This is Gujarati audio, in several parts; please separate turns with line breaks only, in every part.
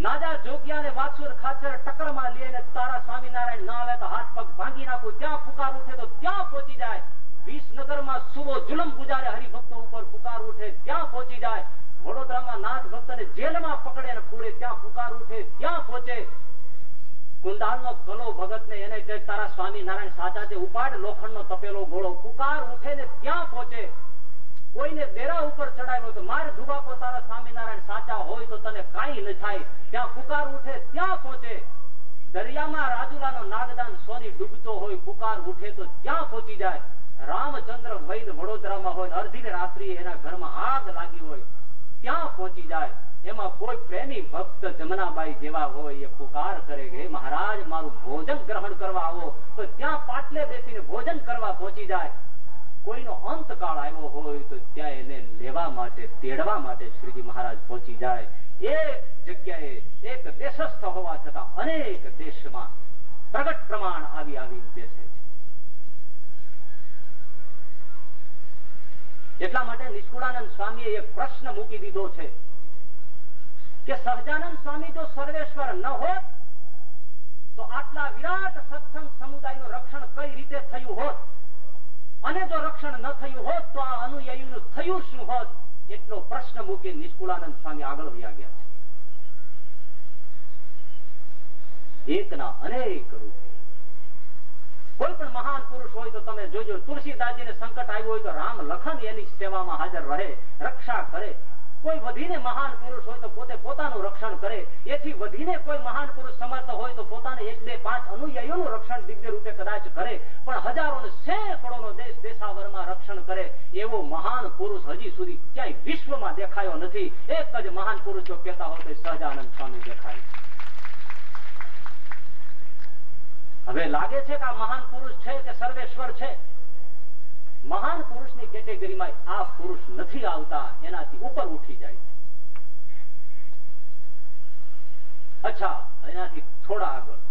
નાજા જોગિયા ને વાછુર ખાચર ટક્કર માં લઈને તારા સ્વામિનારાયણ ના આવે તો હાથ પગ ભાંગી નાખું, ત્યાં પુકાર ઉઠે તો ત્યાં પહોંચી જાય. વિસનગર માં સુવો જુલમ ગુજારે હરિભક્તો ઉપર પુકાર ઉઠે ત્યાં પહોંચી જાય. વડોદરામાં નાથ ભક્ત ને જેલમાં પકડે અને પૂરે ત્યાં પુકાર ઉઠે ત્યાં પહોંચે. કુંડાલનો કલો ભગત ને એને કહે તારા સ્વામિનારાયણ સાચા છે, ઉપાડ લોખંડ નો તપેલો ગોળો, પુકાર ઉઠે ને ત્યાં પહોંચે. કોઈને દેરા ઉપર ચડાવ્યો તો માર ધુબાકો તારા સ્વામિનારાયણ સાચા હોય તો તને કાંઈ ન થાય, ત્યાં પુકાર ઉઠે ત્યાં પહોંચે. દરિયામાં રાજુલાનો નાગદાન સોની ડૂબતો હોય, પુકાર ઉઠે તો ત્યાં પહોંચી જાય. રામચંદ્ર વૈદ વડોદરામાં હોય, અડધી રાત્રિએ એના ઘરમાં આગ લાગી હોય ત્યાં પહોંચી જાય. એમાં કોઈ પ્રેમી ભક્ત જમનાબાઈ જેવા હોય એ પુકાર કરે કે મહારાજ મારું ભોજન ગ્રહણ કરવા આવો, તો ત્યાં પાટલે બેસીને ભોજન કરવા પહોંચી જાય. કોઈનો અંતકાળ આવ્યો હોય તો ત્યાં એને લેવા માટે તેડવા માટે શ્રીજી મહારાજ પહોંચી જાય. એક જગ્યાએ એક દેશસ્થ હોવા છતાં અનેક દેશમાં પ્રગટ પ્રમાણ આવી આવીને બેસે છે. એટલા માટે નિષ્કુળાનંદ સ્વામીએ એક પ્રશ્ન મૂકી દીધો છે કે સહજાનંદ સ્વામી જો સર્વેશ્વર ન હોત તો આટલા વિરાટ સત્સંગ સમુદાયનું રક્ષણ કઈ રીતે થયું હોત, અને જો રક્ષણ ન થયું હોત તો આ અનુયાયીનું થયું શું હોત? એટલો પ્રશ્ન મૂકી નિષ્કુળાનંદ સ્વામી આગળ વયા ગયા છે. એકના અનેક રૂપે કોઈ પણ મહાન પુરુષ હોય તો તમે જોજો, તુલસીદાસજીને સંકટ આવ્યું હોય તો રામ લખન એની સેવામાં હાજર રહે, રક્ષા કરે. કોઈ વધીને મહાન પુરુષ હોય તો પોતે પોતાનું રક્ષણ કરે. એથી વધીને કોઈ મહાન પુરુષ સમર્થ હોય તો પોતાને 1, 2, 5 અનુયાયીઓનું રક્ષણ દિવ્ય રૂપે કદાચ કરે, પણ હજારો ને સેંકડોનો દેશ દેશાવરમાં રક્ષણ કરે એવો મહાન પુરુષ હજી સુધી ક્યાંય વિશ્વમાં દેખાયો નથી. એક જ મહાન પુરુષ જો કહેતા હોય તો સહજાનંદ સ્વામી દેખાય. હવે લાગે છે કે આ મહાન પુરુષ છે કે સર્વેશ્વર છે? મહાન પુરુષની કેટેગરીમાં આ પુરુષ નથી આવતા, એનાથી ઉપર ઉઠી જાય છે. અચ્છા, એનાથી થોડા આગળ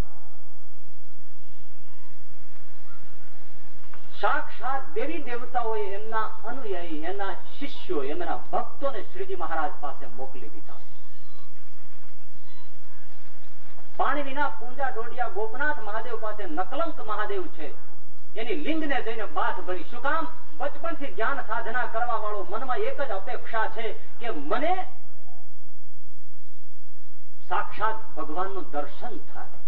સાક્ષાત દેવી દેવતાઓએ એમના અનુયાયી, એના શિષ્યો, એમના ભક્તોને શ્રીજી મહારાજ પાસે મોકલી દીધા. પાણી વિના પૂંજા ડોડિયા ગોપનાથ મહાદેવ પાસે નકલંક મહાદેવ છે, એની લિંગને જઈને બાથ ભરી. શું કામ? બચપણથી જ્ઞાન સાધના કરવા વાળો મનમાં એક જ અપેક્ષા છે કે મને સાક્ષાત ભગવાનનું દર્શન થાય.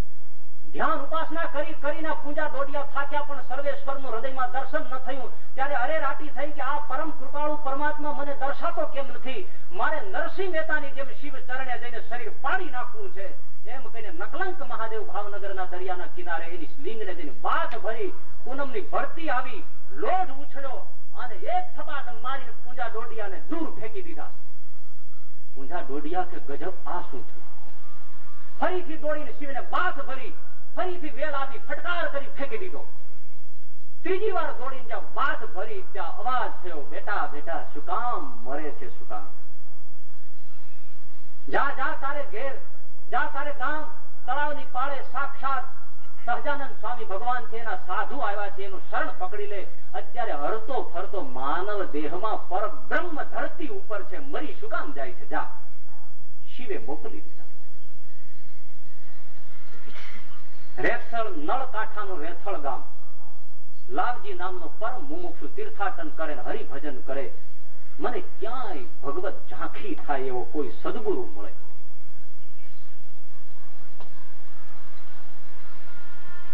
ધ્યાન ઉપાસના કરીને પૂજા ડોડિયા થાક્યા પણ સર્વેશ્વરનું હૃદયમાં દર્શન ન થયું. ત્યારે અરેરાટી થઈ કે આ પરમ કૃપાળુ પરમાત્મા મને દર્શાતો કેમ નથી? મારે નરસિંહ મહેતાની જેમ શિવ ચરણે જઈને શરીર પાડી નાખવું છે. એમ કહીને નકલંક મહાદેવ ભાવનગરના દરિયાના કિનારે એની લિંગને જઈને બાથ ભરી. પૂનમની ભરતી આવી, લોઢ ઉછળ્યો અને એક થપાટ મારીને પૂંજા ડોડિયાને દૂર ફેંકી દીધા. પૂંજા ડોડિયા કે ગજબ, આ શું થયું? ફરીથી દોડીને શિવને બાથ ભરી, ફરીથી વેલ આવી ફટકાર કરી ફેંકી દીધો. ત્રીજી વાર દોડીને જ્યાં બાથ ભરી ત્યાં અવાજ થયો, બેટા બેટા શું કામ મરે છે, શું કામ? જા જા તારે ઘેર, જા તારે ગામ. તળાવની પાળે સાક્ષાત સહજાનંદ સ્વામી ભગવાન છે, એના સાધુ આવ્યા છે, એનું શરણ પકડી લે. અત્યારે હરતો ફરતો માનવ દેહમાં પરબ્રહ્મ ધરતી ઉપર છે, મરી શું કામ જાય છે? જા. શિવે મોકલી દીધા. રેથળ નળ કાંઠાનું રેથળ ગામ, લાલજી નામનો પરમ મુમુક્ષુ તીર્થાટન કરે, હરિભજન કરે. મને ક્યાંય ભગવત ઝાંખી થાય એવો કોઈ સદગુરુ મળે.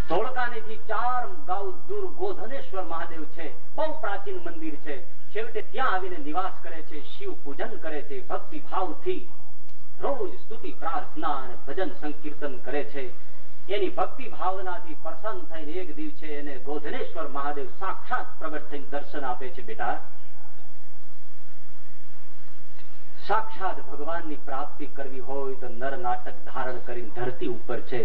ધોળકાનેથી 4 ગાઉ દૂર ગોધનેશ્વર મહાદેવ છે, બહુ પ્રાચીન મંદિર છે. છેવટે ત્યાં આવીને નિવાસ કરે છે, શિવ પૂજન કરે છે. ભક્તિ ભાવથી રોજ સ્તુતિ પ્રાર્થના અને ભજન સંકીર્તન કરે છે. એની ભક્તિ ભાવનાથી પ્રસન્ન થઈને એક દિવસે એને ગોધનેશ્વર મહાદેવ સાક્ષાત પ્રગટ થઈને દર્શન આપે છે. બેટા, સાક્ષાત ભગવાનની પ્રાપ્તિ કરવી હોય તો નર નાટક ધારણ કરીને ધરતી ઉપર છે.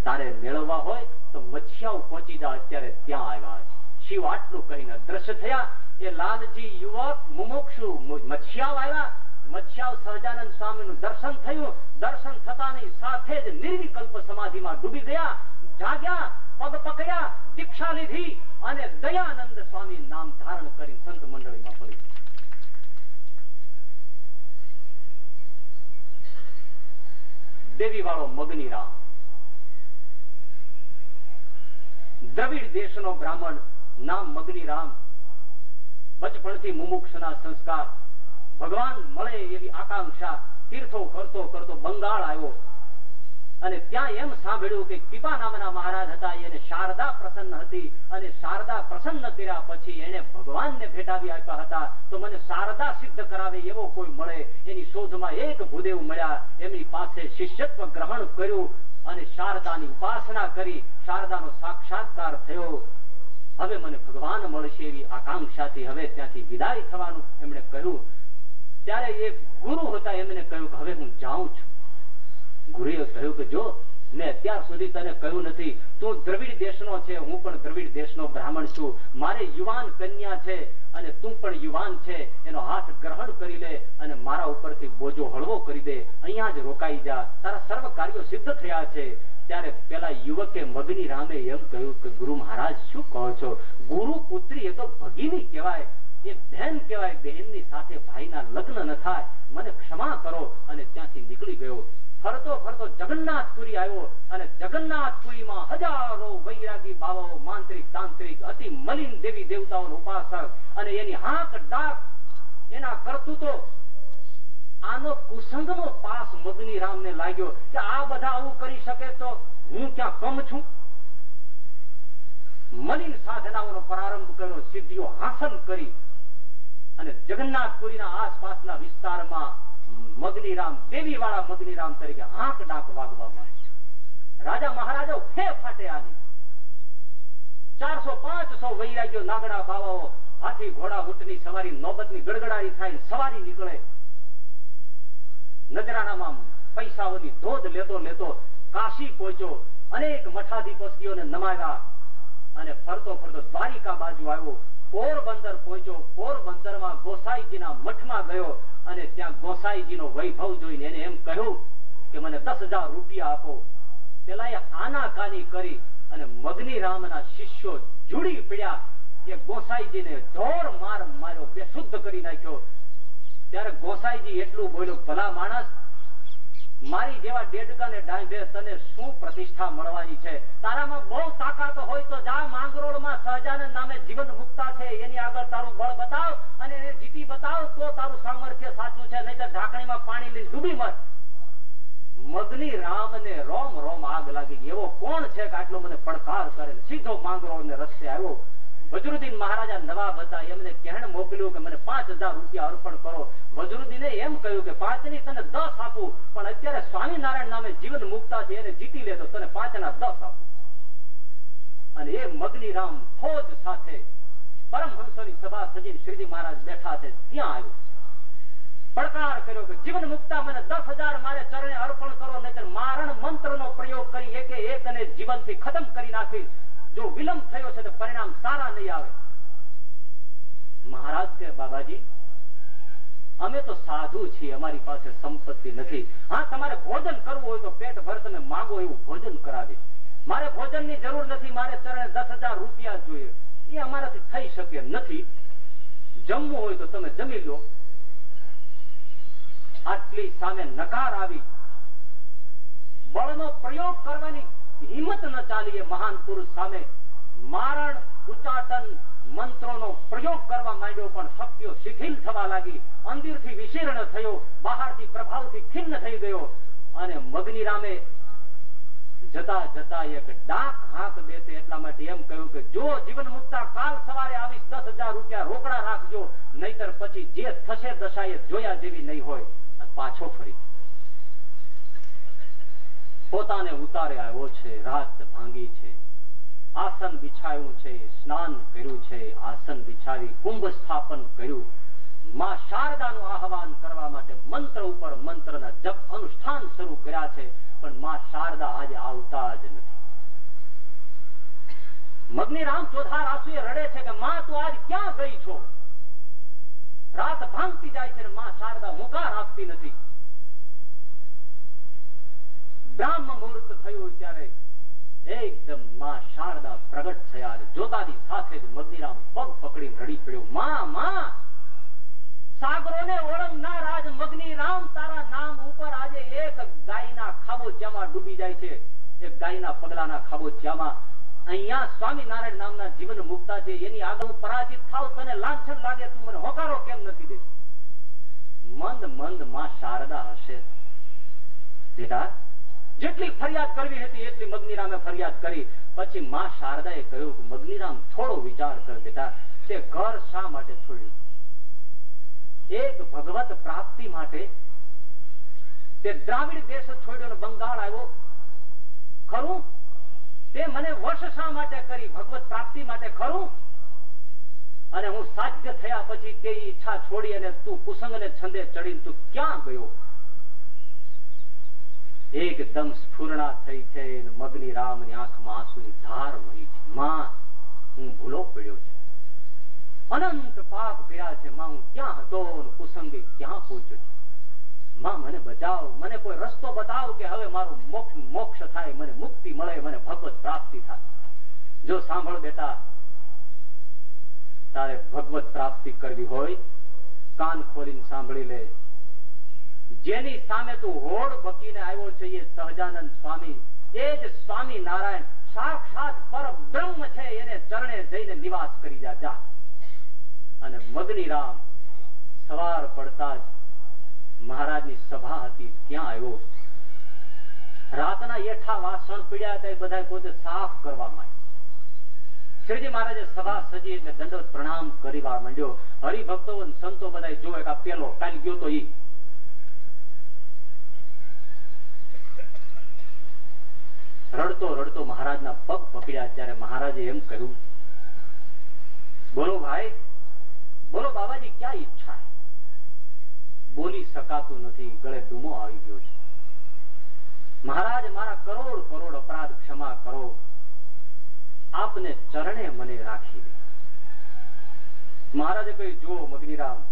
તારે મેળવવા હોય તો મચ્છિયાઓ પહોંચી જા, અત્યારે ત્યાં આવ્યા છે. શિવ આટલું કહીને અદ્રશ્ય થયા. એ લાલજી યુવક મુમુક્ષુ મચ્છિયાઓ આવ્યા. મચ્છિયાઓ સહજાનંદ સ્વામીનું દર્શન થયું. દર્શન થતાની સાથે જ નિર્વિકલ્પ સમાધિમાં ડૂબી ગયા. જાગ્યા, પગ પકડ્યા, દીક્ષા લીધી અને દયાનંદ સ્વામી નામ ધારણ કરી સંત મંડળીમાં પડી. દેવી વાળો મગની રામ, દ્રવિડ દેશનો બ્રાહ્મણ, નામ મગની રામ. બચપણથી મુમુક્ષના સંસ્કાર, ભગવાન મળે એવી આકાંક્ષા, તીર્થો કરતો કરતો બંગાળ આવ્યો અને ત્યાં એમ સાંભળ્યું કે પીપા નામના મહારાજ હતા, એને શારદા પ્રસન્ન હતી અને શારદા પ્રસન્ન કર્યા પછી એને ભગવાનને ભેટાવી આપ્યા હતા. તો મને શારદા સિદ્ધ કરાવે એવો કોઈ મળે. એની શોધમાં એક ભૂદેવ મળ્યા. એમની પાસે શિષ્યત્વ ગ્રહણ કર્યું અને શારદાની ઉપાસના કરી. શારદાનો સાક્ષાત્કાર થયો. હવે મને ભગવાન મળશે એવી આકાંક્ષાથી હવે ત્યાંથી વિદાય થવાનું એમણે કહ્યું. ત્યારે એક ગુરુ હતા, એમને કહ્યું કે હવે હું જાઉં છું. ગુરુએ કહ્યું કે જો મેં અત્યાર સુધી તને કહ્યું નથી, તું દ્રવિડ દેશનો છે, હું પણ દ્રવિડ દેશનો બ્રાહ્મણ છું. મારે યુવાન કન્યા છે અને તું પણ યુવાન છે. એનો હાથ ગ્રહણ કરી લે અને મારા ઉપરથી બોજો હળવો કરી દે. અહીંયા જ રોકાઈ જા, તારા સર્વ કાર્યો સિદ્ધ થયા છે. ત્યારે પેલા યુવકે મગની રામે એમ કહ્યું કે ગુરુ મહારાજ શું કહો છો? ગુરુ પુત્રી એ તો ભગીની કહેવાય, એ બહેન કહેવાય. બહેનની સાથે ભાઈના લગ્ન ન થાય, મને ક્ષમા કરો. અને ત્યાંથી નીકળી ગયો. ફરતો ફરતો જગન્નાથપુરી આવ્યો અને જગન્નાથપુરીમાં હજારો વૈરાગી બાવાઓ, માંત્રિક તાંત્રિક, અતિ મલિન દેવી દેવતાઓનો ઉપાસક અને એની હાક ડાક, એના કરતૂતો. આનો કુસંગનો પાસ મગની રામને લાગ્યો કે આ બધા આવું કરી શકે તો હું ક્યાં કમ છું. મલિન સાધનાઓનો પ્રારંભ કર્યો, સિદ્ધિઓ હાંસલ કરી અને જગન્નાથપુરીના આસપાસના વિસ્તારમાં મગની રામ, દેવી વાળા મગની રામ તરીકે હાંક ડાક વાગવા માંડ્યા. રાજા મહારાજો ફે ફાટે આની. 400-500 વૈરાગ્યો, નાગડા બાવાઓ, હાથી ઘોડા ઊંટની સવારી, નોબતની ગડગડારી થાય, સવારી નીકળે. નજરાણામાં પૈસાઓની ધોધ લેતો લેતો કાશી પહોંચ્યો. અનેક મઠાધિપતિઓને નમાવ્યા અને ફરતો ફરતો દ્વારિકા બાજુ આવ્યો. પોરબંદર પહોંચ્યો. પોરબંદરમાં ગોસાઈજીના મઠમાં ગયો અને ત્યાં ગોસાઈજીનો વૈભવ જોઈને એને એમ કહ્યું કે મને 10,000 રૂપિયા આપો. પેલા એ આનાકાની કરી અને મગની રામના શિષ્યો જુડી પડ્યા. એ ગોસાઈજીને ઢોર માર માર્યો, બેશુદ્ધ કરી નાખ્યો. ત્યારે ગોસાઈજી એટલું બોલ્યો, ભલા માણસ, મારી જેવા ડેડકાને ડાંભે તને શું પ્રતિષ્ઠા મળવાની છે? તારામાં બહુ તાકાત હોય તો જા માંગરોળમાં સહજાનંદ નામે જીવન મુક્તા છે, એની આગળ તારું બળ બતાવ અને એને જીતી બતાવ તો તારું સામર્થ્ય સાચું છે, નહીતર ઢાંકણીમાં પાણી લઈને ડૂબી મર. મગની રામને રોમ રોમ આગ લાગી ગઈ. એવો કોણ છે કે આટલો મને પડકાર કરે? સીધો માંગરોળને રસ્તે આવ્યો. વજરુદ્દીન મહારાજા નવાબ હતા, એમને કહેણ મોકલ્યું કે મને 5,000 રૂપિયા અર્પણ કરો. વજરુદ્દીને એમ કહ્યું કે 5 ની તને 10 આપું, પણ અત્યારે સ્વામિનારાયણ નામે જીવન મુક્તા છે, એને જીતી લે તો તને 5 ના 10 આપું. અને એ મગની રામ ફોજ સાથે પરમહંસોની સભા સજીને શ્રીજી મહારાજ બેઠા છે ત્યાં આવ્યો. પડકાર કર્યો કે જીવન મુક્તા મને 10,000 મારે ચરણે અર્પણ કરો, નહીતર મારણ મંત્રનો પ્રયોગ કરી એકે એક અને જીવનથી ખતમ કરી નાખી. જો વિલંબ થયો છે તો પરિણામ સારા નહીં આવે. મહારાજ કે બાબાજી, અમે તો સાધુ છીએ, અમારી પાસે સંપત્તિ નથી. હા, તમારે ભોજન કરવું હોય તો પેટ ભર તમે માંગો એવું ભોજન કરાવે. મારે ભોજનની જરૂર નથી, મારે ચરણે 10,000 રૂપિયા જોઈએ. એ અમારાથી થઈ શકે નથી. જમવું હોય તો તમે જમી લો. આટલી સામે નકાર આવી. બળનો પ્રયોગ કરવાની હિંમત ન ચાલી. એ મહાન પુરુષ સામે મારણ, ઉચ્ચાટન, મંત્રોનો પ્રયોગ કરવા માંડ્યો, પણ શક્તિઓ શિથિલ થવા લાગી. અંદરથી વિશીર્ણ થયો, બહારથી પ્રભાવથી ખિન્ન થઈ ગયો. અને મગની રામે જતા જતા એક ડાક હાંક દેતે એટલા માટે એમ કહ્યું કે જો જીવન મુક્તા કાલ સવારે આવીશ, 10,000 રૂપિયા રોકડા રાખજો, નહીતર પછી જે થશે દશા એ જોયા જેવી નહીં હોય. પાછો ફરી પોતાને ઉતારે આવ્યો છે. રાત ભાંગી છે, આસન બિછાયું છે, સ્નાન કર્યું છે, આસન બિછાવી કુંભ સ્થાપન કર્યું. માં શારદાનું આહવાન કરવા માટે મંત્ર ઉપર મંત્રના જપ અનુષ્ઠાન શરૂ કર્યા છે, પણ માં શારદા આજે આવતા જ નથી. મગ્નિરામ ચોધાર આંસુએ રડે છે કે માં તું આજ ક્યાં ગઈ છો? રાત ભાંગતી જાય છે, માં શારદા હોકાર આપતી નથી. બ્રાહ્મ મુહૂર્ત થયું ત્યારે એકદમ માં શારદા પ્રગટ થયા. જોતાની સાથે જ મગ્નિરામ પગ પકડી રડી પડ્યો, માં માં સાગરોને ઓળંગનાર આજ મગ્નિરામ તારા નામ ઉપર આજે એક ગાયના ખાબોચિયામાં ડૂબી જાય છે, એક ગાયના પગલાના ખાબોચિયામાં. અહીંયા સ્વામિનારાયણ નામના જીવન મુક્તા છે, એની આગળ પરાજિત થાવ, તને લાંછન લાગે, તું મને હોકારો કેમ નથી દેતી? મંદ મંદ માં શારદા હશે. બેટા જેટલી ફરિયાદ કરવી હતી એટલી મગ્નિરામે ફરિયાદ કરી. પછી માં શારદાએ કહ્યું કે મગ્નિરામ થોડો વિચાર કર બેટા, તે ઘર શા માટે છોડ્યું? એક ભગવત પ્રાપ્તિ માટે તે દ્રાવિડ દેશ છોડ્યો ને બંગાળ આવ્યો ખરું? તે મને વશ શા માટે કરી? ભગવત પ્રાપ્તિ માટે ખરું? અને હું સાધ્ય થયા પછી તે ઈચ્છા છોડી અને તું કુસંગને છંદે ચડીને તું ક્યાં ગયો? એકદમ સ્ફુરણા થઈ છે. મગ્નિરામની આંખમાં આંસુની ધાર વહી છે. માં હું ભૂલો પડ્યો છે, અનંત પાપ કર્યા છે. માં હું ક્યાં હતો? કુસંગે ક્યાં પહોંચ્યો છે? માં મને બચાવ, મને કોઈ રસ્તો બતાવ કે હવે મારું મોક્ષ થાય, મને મુક્તિ મળે, મને ભગવત પ્રાપ્તિ થાય. જો સાંભળ બેટા, તારે ભગવત પ્રાપ્તિ કરવી હોય કાન ખોલીને સાંભળી લે. જેની સામે તું હોડ બકીને આવ્યો છે એ સહજાનંદ સ્વામી, એ જ સ્વામી નારાયણ સાક્ષાત પર બ્રહ્મ છે. એને ચરણે જઈને નિવાસ કરી જા. અને મગ્નિરામ સવાર પડતા જ મહારાજની સભા હતી ત્યાં આવ્યો. રાતના એઠા વાસણ પીડ્યા હતા, એ બધા પોતે સાફ કરવા માંડ્યા. શ્રીજી મહારાજે સભા સજી એટલે દંડવત પ્રણામ કરવા માંડ્યો. હરિભક્તો સંતો બધા જોવે કે આ પેલો કાલ ગયો તો ઈ. રડતો રડતો મહારાજના પગ પકડ્યા. ત્યારે મહારાજે એમ કહ્યું, બોલો ભાઈ, બોલો બાબાજી, ક્યાં ઈચ્છા? બોલી શકાતું નથી, ગળે ડૂમો આવી ગયો છે. મહારાજ મારા કરોડ કરોડ અપરાધ ક્ષમા કરો, આપને ચરણે મને રાખી દે. મહારાજે કહ્યું, જુઓ મગ્નિરામ,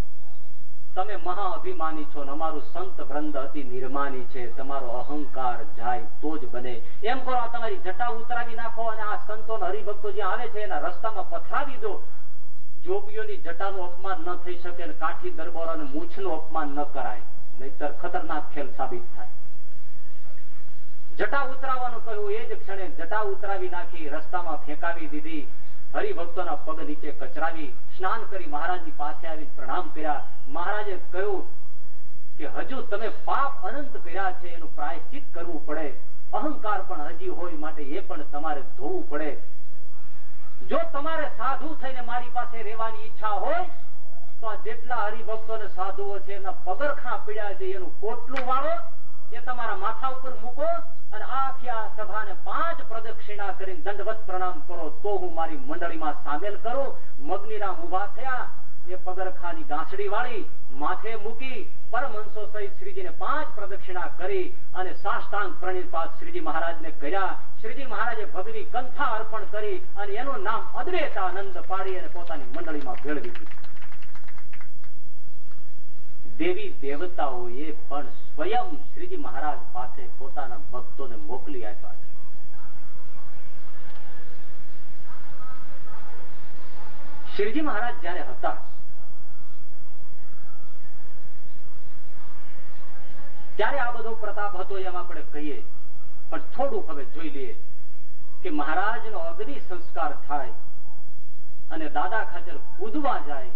તમે મહા અભિમાની છો, અમારું સંત વૃંદ અતિ નિર્માની છે, તમારો અહંકાર જાય તો જ બને. એમ કરો, આ તમારી જટા ઉતરાવી નાખો અને આ સંતો હરિભક્તો જે આવે છે એના રસ્તામાં પથરાવી દો. જોગીઓની જટાનું અપમાન ન થઈ શકે, કાઠી દરબારોને મૂછનું અપમાન ન કરાય, નહીતર ખતરનાક ખેલ સાબિત થાય. જટા ઉતરાવવાનું કહ્યું, એ જ ક્ષણે જટા ઉતરાવી નાખી, રસ્તામાં ફેંકાવી દીધી. હરિભક્તોના પગ નીચે કચરાવી, સ્નાન કરી મહારાજની પાસે આવી પ્રણામ કર્યા. મહારાજે કહ્યું કે હજુ તમે પાપ અનંત કર્યા છે, એનું પ્રાયશ્ચિત કરવું પડે. અહંકાર પણ હજી હોય, માટે એ પણ તમારે ધોવું પડે. જો તમારે સાધુ થઈને મારી પાસે રહેવાની ઈચ્છા હોય તો આ જેટલા હરિભક્તો ને સાધુઓ છે એના પગરખાં પીડ્યા છે એનું પોટલું વાળો, એ તમારા માથા ઉપર મૂકો અને આખી આ સભાને 5 પ્રદક્ષિણા કરીને દંડવત પ્રણામ કરો, તો હું મારી મંડળીમાં સામેલ કરું. મગ્નિરામ ઉભા થયા, એ પગરખાની ગાંસડી વાળી માથે મૂકી પરમહંસો સહિત શ્રીજીને 5 પ્રદક્ષિણા કરી અને સાષ્ટાંગ પ્રણિપાત શ્રીજી મહારાજને કર્યા. શ્રીજી મહારાજે ભગવી કંથા અર્પણ કરી અને એનું નામ અદ્વૈતાનંદ પાડી અને પોતાની મંડળીમાં ભેળવી દીધું. દેવી દેવતાઓએ પણ સ્વયં શ્રીજી મહારાજ પાસે પોતાના ભક્તોને મોકલી આપ્યા છે. શ્રીજી મહારાજ જયારે હતા ત્યારે આ બધો પ્રતાપ હતો એમ આપણે કહીએ, પણ થોડુંક હવે જોઈ લઈએ કે મહારાજનો અગ્નિ સંસ્કાર થાય અને દાદા ખાચર કૂદવા જાય.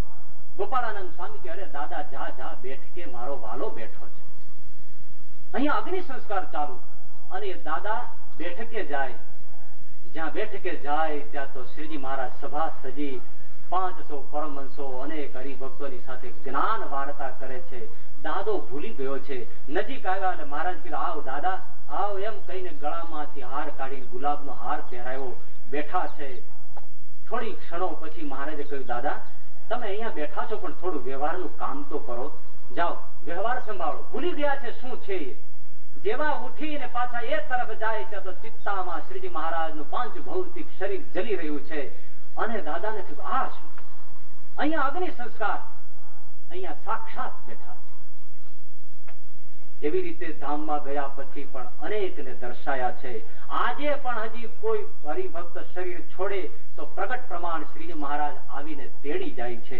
ગોપાળાનંદ સ્વામી કે અરે દાદા જા જા, બેઠકે મારો વાલો બેઠો છે. અહીંયા અગ્નિ સંસ્કાર ચાલુ અને દાદા બેઠકે જાય. જ્યાં બેઠકે જાય ત્યાં તો શ્રીજી મહારાજ સભા સજી 500 પરમહંસો અનેક હરિભક્તોની સાથે જ્ઞાન વાર્તા કરે છે. દાદો ભૂલી ગયો છે. નજીક આવ્યા એટલે મહારાજ કીધું, આવ દાદા આવ, એમ કહીને ગળામાંથી હાર કાઢીને ગુલાબનો હાર પહેરાયો. બેઠા છે. થોડી ક્ષણો પછી મહારાજે કહ્યું, દાદા તમે અહીંયા બેઠા છો પણ થોડું વ્યવહારનું કામ તો કરો. જાઓ વ્યવહાર સંભાળો. ભૂલી ગયા છે શું છે એ. જેવા ઉઠીને પાછા એ તરફ જાય છે તો ચિત્તામાં શ્રીજી મહારાજનું પાંચ ભૌતિક શરીર જલી રહ્યું છે. અને દાદાને થયું આ શું? અહીંયા અગ્નિ સંસ્કાર, અહીંયા સાક્ષાત બેઠા છે. એવી રીતે ધામમાં ગયા પછી પણ અનેકને દર્શાયા છે. આજે પણ હજી કોઈ હરિભક્ત શરીર છોડે તો પ્રગટ પ્રમાણ શ્રીજી મહારાજ આવીને તેડી જાય છે.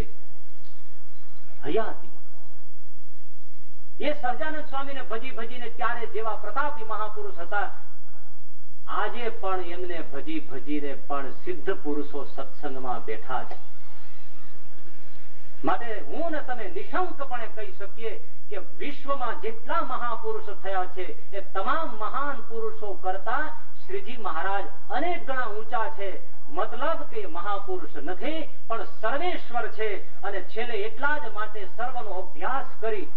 હયાતી એ સહજાનંદ સ્વામીને ભજી ભજીને ત્યારે જેવા પ્રતાપી મહાપુરુષ હતા, આજે પણ એમને ભજી ભજીને પણ સિદ્ધ પુરુષો સત્સંગમાં બેઠા છે. માટે હું ને તમે નિશંકપણે કહી શકીએ કે વિશ્વમાં જેટલા મહાપુરુષો થયા છે એ તમામ મહાન પુરુષો કરતા શ્રીજી મહારાજ અનેક ગણા ઊંચા છે. મતલબ કે મહાપુરુષ નથી પણ સર્વેશ્વર છે. અને છેલ્લે એટલા જ માટે સર્વનો અભ્યાસ કરી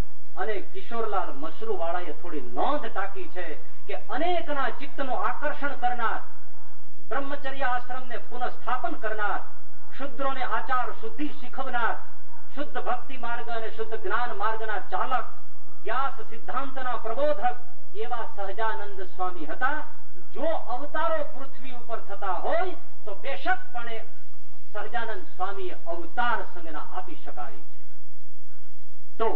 અને કિશોરલાલ મશરૂ વાળાએ થોડી નોંધ ટાંકી છે કે અનેકના ચિત્તનું આકર્ષણ કરનાર, બ્રહ્મચર્ય આશ્રમને પુનઃસ્થાપન કરનાર, શુદ્રોને આચાર શુદ્ધિ શીખવનાર, શુદ્ધ ભક્તિ માર્ગ અને શુદ્ધ જ્ઞાન માર્ગના ચાલક, વ્યાસ સિદ્ધાંતના પ્રબોધક એવા સહજાનંદ સ્વામી હતા. જો અવતારો પૃથ્વી ઉપર થતા હોય તો બેશકપણે સહજાનંદ સ્વામી અવતાર સંજ્ઞા આપી શકાય છે. તો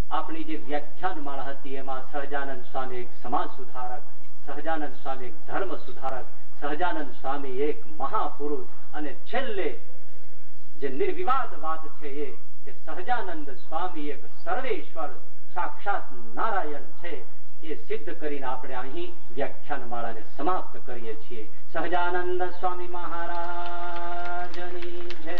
આપણી જે વ્યાખ્યાન માળા હતી એમાં સહજાનંદ સ્વામી એક સમાજ સુધારક, સહજાનંદ સ્વામી એક ધર્મ સુધારક, સહજાનંદ સ્વામી એક મહાપુરુષ અને છેલ્લે જે નિર્વિવાદ વાત છે એ કે સહજાનંદ સ્વામી એક સર્વેશ્વર સાક્ષાત નારાયણ છે. એ સિદ્ધ કરીને આપણે અહીં વ્યાખ્યાન માળાને સમાપ્ત કરીએ છીએ. સહજાનંદ સ્વામી મહારાજની જય.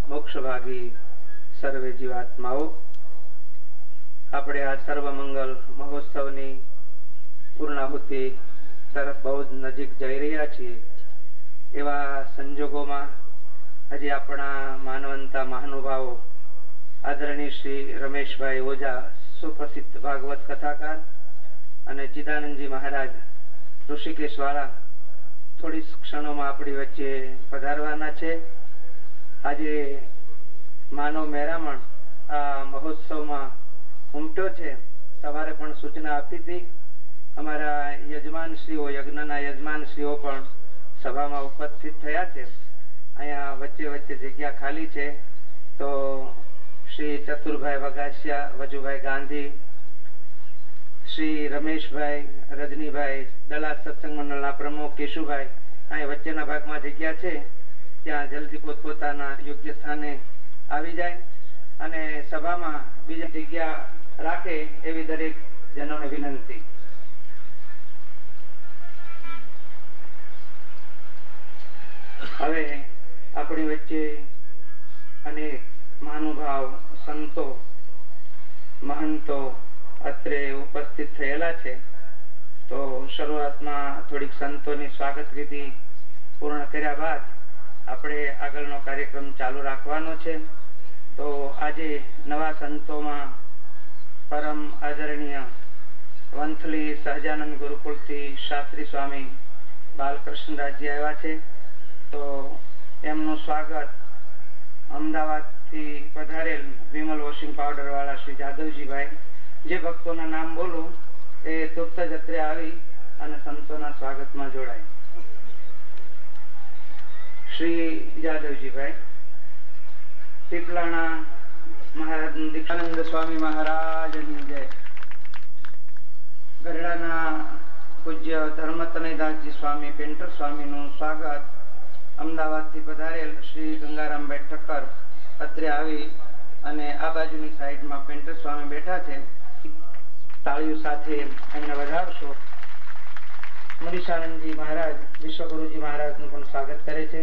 મોક્ષભાગી સર્વે જીવાત્માઓ, આપણે આ સર્વમંગલ મહોત્સવની પૂર્ણાહુતિ તરફ બહુ જ નજીક જઈ રહ્યા છીએ. એવા સંજોગોમાં હજી આપણા માનવંતા મહાનુભાવો આદરણીય શ્રી રમેશભાઈ ઓઝા, સુપ્રસિદ્ધ ભાગવત કથાકાર, અને ચિદાનંદજી મહારાજ ઋષિકેશ વાળા થોડી ક્ષણોમાં આપણી વચ્ચે પધારવાના છે. આજે માનવ મેરામણ આ મહોત્સવમાં ઉમટ્યો છે. સવારે પણ સૂચના આપી હતી. અમારા યજમાનશ્રીઓ, યજ્ઞના યજમાનશ્રીઓ પણ સભામાં ઉપસ્થિત થયા છે. અહીંયા વચ્ચે વચ્ચે જગ્યા ખાલી છે તો શ્રી ચતુરભાઈ વગાસિયા, વજુભાઈ ગાંધી, શ્રી રમેશભાઈ, રજનીભાઈ, દલા સત્સંગ મંડળના પ્રમુખ કેશુભાઈ, અહીં વચ્ચેના ભાગમાં જગ્યા છે. ત્યાં જલ્દી પોતપોતાના યોગ્ય સ્થાને આવી જાય અને સભામાં બીજી જગ્યા રાખે એવી દરેક જનોને વિનંતી. હવે આપણી વચ્ચે અનેક મહાનુભાવ, સંતો, મહંતો અત્રે ઉપસ્થિત થયેલા છે. તો શરૂઆતમાં થોડીક સંતોની સ્વાગત વિધિ પૂર્ણ કર્યા બાદ આપણે આગળનો કાર્યક્રમ ચાલુ રાખવાનો છે. તો આજે નવા સંતોમાં પરમ આદરણીય વંથલી સહજાનંદ ગુરુકુળથી શાસ્ત્રી સ્વામી બાલકૃષ્ણરાજજી આવ્યા છે. તો એમનું સ્વાગત અમદાવાદથી પધારેલ વિમલ વોશિંગ પાવડર વાળા શ્રી જાદવજીભાઈ, જે ભક્તોના નામ બોલું એ તુર્ત જ અત્રે આવી અને સંતોના સ્વાગતમાં જોડાય. શ્રી જાદવજીભાઈ, પીપલાણા મહારાજ દીક્ષાનંદ સ્વામી મહારાજની જય. ગરડાના પૂજ્ય ધર્મતનયદાસજી સ્વામી પેન્ટર સ્વામીનું સ્વાગત અમદાવાદથી પધારેલ શ્રી ગંગારામભાઈ ઠક્કર અત્રે આવી અને આ બાજુની સાઈડમાં પેન્ટર સ્વામી બેઠા છે. તાળીઓ સાથે એમને વધારશો. મનીષાનંદજી મહારાજ, વિશ્વગુરુજી મહારાજનું પણ સ્વાગત કરે છે.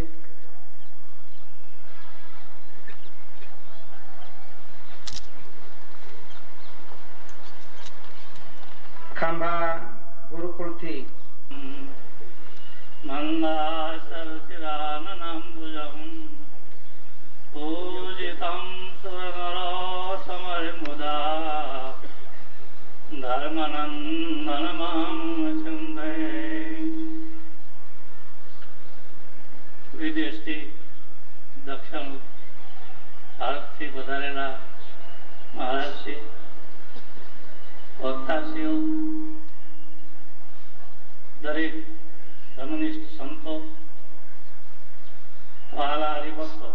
ખાંભા ગુરુકુળથી મંગલાસરસિરાનંબુજં પૂજિતં સુરનરો સમરમુદા ધર્મનંદન
દક્ષિણ ભારતથી વધારેલા મહારાજશ્રી, વક્તાશ્રીઓ, દરેક ધર્મનિષ્ઠ સંતો, વહાલા હરિભક્તો,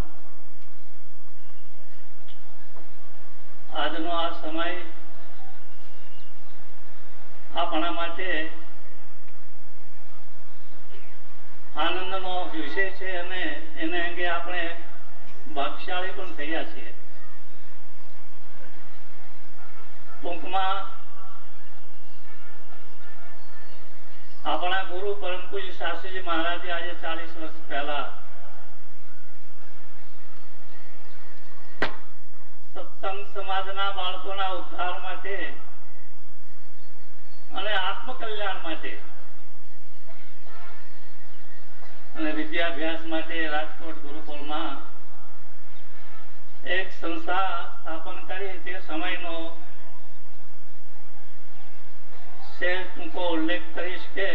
આજનો આ સમય આપણા માટે આનંદનો વિષય છે અને એને અંગે આપણે ભાગ્યશાળી પણ થયા છીએ. ટૂંકમાં આપણા ગુરુ પરમ પૂજ્ય શાસ્ત્રીજી મહારાજે આજે 40 વર્ષ પહેલા સત્સંગ સમાજના બાળકોના ઉદ્ધાર માટે અને આત્મકલ્યાણ માટે અને વિદ્યાભ્યાસ માટે રાજકોટ ગુરુકુળમાં એક સંસ્થા સ્થાપન કરી. તે સમયનો સહેજ ટૂંકો ઉલ્લેખ કરીશ કે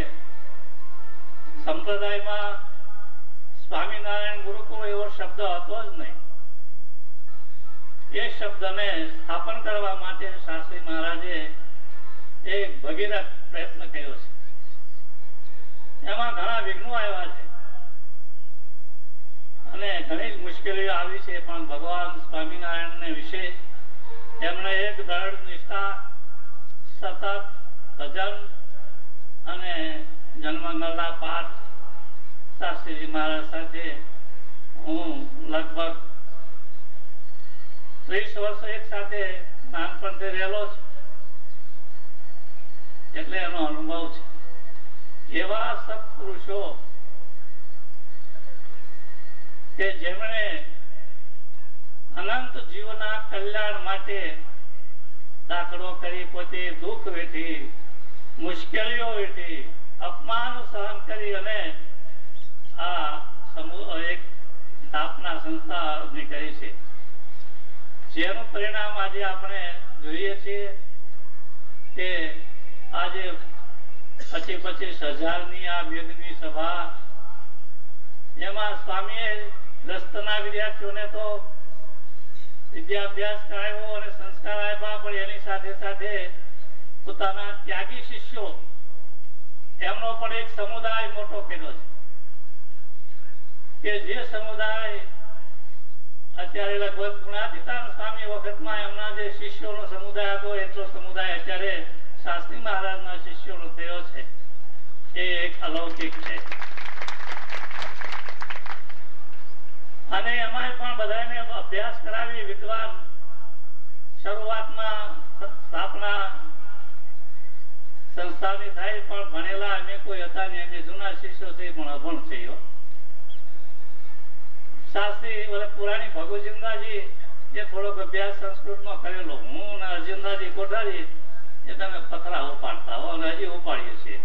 સંપ્રદાયમાં સ્વામિનારાયણ ગુરુકુળ એવો શબ્દ હતો જ નહીં. એ શબ્દને સ્થાપન કરવા માટે શાસ્ત્રી મહારાજે એક ભગીરથ પ્રયત્ન કર્યો છે. એમાં ઘણા વિઘ્નો આવ્યા છે અને ઘણી જ મુશ્કેલીઓ આવી છે, પણ ભગવાન સ્વામિનારાયણને વિશે એમણે એક દ્રઢ નિષ્ઠા, સતત ભજન અને જન્મંગલના પાઠ શાસ્ત્રીજી મહારાજ સાથે હું લગભગ 30 વર્ષ એક સાથે નાનપણથી રહેલો છું, એટલે એનો અનુભવ છે. એવા સત્પુરુષો કે જેમણે અનંત જીવના કલ્યાણ માટે દાખલો કરી, પોતે દુઃખ વેઠી, મુશ્કેલીઓ વેઠી, અપમાન સહન કરી અને આ સમૂહ એક સ્થાપના સંસ્થાની કરી છે, જેનું પરિણામ આજે આપણે જોઈએ છીએ કે આજે 25,000ની આ મેઘની સભા, એમાં સ્વામીએ ગ્રસ્તના વિદ્યાર્થીઓને તો વિદ્યાભ્યાસ કરાવ્યો અને સંસ્કાર આપ્યા, પણ એની સાથે સાથે પોતાના ત્યાગી શિષ્યો એમનો પણ એક સમુદાય મોટો કર્યો છે કે જે સમુદાય અત્યારે લગભગ ગુણાતીતાન સ્વામી વખતમાં એમના જે શિષ્યોનો સમુદાય હતો એટલો સમુદાય અત્યારે શાસ્ત્રી મહારાજના શિષ્યોનો થયો છે. એ એક અલૌકિક છે. અને એમાં પણ બધાને અભ્યાસ કરાવી. વિદ્વાન શરૂઆતમાં સ્થાપના સંસ્થાની થાય, પણ ભણેલા અમે કોઈ હતા નહીં, અમે જૂના શિષ્યો છે પણ અભણ છે. શાસ્ત્રી પુરાણી ભગુજીંદાજી એ થોડોક અભ્યાસ સંસ્કૃતમાં કરેલો, હું ને અરજિંદાજી કોઠારી એ તમે પથરા ઉપાડતા હો અને હજી ઉપાડીએ છીએ.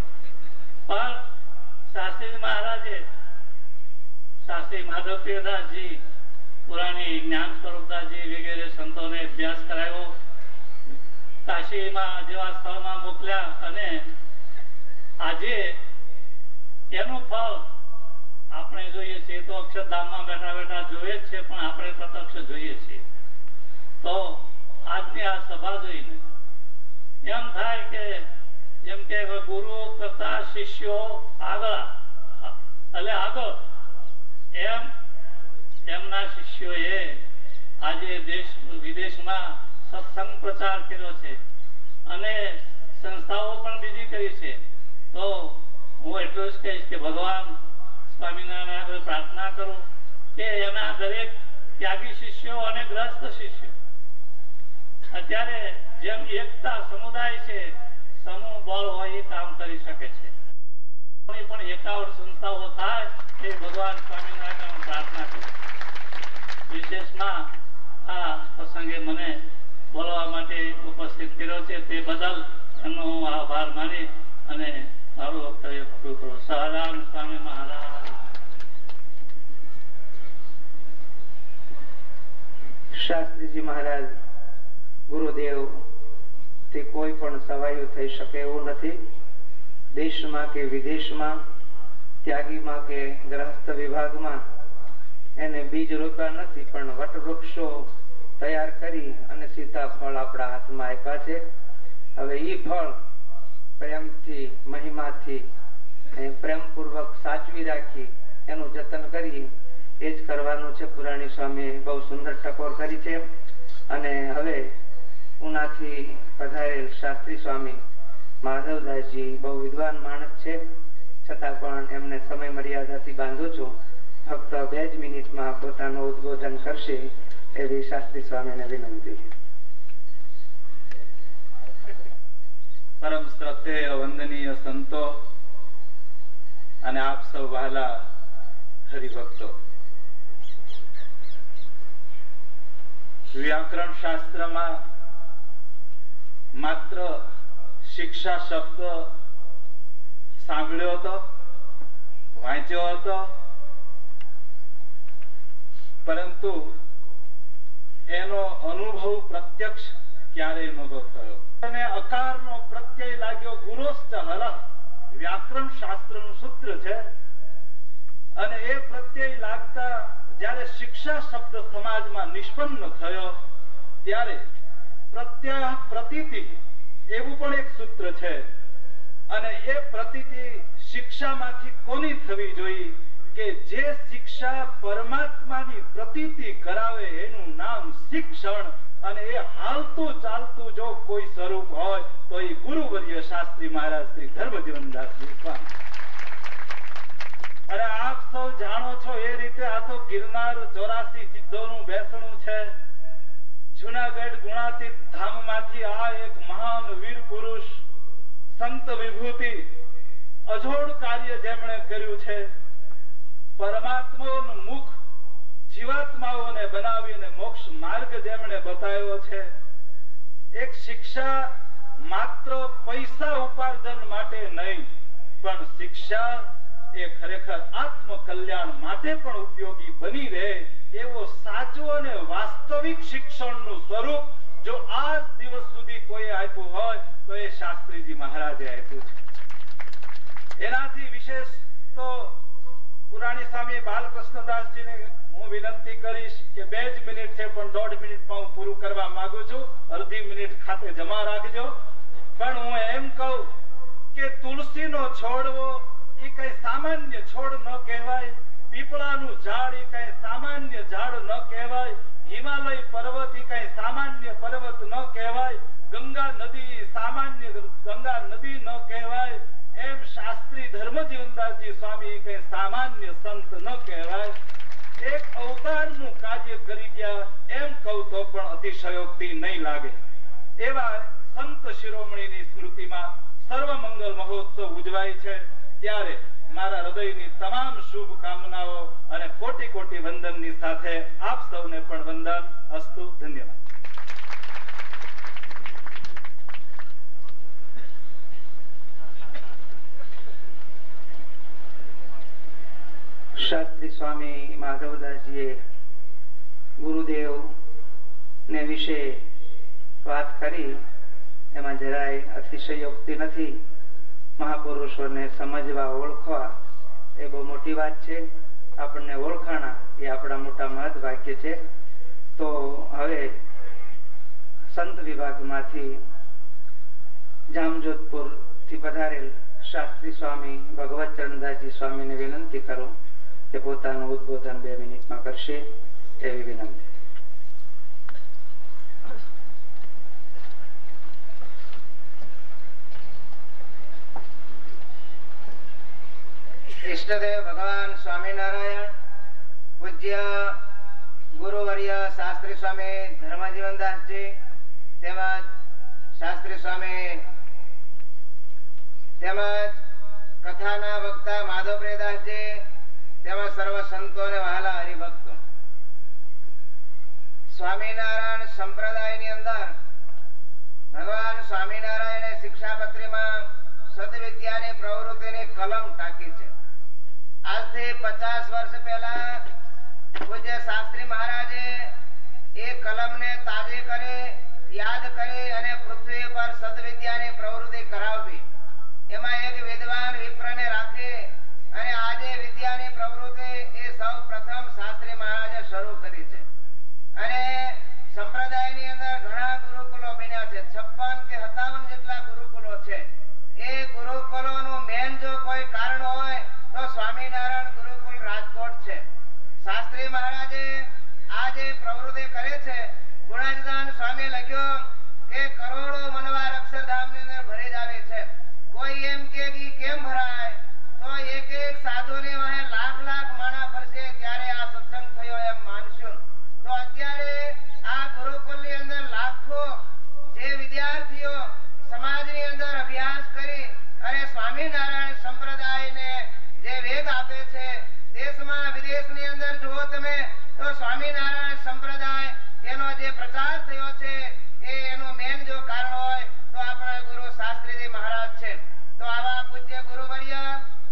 પણ શાસ્ત્રી મહારાજે શાસ્ત્રી માધવપ્રિયદાસજી, પુરાણી જ્ઞાન સ્વરૂપદાસજી વગેરે સંતોને અભ્યાસ કરાવ્યો, કાશીમાં જેવા સ્થળમાં મોકલ્યા અને આજે એનું ફળ આપણે જોઈએ છીએ. તો અક્ષરધામમાં બેઠા બેઠા જોઈએ જ છે, પણ આપણે પ્રત્યક્ષ જોઈએ છીએ. તો આજની આ સભા જોઈને એમ થાય કે જેમ કે ગુરુ કરતા શિષ્યો આગળ એમ એમના શિષ્યોએ આજે દેશ વિદેશમાં સત્સંગ પ્રચાર કર્યો છે અને સંસ્થાઓ પણ બીજી કરી છે. તો હું એટલું જ કહીશ કે ભગવાન સ્વામિનારાયણ આગળ પ્રાર્થના કરું કે એના દરેક ત્યાગી શિષ્યો અને ગ્રસ્ત શિષ્યો અત્યારે જેમ એકતા સમુદાય છે, સમૂહ બળ હોય એ કામ કરી શકે છે. પણ 51 સંસ્થાઓ થાય એ ભગવાન સ્વામિનારાયણ પ્રાર્થના કરું. વિશેષમાં આ પ્રસંગે મને બોલવા માટે ઉપસ્થિત કર્યો છે તે બદલ એમનો હું આભાર માની અને મારું વક્તવ્ય પૂરું કરું. સહજાનંદ સ્વામી મહારાજ.
શાસ્ત્રીજી મહારાજ ગુરુદેવ થી કોઈ પણ સવાયું થઈ શકે એવું નથી. દેશમાં કે વિદેશમાં, ત્યાગીમાં કે ગ્રહસ્થ વિભાગમાં એને બીજ રોપ્યા નથી, પણ વટવૃક્ષો તૈયાર કરી અને સીધા ફળ આપણા હાથમાં આપ્યા છે. હવે ઈ ફળ પ્રેમથી, મહિમાથી, પ્રેમપૂર્વક સાચવી રાખી એનું જતન કરી એ જ કરવાનું છે. પુરાણી સ્વામી બહુ સુંદર ટકોર કરી છે. અને હવે ઉનાથી પધારેલ શાસ્ત્રી સ્વામી માધવદાસજી બહુ વિદ્વાન માણસ છે, છતાં પણ એમને સમય મર્યાદાથી બાંધું છું. ફક્ત 2 જ મિનિટમાં પોતાનું ઉદ્બોધન કરશે એવી શાસ્ત્રી સ્વામીને વિનંતી.
પરમ શ્રદ્ધેય વંદનીય સંતો અને આપ સૌ વહાલા હરિભક્તો, વ્યાકરણ શાસ્ત્રમાં માત્ર શિક્ષા શબ્દ સાંભળ્યો હતો, વાંચ્યો હતો, પરંતુ એનો અનુભવ પ્રત્યક્ષ ક્યારેય નહોતો થયો. અને અકારનો પ્રત્યય લાગ્યો ગુરોશ્ચ હરઃ, વ્યાકરણ શાસ્ત્રનું સૂત્ર છે. અને એ પ્રત્યય લાગતા જ્યારે શિક્ષા શબ્દ સમાજમાં નિષ્પન્ન થયો ત્યારે પ્રત્યય પ્રતીતિ એવું પણ એક સૂત્ર છે. અને એ પ્રતીતિ શિક્ષામાંથી કોની થવી જોઈએ કે જે શિક્ષા પરમાત્માની પ્રતીતિ કરાવે એનું નામ શિક્ષણ. અને એ હાલતું ચાલતું જો કોઈ સ્વરૂપ હોય તો એ ગુરુવર્ય શાસ્ત્રી મહારાજ શ્રી ધર્મજીવનદાસજી સ્વામી. અને આપ સૌ જાણો છો એ રીતે આ તો ગિરનાર 84 સિદ્ધોનું બેસણું છે. જુનાગઢ ગુણાતીત ધામમાંથી આ એક મહાન વીર પુરુષ સંત વિભૂતિ અજોડ કાર્ય જેમણે કર્યું છે. પરમાત્માનું મુખ જીવાત્માઓને બનાવીને મોક્ષ માર્ગ જેમણે બતાવ્યો છે. એક શિક્ષા માત્ર પૈસા ઉપાર્જન માટે નહીં, પણ શિક્ષા એ ખરેખર આત્મ કલ્યાણ માટે પણ ઉપયોગી બની રહે એવો સાચો અને વાસ્તવિક શિક્ષણનું સ્વરૂપ જો આજ દિવસ સુધી કોઈ આપ્યું હોય તો એ શાસ્ત્રીજી મહારાજે આપ્યું છે. એનાથી વિશેષ તો પુરાણી સ્વામી બાલકૃષ્ણદાસજીને હું વિનંતી કરીશ કે 2 જ મિનિટ છે, પણ 1.5 મિનિટમાં હું પૂરું કરવા માંગુ છું. અડધી મિનિટ ખાતે જમા રાખજો. પણ હું એમ કહું કે તુલસીનો છોડવો એ કઈ સામાન્ય છોડ ન કહેવાય, પીપળાનું ઝાડ એ કઈ સામાન્ય ઝાડ ન કહેવાય, હિમાલય પર્વત એ કઈ સામાન્ય પર્વત ન કહેવાય, ગંગા નદી સામાન્ય ગંગા નદી ન કહેવાય, એમ શાસ્ત્રી ધર્મજીવનદાસજી સ્વામી કઈ સામાન્ય સંત ન કહેવાય. એક અવતારનું કાર્ય કરી ગયા એમ કહું તો પણ અતિશયોક્તિ નહીં લાગે. એવા સંત શિરોમણીની સ્મૃતિમાં સર્વમંગલ મહોત્સવ ઉજવાય છે. ત્યારે મારા હૃદયની તમામ શુભકામનાઓ અને કોટી કોટી વંદનની સાથે આપ સૌને પણ વંદન અસ્તુ. ધન્યવાદ.
શાસ્ત્રી સ્વામી માધવદાસજીએ ગુરુદેવ ને વિશે વાત કરી, એમાં જરાય અતિશયોક્તિ નથી. મહાપુરુષોને સમજવા, ઓળખવા એ બહુ મોટી વાત છે. આપણને ઓળખાણા એ આપણા મોટા મહદ ભાગ્ય છે. તો હવે સંત વિભાગમાંથી જામજોધપુર થી પધારેલ શાસ્ત્રી સ્વામી ભગવત ચરણદાસજી સ્વામીને વિનંતી કરું કે પોતાનું ઉદ્બોધન 2 મિનિટમાં કરશે એવી વિનંતી.
ઈષ્ટદેવ ભગવાન સ્વામિનારાયણ, પૂજ્ય ગુરુવર્ય શાસ્ત્રી સ્વામી ધર્મજીવનદાસજી, તેમજ શાસ્ત્રી સ્વામી, તેમજ કથાના વક્તા માધવપ્રિયદાસજી, તેમજ સર્વ સંતો અને વહાલા હરિભક્તો. સ્વામિનારાયણ સંપ્રદાયની અંદર ભગવાન સ્વામિનારાયણે શિક્ષાપત્રીમાં સદવિદ્યાની પ્રવૃત્તિની કલમ ટાંકી છે. આજથી 50 વર્ષ પહેલા પૂજ્ય શાસ્ત્રી મહારાજે એ કલમને તાજી કરી, યાદ કરી અને પૃથ્વી પર સદવિદ્યાની પ્રવૃત્તિ કરાવવી. એમાં એક વિદ્વાન વિપ્રને રાખી અને આજે વિદ્યાની પ્રવૃત્તિ એ સૌ પ્રથમ શાસ્ત્રી મહારાજે શરૂ કરી છે અને સંપ્રદાયની અંદર ઘણા ગુરુકુલો બન્યા છે 56 કે 57 જેટલા ગુરુકુલો છે એ ગુરુકુલોનું મેન જો કોઈ કારણ હોય તો સ્વામિનારાયણ ગુરુકુલ રાજકોટ છે શાસ્ત્રી મહારાજે આ જે પ્રવૃત્તિ કરે છે ગુણાતીતાનંદ સ્વામી લખ્યો કે કરોડો મનવાર અક્ષરધામની અંદર ભરી જ આવે છે કોઈ એમ કે ઈ કેમ ભરાય તો એક એક સાધુની વાહે લાખ લાખ માણા ફરશે ત્યારે આ સત્સંગ થયો એમ માનશું તો અત્યારે આ ગુરુકુલની અંદર લાખો જે વિદ્યાર્થીઓ સમાજની અંદર અભ્યાસ કરી અને સ્વામિનારાયણ સંપ્રદાયને જે વેગ આપે છે દેશમાં વિદેશની અંદર જુઓ તમે તો સ્વામિનારાયણ સંપ્રદાય એનો જે પ્રચાર થયો છે એનું મેન જો કારણ હોય તો આપણા ગુરુ શાસ્ત્રીજી મહારાજ છે તો આવા પૂજ્ય ગુરુવર્ય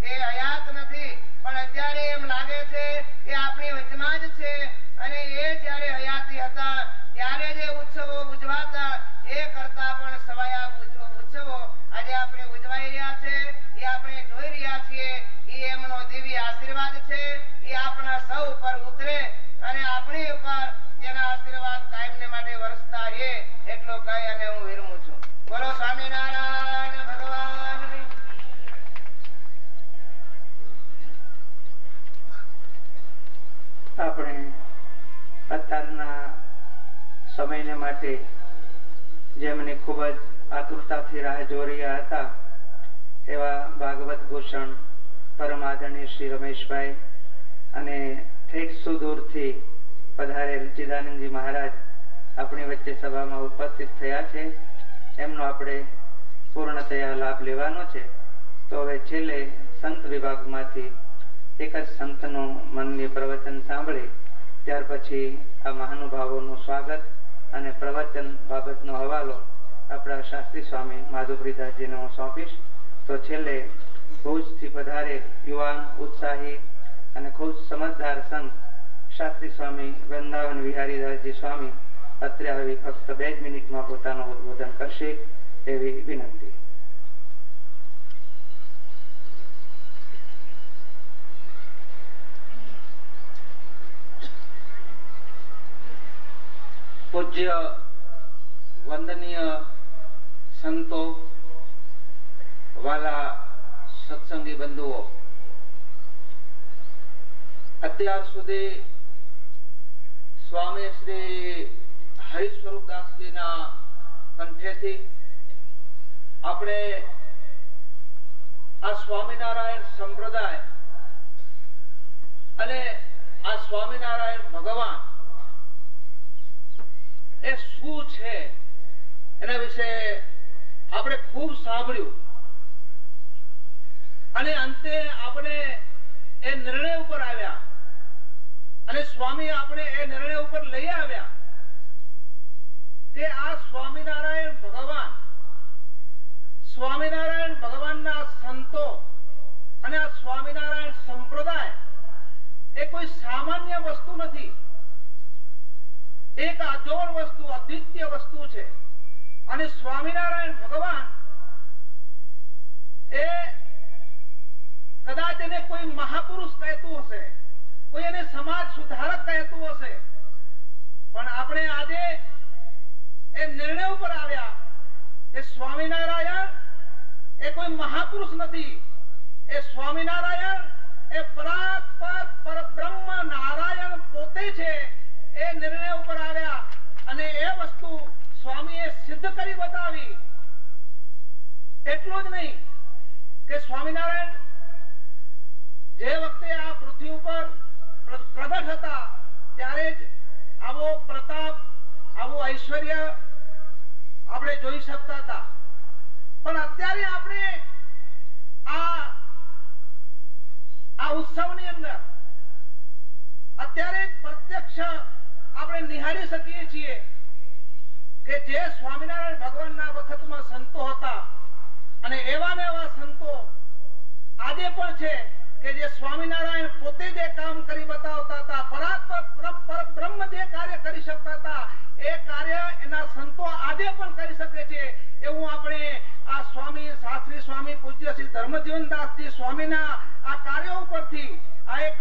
એ હયાત નથી પણ અત્યારે એમ લાગે છે કે આપણી વચમાં જ છે અને એ જ્યારે હયાતી હતા ત્યારે જે ઉત્સવો ઉજવાતા એ કરતા પણ સવાયા ઉત્સવો આજે આપણે ઉજવાઈ રહ્યા છે એ આપણે જોઈ રહ્યા છીએ એ એમનો દિવ્ય આશીર્વાદ છે એ આપણા સૌ ઉપર ઉતરે અને આપણી ઉપર એના આશીર્વાદ કાયમને માટે વરસતા રહે એટલો કહી અને હું વિરમું છું બોલો સ્વામિનારાયણ ભગવાન
આપણે અત્યારના સમયને માટે જેમની ખૂબ જ આતુરતાથી રાહ જોઈ રહ્યા હતા એવા ભાગવત ભૂષણ પરમ આદરણીય શ્રી રમેશભાઈ અને ઠેક સુદૂરથી પધારેલ ચિદાનંદજી મહારાજ આપણી વચ્ચે સભામાં ઉપસ્થિત થયા છે એમનો આપણે પૂર્ણતયા લાભ લેવાનો છે તો હવે છેલ્લે સંત વિભાગમાંથી એક જ સંતનું મનની પ્રવચન સાંભળી ત્યાર પછી આ મહાનુભાવોનું સ્વાગત અને પ્રવચન બાબતનો હવાલો આપણા શાસ્ત્રી સ્વામી માધુપ્રીદાસજીને હું સોંપીશ તો છેલ્લે ભુજથી પધારે યુવાન ઉત્સાહી અને ખૂબ સમજદાર સંત શાસ્ત્રી સ્વામી વૃંદાવન વિહારીદાસજી સ્વામી અત્રે આવી ફક્ત 2 મિનિટમાં પોતાનું ઉદ્બોધન કરશે એવી વિનંતી
પૂજ્ય વંદનીય સંતો વાલા સત્સંગી બંધુઓ અત્યાર સુધી સ્વામી શ્રી હરિ સ્વરૂપદાસજીના કંઠેથી આપણે આ સ્વામિનારાયણ સંપ્રદાય અને આ સ્વામિનારાયણ ભગવાન એ શું છે એના વિશે આપણે ખૂબ સાંભળ્યું અને અંતે આપણે એ નિર્ણય ઉપર આવ્યા અને સ્વામી આપણે એ નિર્ણય ઉપર લઈ આવ્યા કે આ સ્વામિનારાયણ ભગવાનના સંતો અને આ સ્વામિનારાયણ સંપ્રદાય એ કોઈ સામાન્ય વસ્તુ નથી એક અજોડ વસ્તુ અદ્વિતીય વસ્તુ છે અને સ્વામિનારાયણ ભગવાન એ કદાચ એને કોઈ મહાપુરુષ કહેતું હશે કોઈ એને સમાજ સુધારક કહેતું હશે પણ આપણે આજે એ નિર્ણય ઉપર આવ્યા કે સ્વામિનારાયણ એ કોઈ મહાપુરુષ નથી એ સ્વામિનારાયણ એ પરાત્પર પરબ્રહ્મ નારાયણ પોતે છે એ નિર્ણય ઉપર આવ્યા અને એ વસ્તુ સ્વામીએ સિદ્ધ કરી બતાવી એટલું જ નહીં કે સ્વામિનારાયણ જે વખતે આ પૃથ્વી ઉપર પ્રગટ હતા ત્યારે જ આવો પ્રતાપ આવો ઐશ્વર્ય આપણે જોઈ શકતા હતા પણ અત્યારે આપણે આ ઉત્સવની અંદર અત્યારે પ્રત્યક્ષ આપણે નિહાળી શકીએ છીએ કે જે સ્વામિનારાયણ ભગવાનના વખતમાં સંતો હતા અને એવા ને એવા સંતો આજે પણ છે કે જે સ્વામિનારાયણ પોતે જે કામ કરી બતાવતા હતા, પરાત્પર બ્રહ્મ જે કાર્ય કરી શકતા હતા, એ કાર્ય એના સંતો આજે પણ કરી શકે છે. એવું આપણે આ સ્વામી શાસ્ત્રી સ્વામી પૂજ્ય શ્રી ધર્મજીવનદાસજી સ્વામીના આ કાર્યો ઉપરથી, આ એક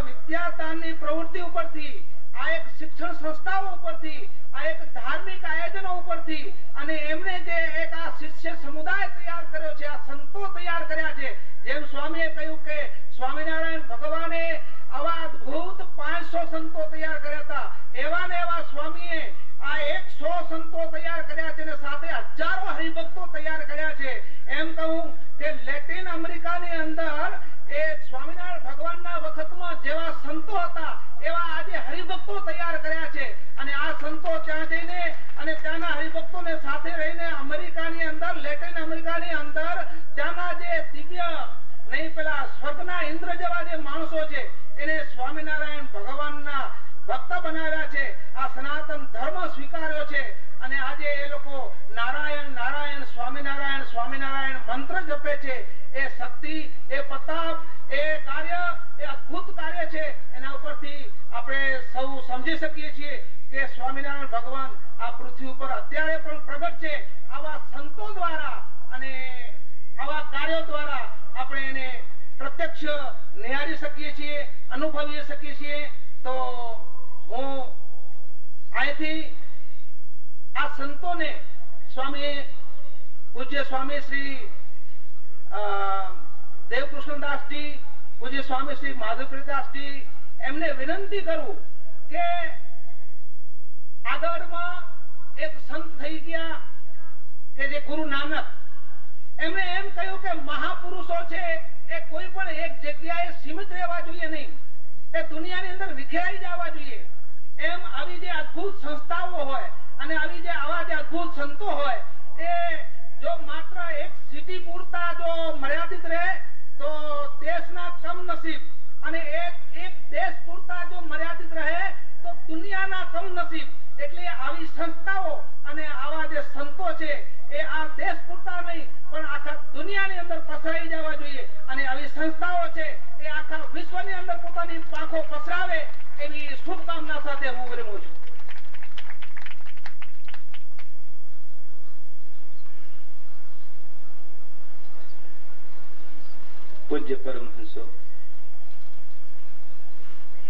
વિદ્યાદાનની પ્રવૃત્તિ ઉપરથી, આ એક શિક્ષણ સંસ્થાઓ ઉપરથી, આ એક ધાર્મિક આયોજનો ઉપરથી, અને એમને જે એક આ શિષ્ય સમુદાય તૈયાર કર્યો છે, આ સંતો તૈયાર કર્યા છે. જેમ સ્વામીએ કહ્યું કે સ્વામિનારાયણ ભગવાને આવા અદ્ભુત 500 સંતો તૈયાર કર્યા હતા, એવા ને એવા સ્વામીએ આ 100 સંતો તૈયાર કર્યા છે, અને સાથે હજારો હરિભક્તો તૈયાર કર્યા છે. એમ કહું કે લેટિન અમેરિકાની અંદર એ સ્વામિનારાયણ ભગવાનના વખતમાં જેવા સંતો હતા, એવા આજે હરિભક્તો તૈયાર કર્યા છે. અને આ સંતો ત્યાં જઈને અને ત્યાંના હરિભક્તોને સાથે રહીને અમેરિકાની અંદર, લેટિન અમેરિકાની અંદર ત્યાંના જે દિવ્ય નહીં પેલા સ્વર્ગના ઇન્દ્ર જેવા જે માણસો છે, એને સ્વામિનારાયણ ભગવાનના ભક્ત બનાવ્યા છે. આ સનાતન ધર્મ સ્વીકાર્યો છે, અને આજે એ લોકો નારાયણ નારાયણ સ્વામિનારાયણ સ્વામિનારાયણ મંત્ર જપે છે. એ શક્તિ, એ પ્રતાપ, એ કાર્ય, એ અદ્ભુત કાર્ય છે. એના ઉપરથી આપણે સૌ સમજી શકીએ છીએ કે સ્વામિનારાયણ ભગવાન આ પૃથ્વી ઉપર અત્યારે પણ પ્રગટ છે. આવા સંતો દ્વારા અને આવા કાર્યો દ્વારા આપણે એને પ્રત્યક્ષ નિહાળી શકીએ છીએ, અનુભવી શકીએ છીએ. તો હું અહીંથી આ સંતોને સ્વામી પૂજ્ય સ્વામી શ્રી દેવકૃષ્ણદાસજી, પૂજ્ય સ્વામી શ્રી માધવપ્રિયદાસજી, એમને વિનંતી કરું કે આગળમાં એક સંત થઈ ગયા કે જે ગુરુ નાનક, એમણે એમ કહ્યું કે મહાપુરુષો છે એ કોઈ પણ એક જગ્યાએ સીમિત રહેવા જોઈએ નહીં, એ દુનિયાની અંદર વિખેરાઈ જવા જોઈએ. એમ આવી જે અદ્ભુત સંસ્થાઓ હોય અને આવી જે આવા જે અદ્ભુત સંતો હોય, એ જો માત્ર એક સિટી પૂરતા જો મર્યાદિત રહે તો દેશના કમનસીબ, અને એક દેશ પૂરતા જો મર્યાદિત રહે તો દુનિયાના કમનસીબ. એટલે આવી સંસ્થાઓ અને આવા જે સંતો છે એ આ દેશ પૂરતા નહીં પણ આખા દુનિયાની અંદર પસરાઈ જવા જોઈએ, અને આવી સંસ્થાઓ છે એ આખા વિશ્વની અંદર પોતાની પાંખો પસરાવે એવી શુભકામના સાથે હું વિરમું છું.
પૂજ્ય પરમહંસો,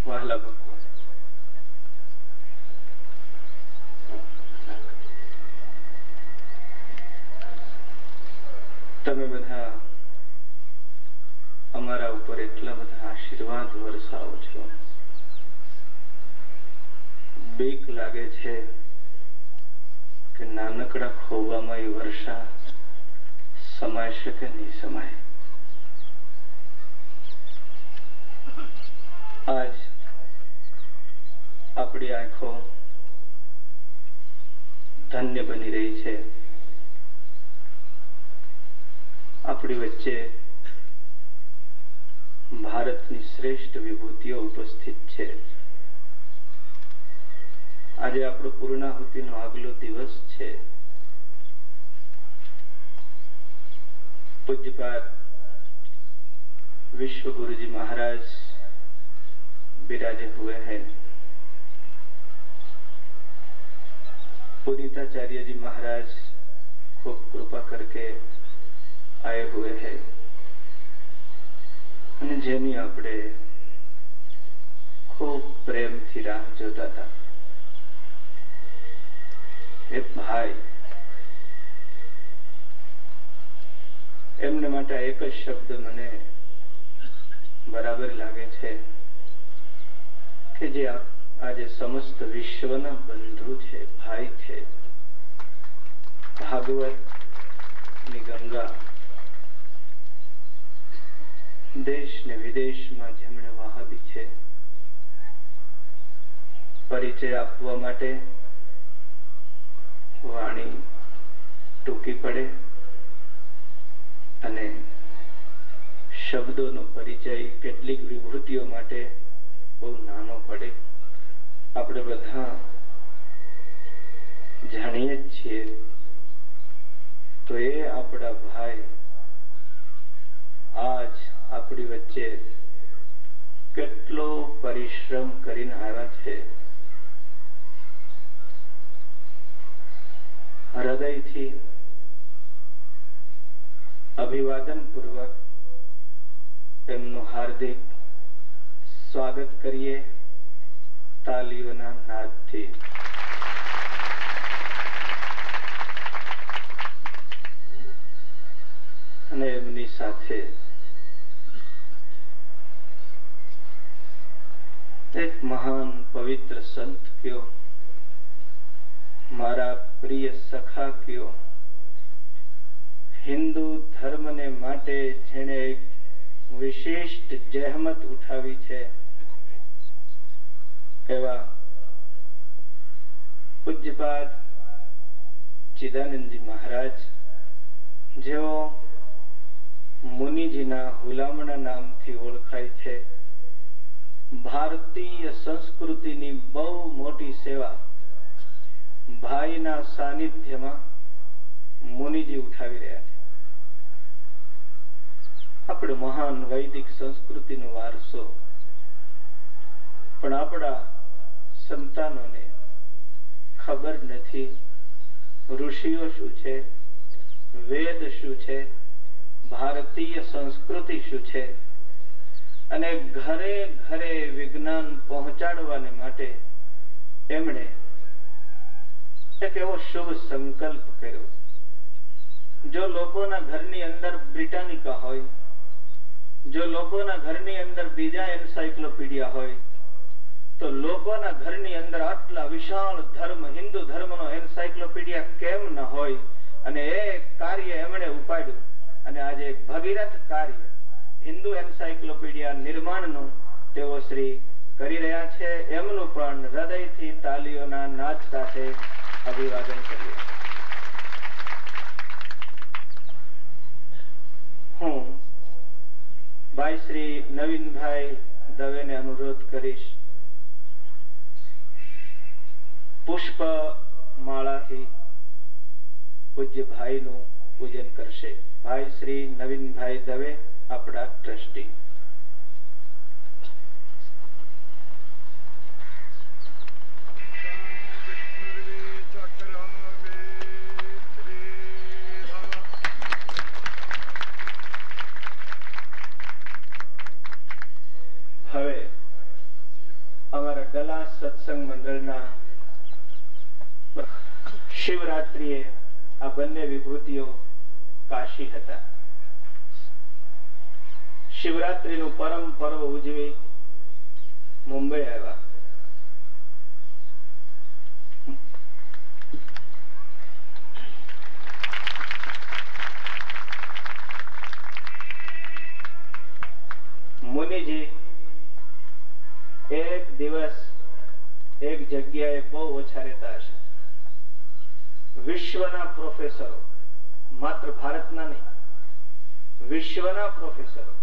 વહાલા ભક્તો, તમે બધા અમારા ઉપર એટલા બધા આશીર્વાદ વરસાવો છો, બીક લાગે છે કે નાનકડા ખોવામાં એ વર્ષા સમાય કે નહીં સમાય. આજ આપણી આંખો ધન્ય બની રહી છે. આપણી વચ્ચે ભારતની શ્રેષ્ઠ વિભૂતિઓ ઉપસ્થિત છે. આજે આપણો પૂર્ણાહુતિનો આગલો દિવસ છે. પૂજ્યપાદ विश्व गुरु जी महाराज विराजे हुए हैं। पुनीताचार्य जी महाराज खूब कृपा करके आए हुए हैं અને જેની આપણે ખૂબ પ્રેમથી રાહ જોતા હતા એ ભાઈ, એમને માટે એક જ શબ્દ મને બરાબર લાગે છે કે જે આજે સમસ્ત વિશ્વના બંધુ છે, ભાઈ છે, ભાગવત ની ગંગા દેશ ને વિદેશમાં જેમણે વહાવી છે, પરિચય આપવા માટે વાણી ટૂંકી પડે અને શબ્દોનો પરિચય કેટલીક વિભૂતિઓ માટે બહુ નાનો પડે. આપણે બધા જાણીએ જ છીએ. તો એ આપણા ભાઈ આજ આપણી વચ્ચે કેટલો પરિશ્રમ કરીને આવ્યા છે. હૃદયથી અભિવાદન પૂર્વક એમનું હાર્દિક સ્વાગત કરીએ તાલીઓના નાદથી. અને એમની સાથે એક મહાન પવિત્ર સંત કયો, મારા પ્રિય સખા કયો, હિન્દુ ધર્મને માટે જેણે એક વિશિષ્ટ જહેમત ઉઠાવી છે એવા પૂજ્યપાદ ચિદાનંદજી મહારાજ, જેઓ મુનિજીના હુલામણા નામથી ઓળખાય છે. ભારતીય સંસ્કૃતિની બહુ મોટી સેવા ભાઈના સાનિધ્યમાં મુનિજી ઉઠાવી રહ્યા છે. આપણો મહાન વૈદિક સંસ્કૃતિનો વારસો, પણ આપણા સંતાનોને ખબર નથી ઋષિઓ શું છે, વેદ શું છે, ભારતીય સંસ્કૃતિ શું છે. અને ઘરે ઘરે વિજ્ઞાન પહોંચાડવાને માટે એમણે એક એવો શુભ સંકલ્પ કર્યો. જો લોકોના ઘરની અંદર બ્રિટાનિકા હોય, જો લોકોના ઘરની અંદર બીજા એન્સાઇક્લોપીડિયા હોય, તો લોકોના ઘરની અંદર આટલા વિશાળ ધર્મ, હિન્દુ ધર્મનો એન્સાઇક્લોપીડિયા કેમ ન હોય. અને એ કાર્ય એમણે ઉપાડ્યું અને આજે એક ભગીરથ કાર્ય હિન્દુ એન્સાઇક્લોપીડિયા નિર્માણનું તેઓ શ્રી કરી રહ્યા છે. એમનું પણ હૃદયથી તાલીઓના નાદ સાથે અભિવાદન કરીએ. હું ભાઈ શ્રી નવીનભાઈ દવેને અનુરોધ કરીશ, પુષ્પ માળાથી પૂજ્ય ભાઈનું પૂજન કરશે. ભાઈ શ્રી નવીનભાઈ દવે, આપણા ટ્રસ્ટી. હવે અમારા ડલા સત્સંગ મંડળના શિવરાત્રીએ આ બંને વિભૂતિઓ કાશી હતા. શિવરાત્રીનું પરમ પર્વ ઉજવી મુંબઈ આવ્યા. મુનિજી એક દિવસ એક જગ્યાએ બહુ ઓછા રહેતા હશે. વિશ્વના પ્રોફેસરો, માત્ર ભારતના નહીં, વિશ્વના પ્રોફેસરો,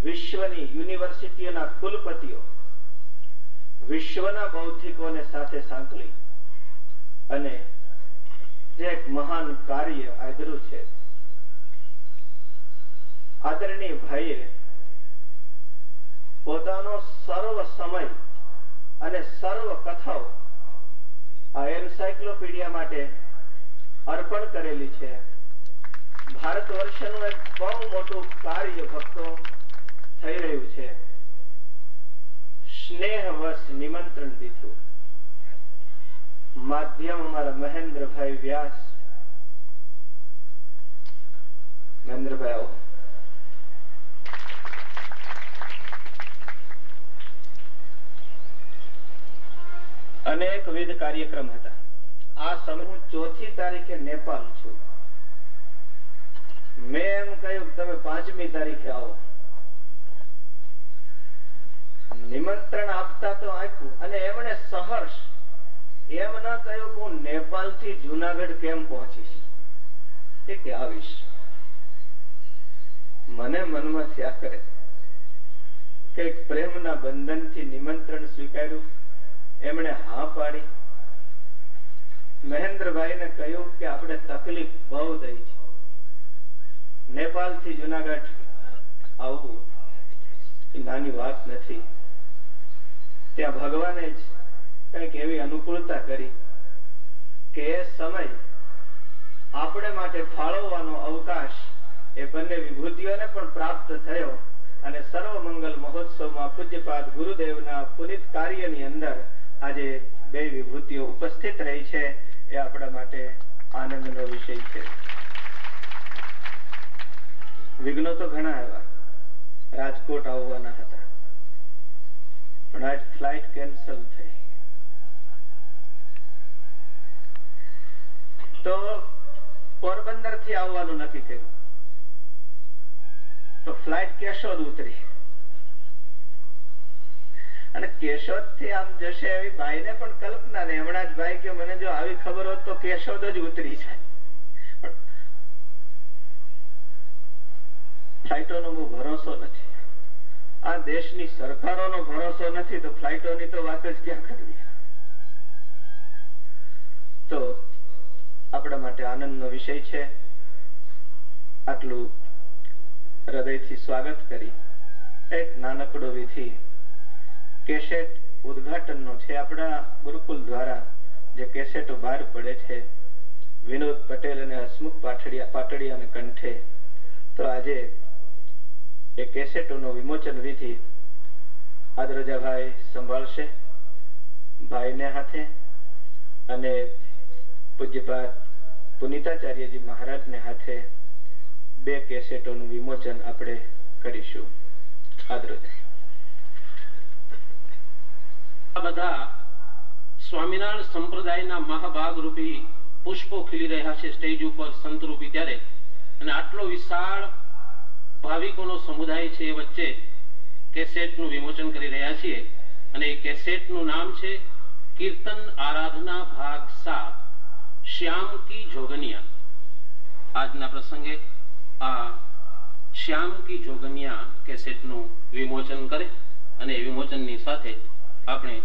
વિશ્વની યુનિવર્સિટીઓના કુલપતિઓ, વિશ્વના બૌદ્ધિકોને સાથે સાંકળી અને જે એક મહાન કાર્ય આદર્યું છે. આદરણીય ભાઈએ પોતાનો સર્વ સમય અને સર્વ કથાઓ આ એન્સાઇક્લોપીડિયા માટે અર્પણ કરેલી છે. ભારત વર્ષનું એક બહુ મોટું કાર્ય ભક્તો થઈ રહ્યું છે. સ્નેહવશ નિમંત્રણ દીધું. માધ્યમ અમારા મહેન્દ્રભાઈ વ્યાસ. મહેન્દ્રભાઈ આવો. અનેકવિધ કાર્યક્રમ હતા. આ સમય હું 4મી તારીખે નેપાલ છું. મેં એમ કહ્યું તમે 5મી તારીખે આવો. નિમંત્રણ આપતા તો આપ્યું અને એમણે સહર્ષ એમ ન કહ્યું કે હું નેપાલ થી જુનાગઢ કેમ પહોંચીશ, કે આવીશ. મને મનમાં થયા કરે કે પ્રેમના બંધનથી નિમંત્રણ સ્વીકાર્યું. એમણે હા પાડી. મહેન્દ્રભાઈને કહ્યું કે આપણે તકલીફ બહુ દઈ છે, નેપાલ થી જુનાગઢ આવવું. એ નાની વાત નથી. ત્યાં ભગવાને જ કંઈક એવી અનુકૂળતા કરી કે એ સમય આપણે માટે ફાળવવાનો અવકાશ એ બંને વિભૂતિઓને પણ પ્રાપ્ત થયો અને સર્વમંગલ મહોત્સવમાં પૂજ્યપાદ ગુરુદેવના પુનિત કાર્યની અંદર આજે બે વિભૂતિઓ ઉપસ્થિત રહી છે. એ આપણા માટે આનંદનો વિષય છે. વિઘ્નો તો ઘણા આવ્યા. રાજકોટ આવવાના હતા પણ આજ ફ્લાઇટ કેન્સલ થઈ. તો પોરબંદર થી આવવાનું નક્કી કર્યું તો ફ્લાઇટ કેશોદ ઉતરી અને કેશોદ થી આમ જશે એવી ભાઈને પણ કલ્પના નહીં. હમણાં જ ભાઈ કે મને જો આવી ખબર હોત તો કેશોદ જ ઉતરી જાય. ફ્લાઇટોનો બહુ ભરોસો નથી. આ દેશની સરકારોનો ભરોસો નથી તો ફ્લાઇટોની તો વાત જ ક્યાં કરવી. તો આપણા માટે આનંદનો વિષય છે. આટલું હૃદયથી સ્વાગત કરી એક નાનકડો વિધિ કેસેટ ઉદ્ઘાટનનો છે. આપણા ગુરુકુલ દ્વારા જે કેસેટો બહાર પડે છે વિનોદ પટેલ અને હસમુખ પાટડિયાના કંઠે, તો આજે એ કેસેટોનો વિમોચન વિધિ આદરજાભાઈ સંભાળશે ભાઈને હાથે અને પૂજ્યપાદ પુનિતાચાર્યજી મહારાજને હાથે બે કેસેટોનું વિમોચન આપણે કરીશું. આદરજા
બધા સ્વામિનારાયણ સંપ્રદાયના મહાભાગ રૂપી પુષ્પો ખીલી રહ્યા છે સ્ટેજ ઉપર સંત રૂપી ત્યારે, અને આટલો વિશાળ ભાવિકોનો સમુદાય છે એ વચ્ચે કેસેટનું વિમોચન કરી રહ્યા છીએ. અને એ કેસેટનું નામ છે કીર્તન આરાધના ભાગ 7 શ્યામ કી જોગનિયા. આજના પ્રસંગે આ શ્યામ કી જોગનિયા કેસેટનું વિમોચન કરે અને એ વિમોચનની સાથે આપણે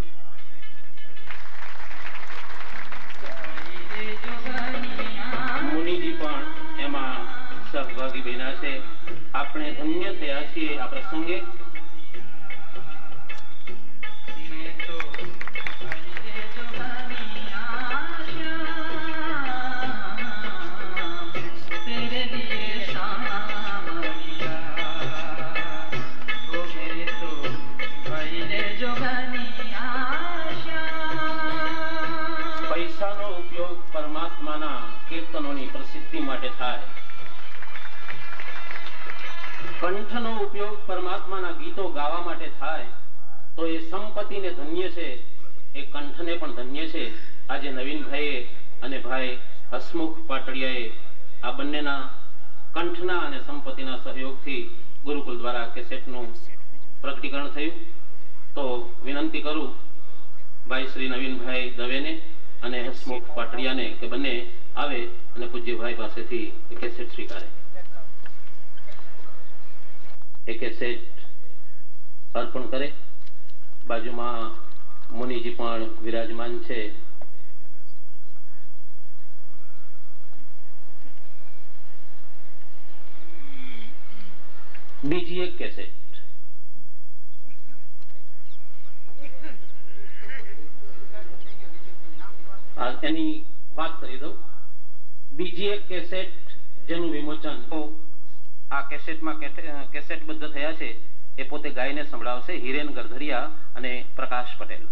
મુનિજી પણ એમાં સહભાગી બન્યા છે. આપણે ધન્ય થયા છીએ આ પ્રસંગે. પૈસાનો ઉપયોગ પરમાત્માના કીર્તનોની પ્રસિદ્ધિ માટે થાય, કંઠનો ઉપયોગ પરમાત્માના ગીતો ગાવા માટે થાય, તો એ સંપત્તિને ધન્ય છે, એ કંઠને પણ ધન્ય છે. આજે નવીનભાઈએ અને ભાઈ હસમુખ પાટડિયાએ આ બંનેના કંઠના અને સંપત્તિના સહયોગથી ગુરુકુલ દ્વારા કેસેટનું પ્રકટીકરણ થયું. તો વિનંતી કરું ભાઈ શ્રી નવીનભાઈ દવેને અને હસમુખ પાટડિયાને કે બંને આવે અને પૂજ્યભાઈ પાસેથી કેસેટ સ્વીકારે. એ કેસેટ અર્પણ કરે. બાજુમાં મુનિજી પણ વિરાજમાન છે. બીજી એક કેસેટ એની વાત કરી દઉં. બીજી એક કેસેટ જેનું વિમોચન આ કેસેટમાં કેસેટબદ્ધ થયા છે એ પોતે ગાયને સંભળાવશે હિરેન ગરધરિયા અને પ્રકાશ પટેલ.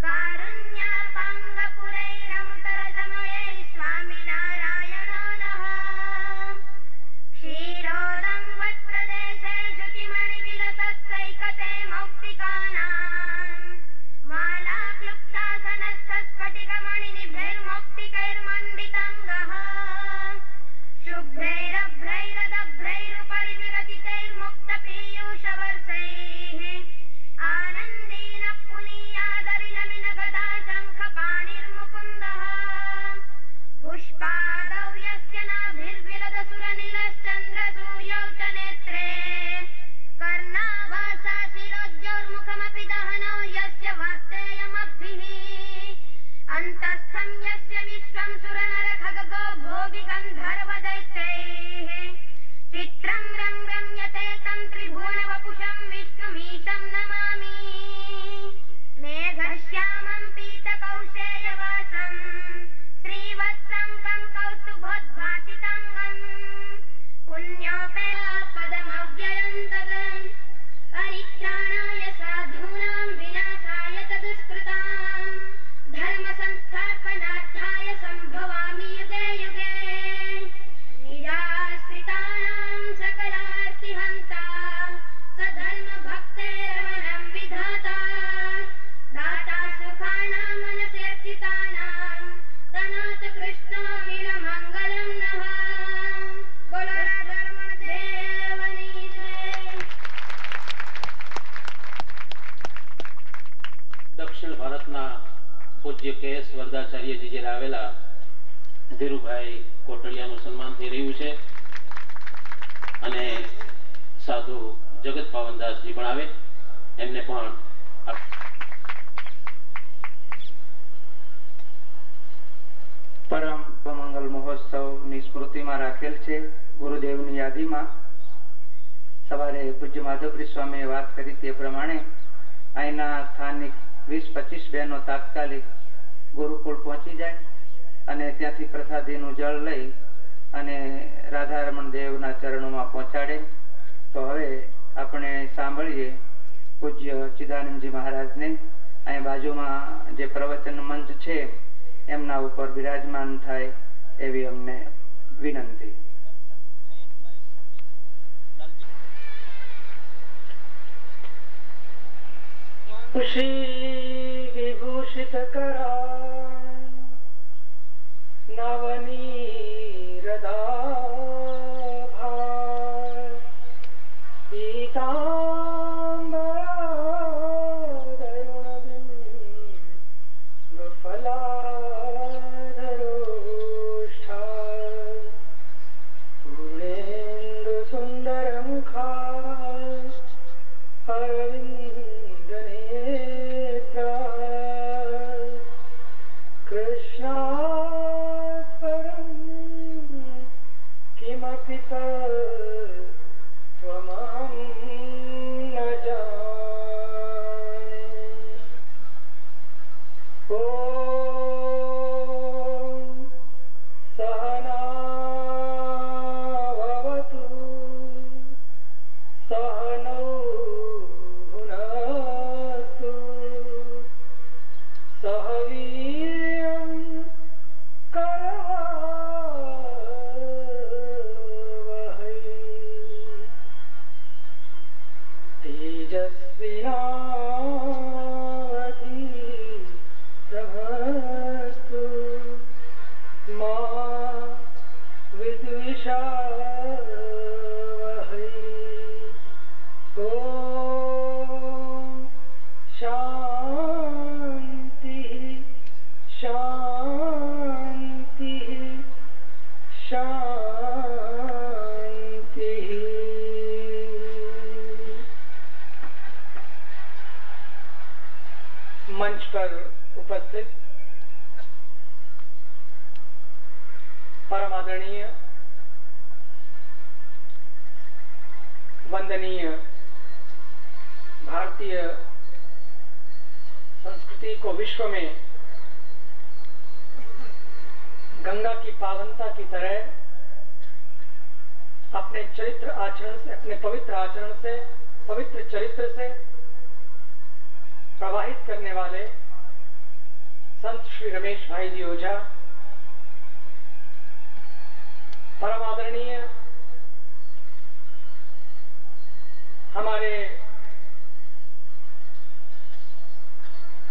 कारुण्यापाङ्गपुरैरमृतर पुष्पादौ यस्य नाभिर्विलदसुरनिलश्चन्द्रसूर्यौ च नेत्रे कर्णाभासा शिरोद्योर्मुखमपि दहनौ यस्य वास्तेयमब्धिः अन्तस्थं यस्य विश्वं सुरनरखगो भोगिगन्धर्वदैत्यैः चित्रं रम्यते तं त्रिभुवनवपुषं विष्णुमीशं नमामि मेघश्यामं पीतकौशेयवासं श्रीवत्सङ्कं कौस्तुभोद्भासिताङ्गं पुण्योपेयपदमव्ययं तत् परित्राणाय साधूनां विनाशाय तदुष्कृतां धर्मसंस्थापनार्थाय सम्भवामि युगे युगे निराश्रितानां सकलार्तिहन्ता सधर्मभक्तेरमनं विधाता दाता सुखानां मनस्यर्चितानां तनोतु कृष्णोऽखिलमङ्गलं नः बोलो राधारमण देवनी जय।
દક્ષિણ ભારતના પૂજ્ય કેએસ વરદાચાર્યજી જે આવેલા ધીરુભાઈ કોટડિયાનું સન્માન થઈ રહ્યું છે અને સાધુ જગત પાવનદાસજી પણ આવે એમને પણ
પરમ મંગલ મહોત્સવની સ્મૃતિમાં રાખેલ છે ગુરુદેવની યાદીમાં સવારે પૂજ્ય માધવરી સ્વામીએ વાત કરી તે પ્રમાણે અહીંના સ્થાનિક 20-25 બહેનો તાત્કાલિક ગુરુકુળ પહોંચી જાય અને ત્યાંથી પ્રસાદીનું જળ લઈ અને રાધારમણ દેવના ચરણોમાં પહોંચાડે. તો હવે આપણે સાંભળીએ પૂજ્ય ચિદાનંદજી મહારાજને. અહીં બાજુમાં જે પ્રવચન મંચ છે એમના ઉપર બિરાજમાન થાય એવી અમને વિનંતી.
श्री विभूषित करा नवनीरदा पूर्णेन्दु सुंदर मुखा कृष्णात् परं किमपि त्वमहं न जाने. ॐ सहना भवतु सहनौ भुनक्तु सह वीर्यं करवावहै तेजस्विनावधीतमस्तु मा विद्विषावहै. ॐ शान्तिः शान्तिः शान्तिः. मंच पर उपस्थित परम आदरणीय वंदनीय भारतीय संस्कृति को विश्व में गंगा की पावनता की तरह अपने चरित्र आचरण से, अपने पवित्र आचरण से, पवित्र चरित्र से प्रवाहित करने वाले संत श्री रमेश भाई जी ओझा, परम आदरणीय हमारे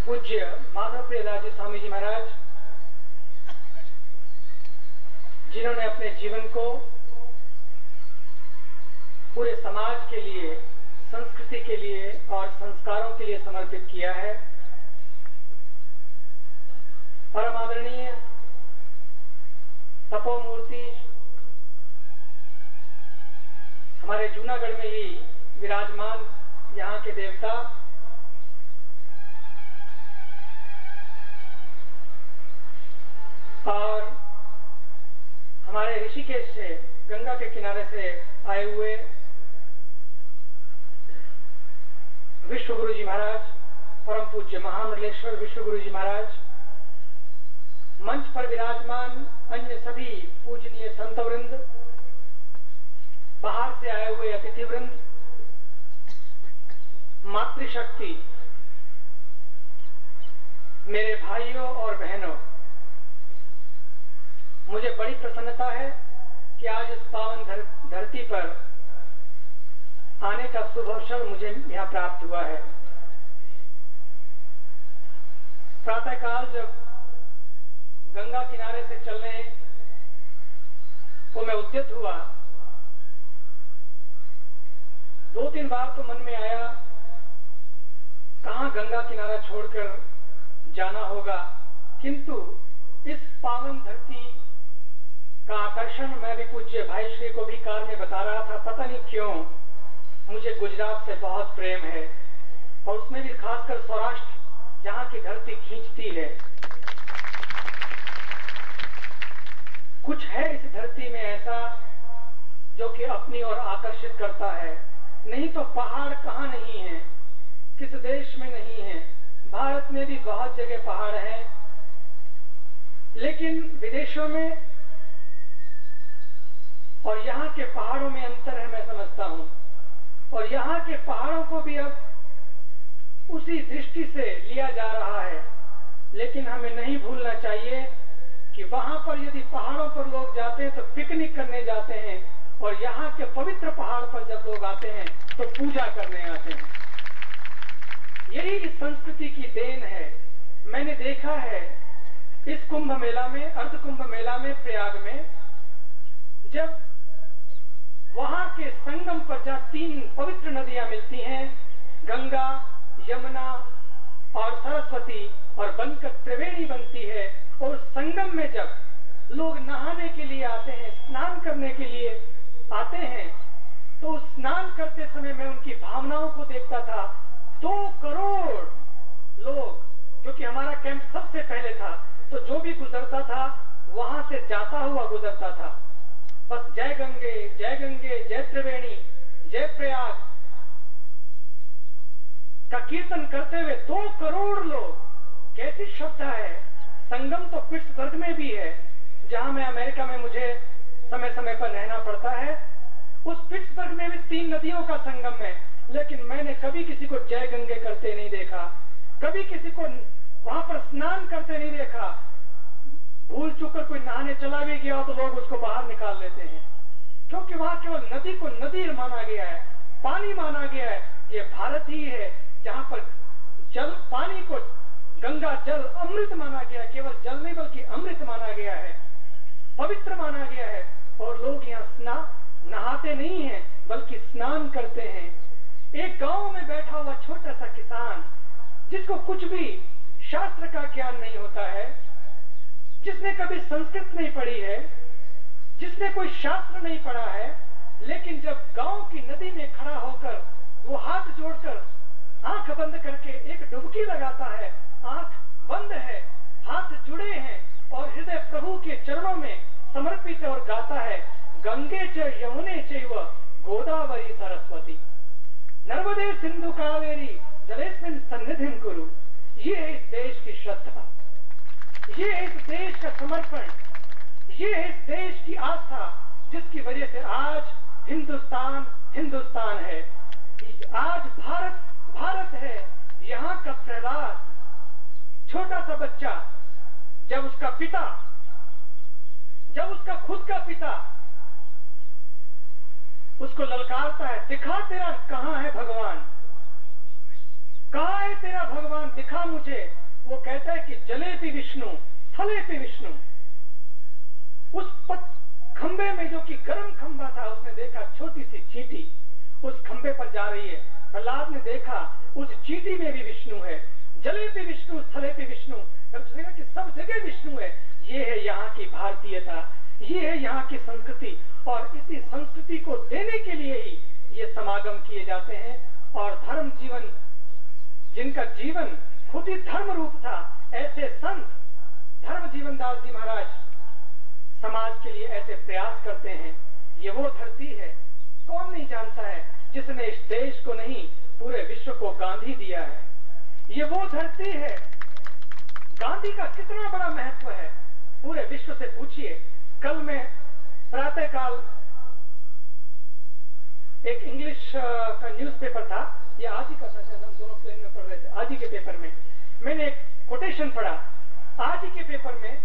पूज्य माधव प्रियदास स्वामी जी महाराज, जिन्होंने अपने जीवन को पूरे समाज के लिए, संस्कृति के लिए और संस्कारों के लिए समर्पित किया है. परम आदरणीय तपोमूर्ति हमारे जूनागढ़ में ही विराजमान यहाँ के देवता और हमारे ऋषिकेश से गंगा के किनारे से आए हुए विश्व गुरु जी महाराज, परम पूज्य महामंडलेश्वर विश्व गुरु जी महाराज, मंच पर विराजमान अन्य सभी पूजनीय संत वृंद, बाहर से आए हुए अतिथि वृंद, मातृशक्ति, मेरे भाइयों और बहनों, मुझे बड़ी प्रसन्नता है कि आज इस पावन धरती पर आने का शुभ अवसर मुझे यहाँ प्राप्त हुआ है। प्रातःकाल जब गंगा किनारे से चलने को मैं उद्यत हुआ, 2-3 बार तो मन में आया कहां गंगा किनारा छोड़कर जाना होगा, किंतु इस पावन धरती का आकर्षण मैं भी पूज्य भाई श्री को भी कार में बता रहा था। पता नहीं क्यों मुझे गुजरात से बहुत प्रेम है और उसमें भी खासकर सौराष्ट्र जहां की धरती खींचती है। कुछ है इस धरती में ऐसा जो कि अपनी ओर आकर्षित करता है। नहीं तो पहाड़ कहां नहीं है, किस देश में नहीं है। भारत में भी बहुत जगह पहाड़ हैं, लेकिन विदेशों में और यहाँ के पहाड़ों में अंतर है, मैं समझता हूं। और यहाँ के पहाड़ों को भी अब उसी दृष्टि से लिया जा रहा है, लेकिन हमें नहीं भूलना चाहिए कि वहां पर यदि पहाड़ों पर लोग जाते हैं तो पिकनिक करने जाते हैं, और यहाँ के पवित्र पहाड़ पर जब लोग आते हैं तो पूजा करने आते हैं। यही इस संस्कृति की देन है। मैंने देखा है इस कुंभ मेला में, अर्ध कुंभ मेला में प्रयाग में, जब वहां के संगम पर जहां 3 पवित्र नदियां मिलती हैं, गंगा, यमुना और सरस्वती, और बनकर त्रिवेणी बनती है, और संगम में जब लोग नहाने के लिए आते हैं, स्नान करने के लिए आते हैं, तो स्नान करते समय मैं उनकी भावनाओं को देखता था। 2 करोड़ लोग, क्योंकि हमारा कैंप सबसे पहले था, तो जो भी गुजरता था वहां से जाता हुआ गुजरता था। बस जय गंगे, जय गंगे, जय त्रिवेणी, जय प्रयाग का कीर्तन करते हुए 2 करोड़ लोग। कैसी श्रद्धा है। संगम तो पिट्सबर्ग में भी है, जहां मैं अमेरिका में मुझे समय समय पर रहना पड़ता है। उस पिट्सबर्ग में भी 3 नदियों का संगम है, लेकिन मैंने कभी किसी को जय गंगे करते नहीं देखा, कभी किसी को वहां पर स्नान करते नहीं देखा। भूल चूक कर कोई नहाने चला भी गया हो तो लोग उसको बाहर निकाल लेते हैं, क्योंकि वहां केवल नदी को नदी माना गया है, पानी माना गया है। ये भारत ही है जहां पर जल, पानी को गंगा जल अमृत माना गया, केवल जल नहीं बल्कि अमृत माना गया है, पवित्र माना गया है। और लोग यहाँ नहाते नहीं हैं बल्कि स्नान करते हैं। एक गांव में बैठा हुआ छोटा सा किसान, जिसको कुछ भी शास्त्र का ज्ञान नहीं होता है, जिसने कभी संस्कृत नहीं पढ़ी है, जिसने कोई शास्त्र नहीं पढ़ा है, लेकिन जब गांव की नदी में खड़ा होकर वो हाथ जोड़कर आंख बंद करके एक डुबकी लगाता है, आंख बंद है, हाथ जुड़े हैं और हृदय प्रभु के चरणों में समर्पित और गाता है, गंगे च यमुने चैव गोदावरी सरस्वती नर्मदे सिंधु कावेरी जलेस्मिन् सन्निधिं कुरु। ये है इस देश की श्रद्धा, ये है इस देश का समर्पण, ये है इस देश की आस्था, जिसकी वजह से आज हिंदुस्तान हिंदुस्तान है, आज भारत भारत है। यहाँ का प्रहलाद, छोटा सा बच्चा, जब उसका खुद का पिता उसको ललकारता है, दिखा तेरा कहां है भगवान, कहां है तेरा भगवान, दिखा मुझे। वो कहता है कि जले पे विष्णु, थले पे विष्णु। उस खंबे में जो कि गर्म खंबा था, उसने देखा छोटी सी चींटी उस खंबे पर जा रही है। प्रहलाद ने देखा उस चींटी में भी विष्णु है, जले पे विष्णु, थले पे विष्णु। जब देखा कि सब जगह विष्णु है। ये है यहाँ की भारतीयता, ये है यहाँ की संस्कृति, और इसी संस्कृति को देने के लिए ही ये समागम किए जाते हैं। और धर्म जीवन, जिनका जीवन खुद ही धर्म रूप था, ऐसे संत धर्म जीवन दास जी महाराज समाज के लिए ऐसे प्रयास करते हैं। ये वो धरती है, कौन नहीं जानता है, जिसने इस देश को नहीं पूरे विश्व को गांधी दिया है। ये वो धरती है, गांधी का कितना बड़ा महत्व है पूरे विश्व से पूछिए। कल मैं प्रातःकाल एक इंग्लिश का न्यूज़पेपर था, ये आज ही का था, शायद हम दोनों प्लेन में पढ़ रहे थे, आज ही के पेपर में मैंने एक कोटेशन पढ़ा आज ही के पेपर में।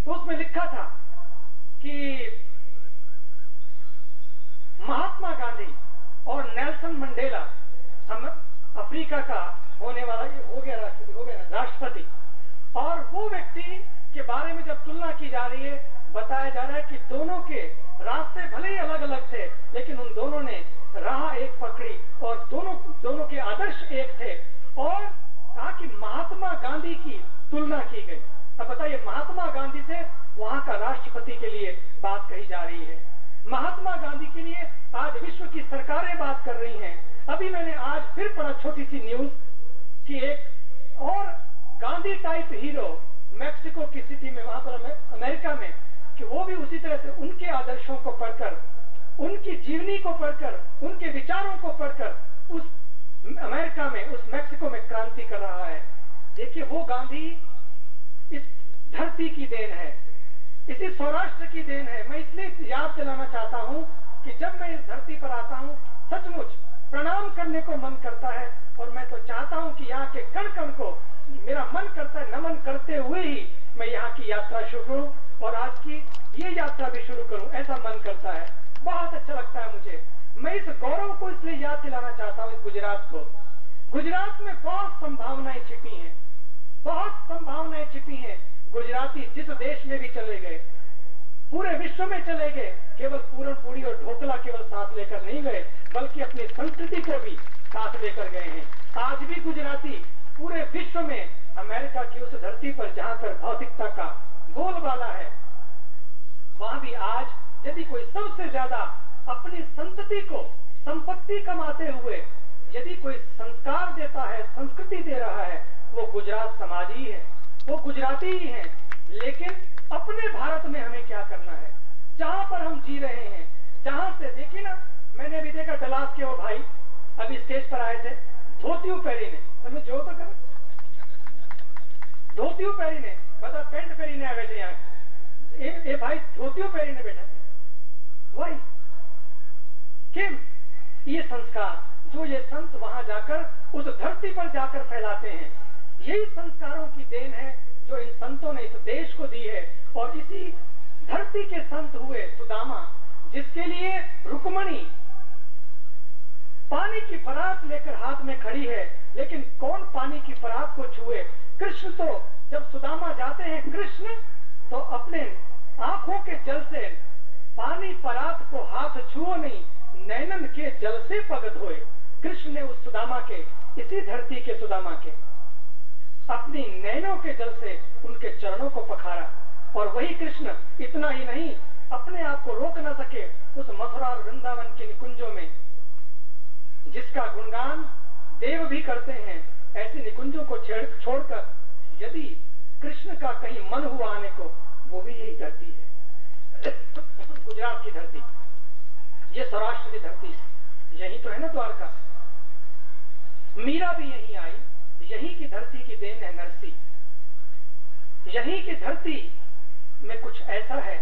तो उसमें लिखा था कि महात्मा गांधी और नेल्सन मंडेला, हम अफ्रीका का होने वाला हो गया राष्ट्रपति, और वो व्यक्ति के बारे में जब तुलना की जा रही है, बताया जा रहा है कि दोनों के रास्ते भले ही अलग अलग थे, लेकिन उन दोनों ने राह एक पकड़ी और दोनों के आदर्श एक थे। और कहा कि महात्मा गांधी की तुलना की गई। अब बताइए, महात्मा गांधी से वहां का राष्ट्रपति के लिए बात कही जा रही है, महात्मा गांधी के लिए आज विश्व की सरकारें बात कर रही हैं। अभी मैंने आज फिर पढ़ा छोटी सी न्यूज कि एक और गांधी टाइप हीरो मैक्सिको की सिटी में, वहां पर अमेरिका में, कि वो भी उसी तरह से उनके आदर्शों को पढ़कर, उनकी जीवनी को पढ़कर, उनके विचारों को पढ़कर उस अमेरिका में, उस मैक्सिको में क्रांति कर रहा है। देखिए, वो गांधी इस धरती की देन है, इसी सौराष्ट्र की देन है। मैं इसलिए याद दिलाना चाहता हूं कि जब मैं इस धरती पर आता हूं, सचमुच प्रणाम करने को मन करता है, और मैं तो चाहता हूं कि यहाँ के कण कण को मेरा मन करता है नमन करते हुए ही मैं यहाँ की यात्रा शुरू करूं, और आज की ये यात्रा भी शुरू करूं, ऐसा मन करता है। बहुत अच्छा लगता है मुझे। मैं इस गौरव को इसलिए याद दिलाना चाहता हूं, इस गुजरात को। गुजरात में बहुत संभावनाएं छिपी हैं, बहुत संभावनाएं छिपी हैं। गुजराती जिस देश में भी चले गए, पूरे विश्व में चले गए, केवल पूरन पूरी और ढोकला केवल साथ लेकर नहीं गए, बल्कि अपनी संस्कृति को भी साथ लेकर गए हैं। आज भी गुजराती पूरे विश्व में, अमेरिका की उस धरती पर जहां पर भौतिकता का बोलबाला है, वहां भी आज यदि कोई सबसे ज्यादा अपनी संतति को संपत्ति कमाते हुए यदि कोई संस्कार देता है, संस्कृति दे रहा है, वो गुजरात समाज ही है, वो गुजराती ही है। लेकिन अपने भारत में हमें क्या करना है, जहां पर हम जी रहे हैं, जहां से, देखिए ना, मैंने अभी देखा डलास के वो भाई अभी स्टेज पर आए थे, धोतियों पहरी ने, तुम्हें जो तो करो, धोतियों पहरी ने, बता पेंट पहरी ने आगे यहाँ, ये भाई धोतियों पहरी ने बैठा थे। वही किम, ये संस्कार जो ये संत वहां जाकर उस धरती पर जाकर फैलाते हैं, यही संस्कारों की देन है जो इन संतों ने इस देश को दी है। और इसी धरती के संत हुए सुदामा, जिसके लिए रुक्मणी पानी की परात लेकर हाथ में खड़ी है, लेकिन कौन पानी की परात को छुए? कृष्ण तो जब सुदामा जाते हैं, कृष्ण तो अपने आंखों के जल से पानी परात को हाथ छुओ नहीं, नैनन के जल से पग धोए। कृष्ण ने उस सुदामा के, इसी धरती के सुदामा के, अपनी नैनों के जल से उनके चरणों को पखारा। और वही कृष्ण इतना ही नहीं, अपने आप को रोक न सके उस मथुरा और वृंदावन के निकुंजों में, जिसका गुणगान देव भी करते हैं, ऐसे निकुंजों को छोड़कर यदि कृष्ण का कहीं मन हुआ आने को, वो भी यही धरती है, गुजरात की धरती, ये सौराष्ट्र की धरती, यही तो है ना द्वारका। मीरा भी यहीं आई, यहीं की धरती की देन है नरसी। यहीं की धरती में कुछ ऐसा है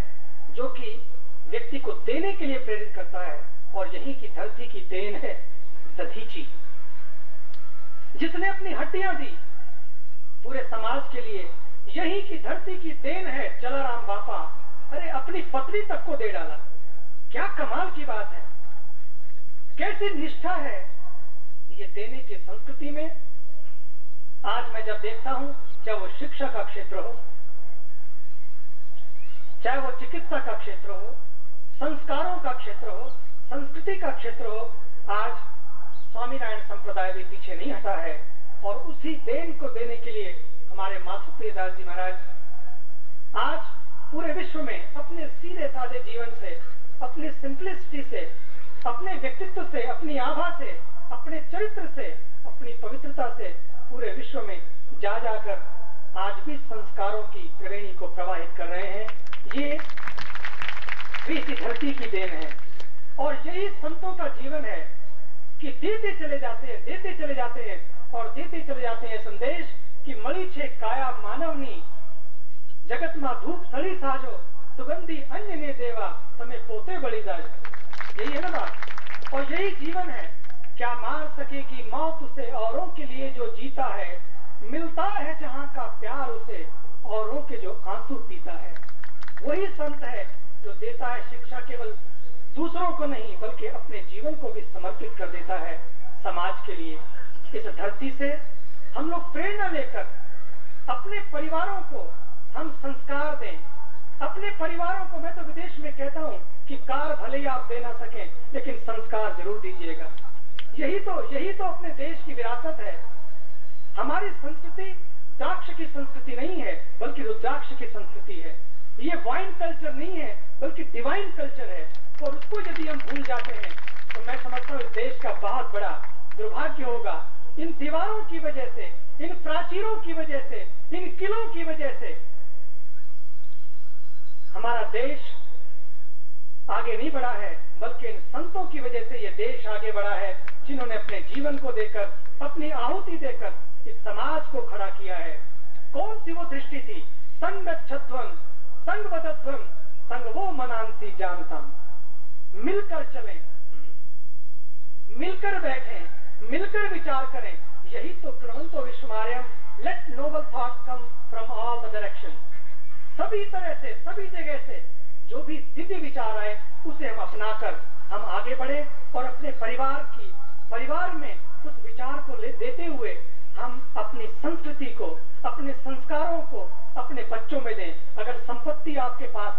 जो कि व्यक्ति को देने के लिए प्रेरित करता है, और यहीं की धरती की देन है दधीची, जिसने अपनी हड्डियां दी पूरे समाज के लिए। यहीं की धरती की देन है जलाराम बापा, अरे अपनी पत्नी तक को दे डाला। क्या कमाल की बात है, कैसी निष्ठा है ये देने की संस्कृति में। आज मैं जब देखता हूं, चाहे वो शिक्षा का क्षेत्र हो, चाहे वो चिकित्सा का क्षेत्र हो, संस्कारों का क्षेत्र हो, संस्कृति का क्षेत्र हो, आज स्वामीनारायण संप्रदाय भी पीछे नहीं हटा है। और उसी देन को देने के लिए हमारे माधव प्रियदास जी महाराज आज पूरे विश्व में अपने सीधे साधे जीवन से, अपनी सिंपलिसिटी से, अपने व्यक्तित्व से, अपनी आभा से, अपने चरित्र से, अपनी पवित्रता से पूरे विश्व में जा जाकर आज भी संस्कारों की त्रिवेणी को प्रवाहित कर रहे हैं। ये इसी धरती की देन है और यही संतों का जीवन है कि देते चले जाते हैं, देते चले जाते हैं और देते चले जाते हैं संदेश कि मणि छे काया मानवनी, जगत मा धूप सड़ी साजो, सुगंधी अन्य ने देवा, तमे पोते बड़ी जाजो। यही है ना बात। और यही जीवन है। क्या मार सकेगी मौत उसे, औरों के लिए जो जीता है, मिलता है जहां का प्यार उसे, औरों के जो आंसू पीता है। वही संत है जो देता है शिक्षा केवल दूसरों को नहीं बल्कि अपने जीवन को भी समर्पित कर देता है समाज के लिए। इस धरती से हम लोग प्रेरणा लेकर अपने परिवारों को हम संस्कार दें। अपने परिवारों को, मैं तो विदेश में कहता हूं कि कार भले ही आप दे ना सकें लेकिन संस्कार जरूर दीजिएगा। यही तो अपने देश की विरासत है। हमारी संस्कृति द्राक्ष की संस्कृति नहीं है बल्कि रुद्राक्ष की संस्कृति है। ये वाइन कल्चर नहीं है बल्कि डिवाइन कल्चर है। और उसको यदि हम भूल जाते हैं तो मैं समझता हूँ इस देश का बहुत बड़ा दुर्भाग्य होगा। इन दीवारों की वजह से, इन प्राचीरों की वजह से, इन किलों की वजह से हमारा देश आगे नहीं बढ़ा है बल्कि इन संतों की वजह से यह देश आगे बढ़ा है, जिन्होंने अपने जीवन को देकर, अपनी आहुति देकर इस समाज को खड़ा किया है। कौन सी वो दृष्टि थी? संगच्छध्वं संगवदध्वं संगवो मनांसी जानताम। मिलकर चलें, मिलकर बैठें, मिलकर विचार करें। यही तो कृणवंतो विश्वमार्यम, let noble thoughts come from all the direction. सभी तरह से, सभी जगह से जो भी दिव्य विचार आए उसे हम अपनाकर हम आगे बढ़े और अपने परिवार में उस विचार को देते हुए हम अपनी संस्कृति को, अपने संस्कारों को अपने बच्चों में दें। अगर संपत्ति आपके पास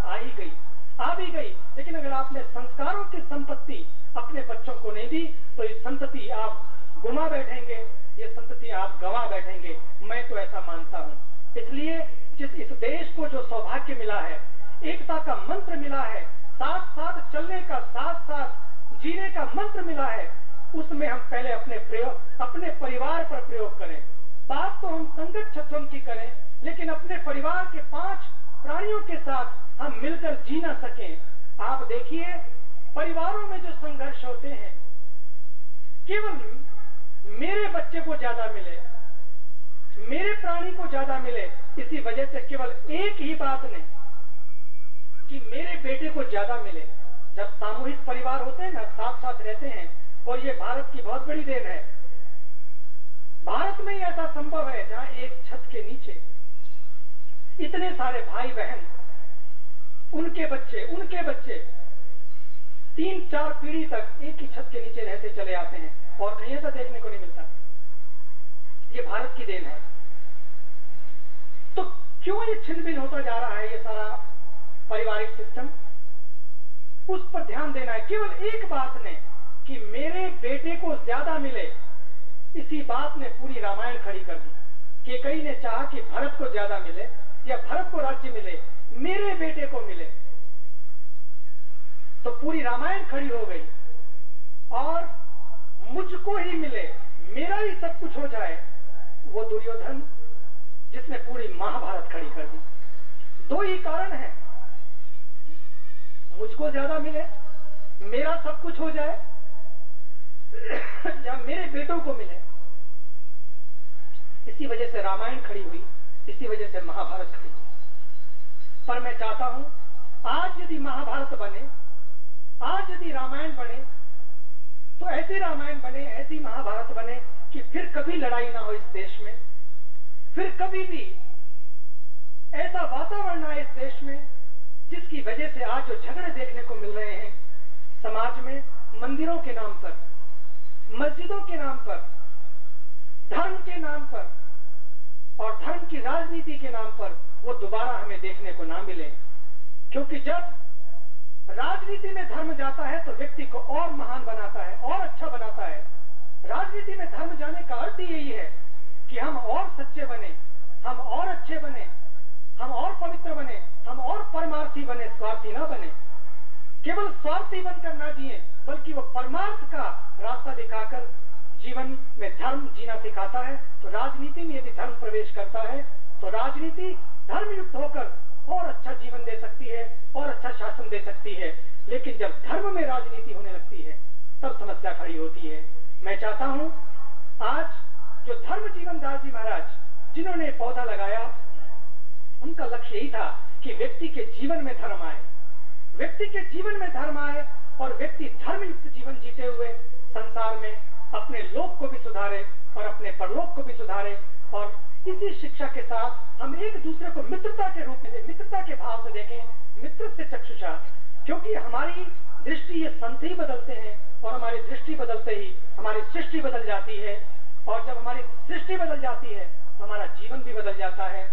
आ भी गई लेकिन अगर आपने संस्कारों की संपत्ति अपने बच्चों को नहीं दी तो ये संतति आप गुमा बैठेंगे, ये संतति आप गंवा बैठेंगे। मैं तो ऐसा मानता हूं। इसलिए इस देश को जो सौभाग्य मिला है, एकता का मंत्र मिला है, साथ साथ चलने का, साथ साथ जीने का मंत्र मिला है, उसमें हम पहले अपने परिवार पर प्रयोग करें। बात तो हम संगच्छध्वं की करें लेकिन अपने परिवार के 5 प्राणियों के साथ हम मिलकर जी ना सकें। आप देखिए परिवारों में जो संघर्ष होते हैं, केवल मेरे बच्चे को ज्यादा मिले, मेरे प्राणी को ज्यादा मिले, इसी वजह से केवल एक ही बात ने कि मेरे बेटे को ज्यादा मिले। जब सामूहिक परिवार होते हैं ना, साथ साथ रहते हैं, और ये भारत की बहुत बड़ी देन है। भारत में ही ऐसा संभव है जहां एक छत के नीचे इतने सारे भाई बहन, उनके बच्चे 3-4 पीढ़ी तक एक ही छत के नीचे रहते चले आते हैं और कहीं ऐसा देखने को नहीं मिलता। ये भारत की देन है। तो क्यों ये छिन्न-भिन्न होता जा रहा है ये सारा पारिवारिक सिस्टम? उस पर ध्यान देना है। केवल एक बात ने कि मेरे बेटे को ज्यादा मिले, इसी बात ने पूरी रामायण खड़ी कर दी। केकई ने चाहा कि भरत को ज्यादा मिले या भरत को राज्य मिले, मेरे बेटे को मिले, तो पूरी रामायण खड़ी हो गई। और मुझको ही मिले, मेरा ही सब कुछ हो जाए, वो दुर्योधन जिसने पूरी महाभारत खड़ी कर दी। 2 ही कारण है, मुझको ज्यादा मिले, मेरा सब कुछ हो जाए, या मेरे बेटों को मिले। इसी वजह से रामायण खड़ी हुई, इसी वजह से महाभारत खड़ी हुई। पर मैं चाहता हूं आज यदि महाभारत बने, आज यदि रामायण बने, तो ऐसी रामायण बने, ऐसी महाभारत बने कि फिर कभी लड़ाई ना हो इस देश में, फिर कभी भी ऐसा वातावरण आए इस देश में जिसकी वजह से आज जो झगड़े देखने को मिल रहे हैं समाज में, मंदिरों के नाम पर, मस्जिदों के नाम पर, धर्म के नाम पर और धर्म की राजनीति के नाम पर, वो दोबारा हमें देखने को ना मिले। क्योंकि जब राजनीति में धर्म जाता है तो व्यक्ति को और महान बनाता है, और अच्छा बनाता है। राजनीति में धर्म जाने का अर्थ यही है कि हम और सच्चे बने, हम और अच्छे बने, हम और पवित्र बने, हम और परमार्थी बने, स्वार्थी ना बने। केवल स्वार्थी बनकर ना जिए, बल्कि वो परमार्थ का रास्ता दिखाकर जीवन में धर्म जीना सिखाता है। तो राजनीति में यदि धर्म प्रवेश करता है तो राजनीति धर्मयुक्त होकर और अच्छा जीवन दे सकती है और अच्छा शासन दे सकती है। लेकिन जब धर्म में राजनीति होने लगती है तब समस्या खड़ी होती है। मैं चाहता हूं आज जो धर्म जीवन दास जी महाराज जिन्होंने पौधा लगाया, उनका लक्ष्य यही था कि व्यक्ति के जीवन में धर्म आए, व्यक्ति के जीवन में धर्म आए और व्यक्ति धर्मयुक्त जीवन जीते हुए संसार में अपने लोक को भी सुधारे और अपने परलोक को भी सुधारे। और इसी शिक्षा के साथ हम एक दूसरे को मित्रता के रूप में, मित्रता के भाव से देखें, मित्र से चक्षुषा। क्योंकि हमारी दृष्टि, ये संत ही बदलते हैं और हमारी दृष्टि बदलते ही हमारी सृष्टि बदल जाती है। और जब हमारी सृष्टि बदल जाती है तो हमारा जीवन भी बदल जाता है।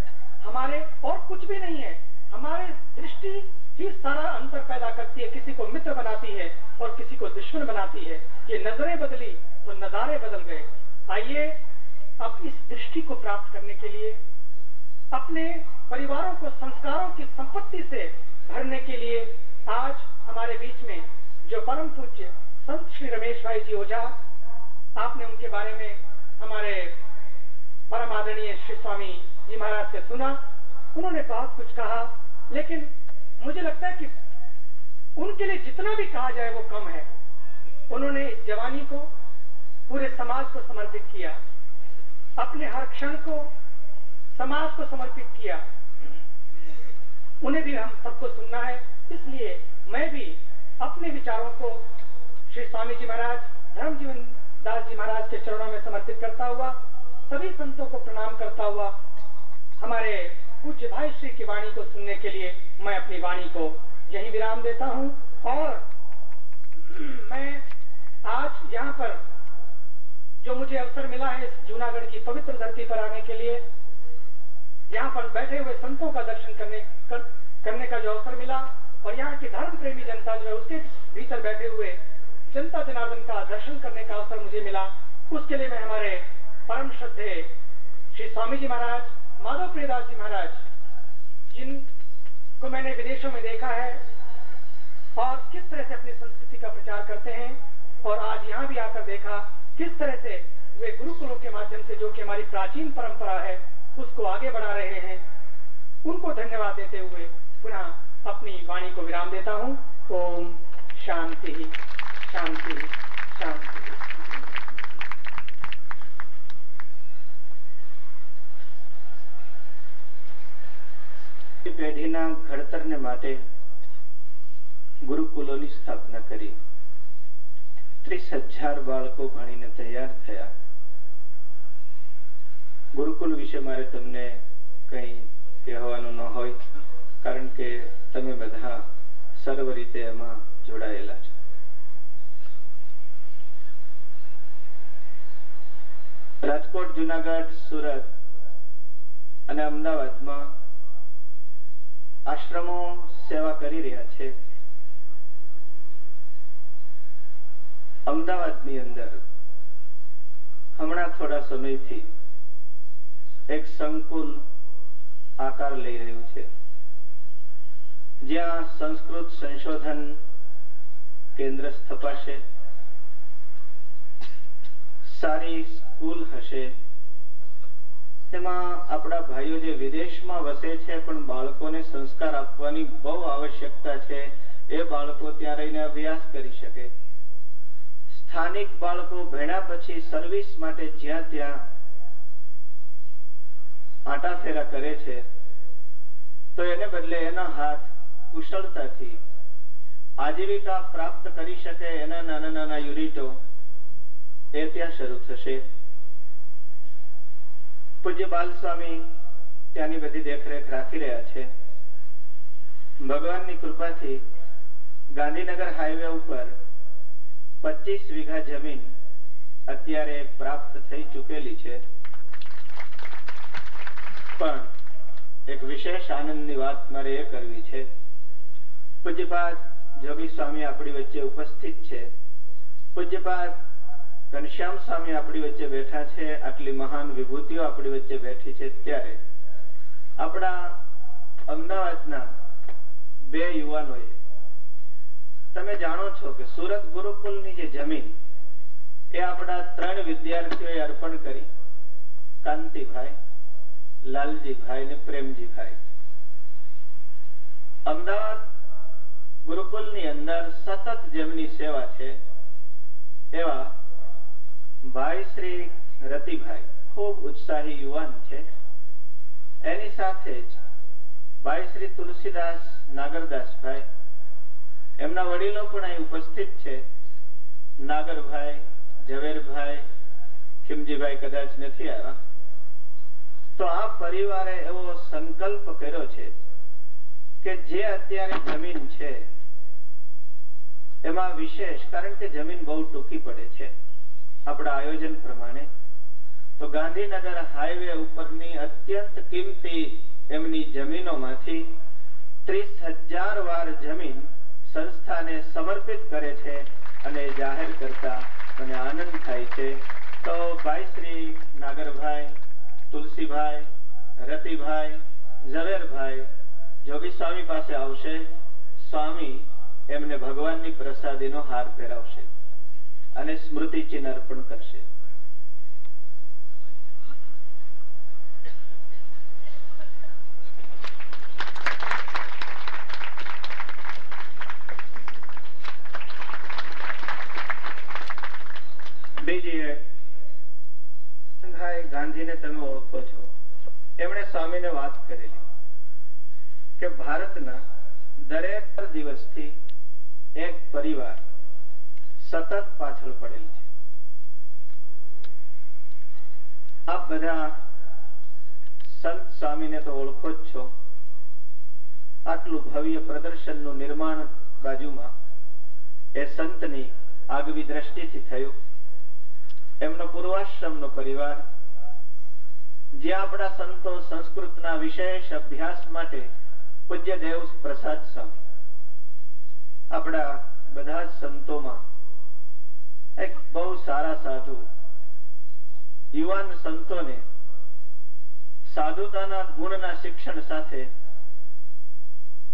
हमारे और कुछ भी नहीं है, हमारे दृष्टि ही सारा अंतर पैदा करती है, किसी को मित्र बनाती है और किसी को दुश्मन बनाती है। ये नजरें बदली तो नजारे बदल गए। आइए अब इस दृष्टि को प्राप्त करने के लिए, अपने परिवारों को संस्कारों की संपत्ति से भरने के लिए आज हमारे बीच में जो परम पूज्य संत श्री रमेश भाई जी ओझा, आपने उनके बारे में हमारे परम आदरणीय श्री स्वामी जी महाराज से सुना। उन्होंने बहुत कुछ कहा, लेकिन मुझे लगता है कि उनके लिए जितना भी कहा जाए वो कम है। उन्होंने इस जवानी को पूरे समाज को समर्पित किया, अपने हर क्षण को समाज को समर्पित किया। उन्हें भी हम सबको सुनना है, इसलिए मैं भी अपने विचारों को श्री स्वामी जी महाराज, धर्म जीवन दास जी महाराज के चरणों में समर्पित करता हुआ, सभी संतों को प्रणाम करता हुआ, हमारे पूज्य भाई श्री की वाणी को सुनने के लिए मैं अपनी वाणी को यही विराम देता हूं। और मैं आज यहाँ पर जो मुझे अवसर मिला है इस जूनागढ़ की पवित्र धरती पर आने के लिए, यहाँ पर बैठे हुए संतों का दर्शन करने का जो अवसर मिला और यहाँ की धर्म प्रेमी जनता जो है उसके भीतर बैठे हुए जनता जनार्दन का दर्शन करने का अवसर मुझे मिला, उसके लिए मैं हमारे परम श्रद्धेय श्री स्वामी जी महाराज, माधव प्रियदास जी महाराज, जिनको मैंने विदेशों में देखा है और किस तरह से अपनी संस्कृति का प्रचार करते हैं, और आज यहाँ भी आकर देखा किस तरह से वे गुरुकुलों के माध्यम से, जो कि हमारी प्राचीन परंपरा है, उसको आगे बढ़ा रहे हैं, उनको धन्यवाद देते हुए पुनः अपनी वाणी को विराम देता हूं। ओम शांति शांति शांति।
પેઢીના ઘડતરને માટે ગુરુકુલોની સ્થાપના કરી 30,000 બાળકો ભણીને તૈયાર થયા। ગુરુકુલ વિશે મારે તમને કંઈ કહેવાનું ન હોય, કારણ કે તમે બધા સર્વ રીતે એમાં જોડાયેલા છો। રાજકોટ, જુનાગઢ, સુરત અને અમદાવાદમાં આશ્રમો સેવા કરી રહ્યા છે। અમદાવાદની અંદર હમણાં થોડા સમયથી એક સંકુલ આકાર લઈ રહ્યું છે, જ્યાં સંસ્કૃત સંશોધન કેન્દ્ર સ્થપાશે, સારી સ્કૂલ હશે। એમાં આપણા ભાઈઓ જે વિદેશમાં વસે છે પણ બાળકોને સંસ્કાર આપવાની બહુ આવશ્યકતા છે, એ બાળકો ત્યાં રહીને અભ્યાસ કરી શકે। સ્થાનિક બાળકો ભણ્યા પછી સર્વિસ માટે જ્યાં ત્યાં આંટાફેરા કરે છે, તો એને બદલે એના હાથ કુશળતાથી આજીવિકા પ્રાપ્ત કરી શકે એના નાના નાના યુનિટો એ ત્યાં શરૂ થશે। પૂજ્ય બાલ સ્વામી ત્યાંની બધી દેખરેખ રાખી રહ્યા છે। ભગવાનની કૃપાથી ગાંધીનગર હાઈવે ઉપર 25 વીઘા જમીન અત્યારે પ્રાપ્ત થઈ ચૂકેલી છે। પણ એક વિશેષ આનંદની વાત મારે એ કરવી છે। પૂજ્યપાદ જોગી સ્વામી આપણી વચ્ચે ઉપસ્થિત છે, પૂજ્યપાદ ઘનશ્યામ સ્વામી આપણી વચ્ચે બેઠા છે, આટલી મહાન વિભૂતિઓ આપણી વચ્ચે બેઠી છે, ત્યારે આપણા અમદાવાદના બે યુવાનોએ, તમે જાણો છો કે સુરત ગુરુકુલની જે જમીન એ આપણા 3 વિદ્યાર્થીઓએ અર્પણ કરી, કાંતિભાઈ, લાલજીભાઈ ને પ્રેમજીભાઈ. અમદાવાદ ગુરુકુલની અંદર સતત જેમની સેવા છે એવા ભાઈ શ્રી રતિભાઈ ખૂબ ઉત્સાહી યુવાન છે. એની સાથે જ ભાઈ શ્રી તુલસીદાસ નાગરદાસભાઈ, એમના વડીલો પણ અહીં ઉપસ્થિત છે. નાગરભાઈ, ઝવેરભાઈ, ખીમજીભાઈ કદાચ નથી આવ્યા. તો આ પરિવારે એવો સંકલ્પ કર્યો છે કે જે અત્યારે જમીન છે એમાં વિશેષ, કારણ કે જમીન બહુ ટૂંકી પડે છે આપણા આયોજન પ્રમાણે, તો ગાંધીનગર હાઈવે ઉપરની અત્યંત કિંમતી એમની જમીનોમાંથી 30,000 વાર જમીન સંસ્થાને સમર્પિત કરે છે અને જાહેર કરતા મને આનંદ થાય છે. તો ભાઈ શ્રી નાગરભાઈ, તુલસીભાઈ, રતિભાઈ, ઝવેરભાઈ જોગી સ્વામી પાસે આવશે. સ્વામી એમને ભગવાનની પ્રસાદીનો હાર પહેરાવશે અને સ્મૃતિ ચિહ્ન અર્પણ કરશે. બીજી ભાઈ ગાંધીને તમે ઓળખો છો, એમણે સ્વામીને વાત કરેલી કે ભારતના દરેક દિવસથી એક પરિવાર સતત પાછળ પડેલ છે. આપ બધા સંત સ્વામીને તો ઓળખો જ છો. આટલું ભવ્ય પ્રદર્શનનું નિર્માણ બાજુમાં એ સંતની આગવી દ્રષ્ટિથી થયું. એમનો પૂર્વાશ્રમનો પરિવાર, જે આપણા સંતો સંસ્કૃતના વિશેષ અભ્યાસ માટે પૂજ્ય દેવ પ્રસાદ સ્વામી, આપણા બધા જ સંતોમાં એક બહુ સારા સાધુ, યુવાન સંતોને સાધુતાના ગુણના શિક્ષણ સાથે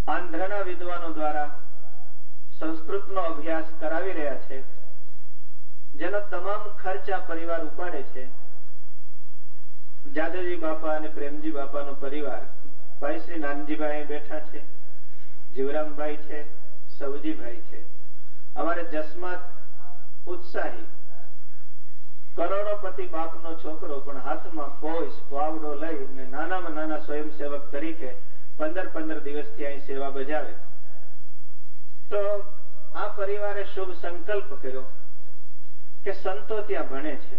આંધ્રના વિદ્વાનો દ્વારા સંસ્કૃતનો અભ્યાસ કરાવી રહ્યા છે, જેનો તમામ ખર્ચ આ પરિવાર ઉપાડે છે. જાદવજી બાપા અને પ્રેમજી બાપાનો પરિવાર, ભાઈ શ્રી નાનજીભાઈ બેઠા છે, જીવરામભાઈ છે, સવજીભાઈ છે. અમારે જસમાત ઉત્સાહી કરોડોપતિ બાપનો છોકરો પણ હાથમાં કોઈસ વાવડો લઈને નાનામાં નાના સ્વયંસેવક તરીકે 15 દિવસથી અહીં સેવા બજાવે. તો આ પરિવારે શુભ સંકલ્પ કર્યો કે સંતો ત્યાં ભણે છે,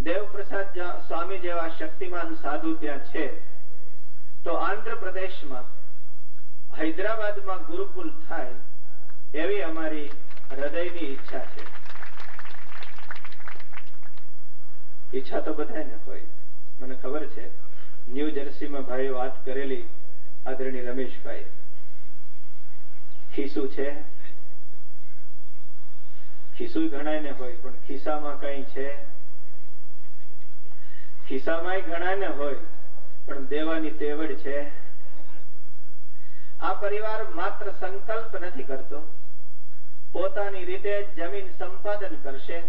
દેવપ્રસાદ સ્વામી જેવા શક્તિમાન સાધુ ત્યાં છે, તો આંધ્રપ્રદેશમાં હૈદરાબાદમાં ગુરુકુલ થાય એવી અમારી હૃદયની ઈચ્છા છે. ઈચ્છા તો બધાને હોય, મને ખબર છે. ન્યૂ જર્સીમાં ભાઈએ વાત કરેલી, આદરણીય રમેશભાઈ, ખીસું છે, ખીસું ઘણાને હોય, પણ ખિસ્સામાં કઈ છે? ખિસ્સામાં ઘણાને હોય, પણ દેવાની તેવડ છે. આ પરિવાર માત્ર સંકલ્પ નથી કરતો, પોતાની રીતે જમીન સંપાદન કરશે.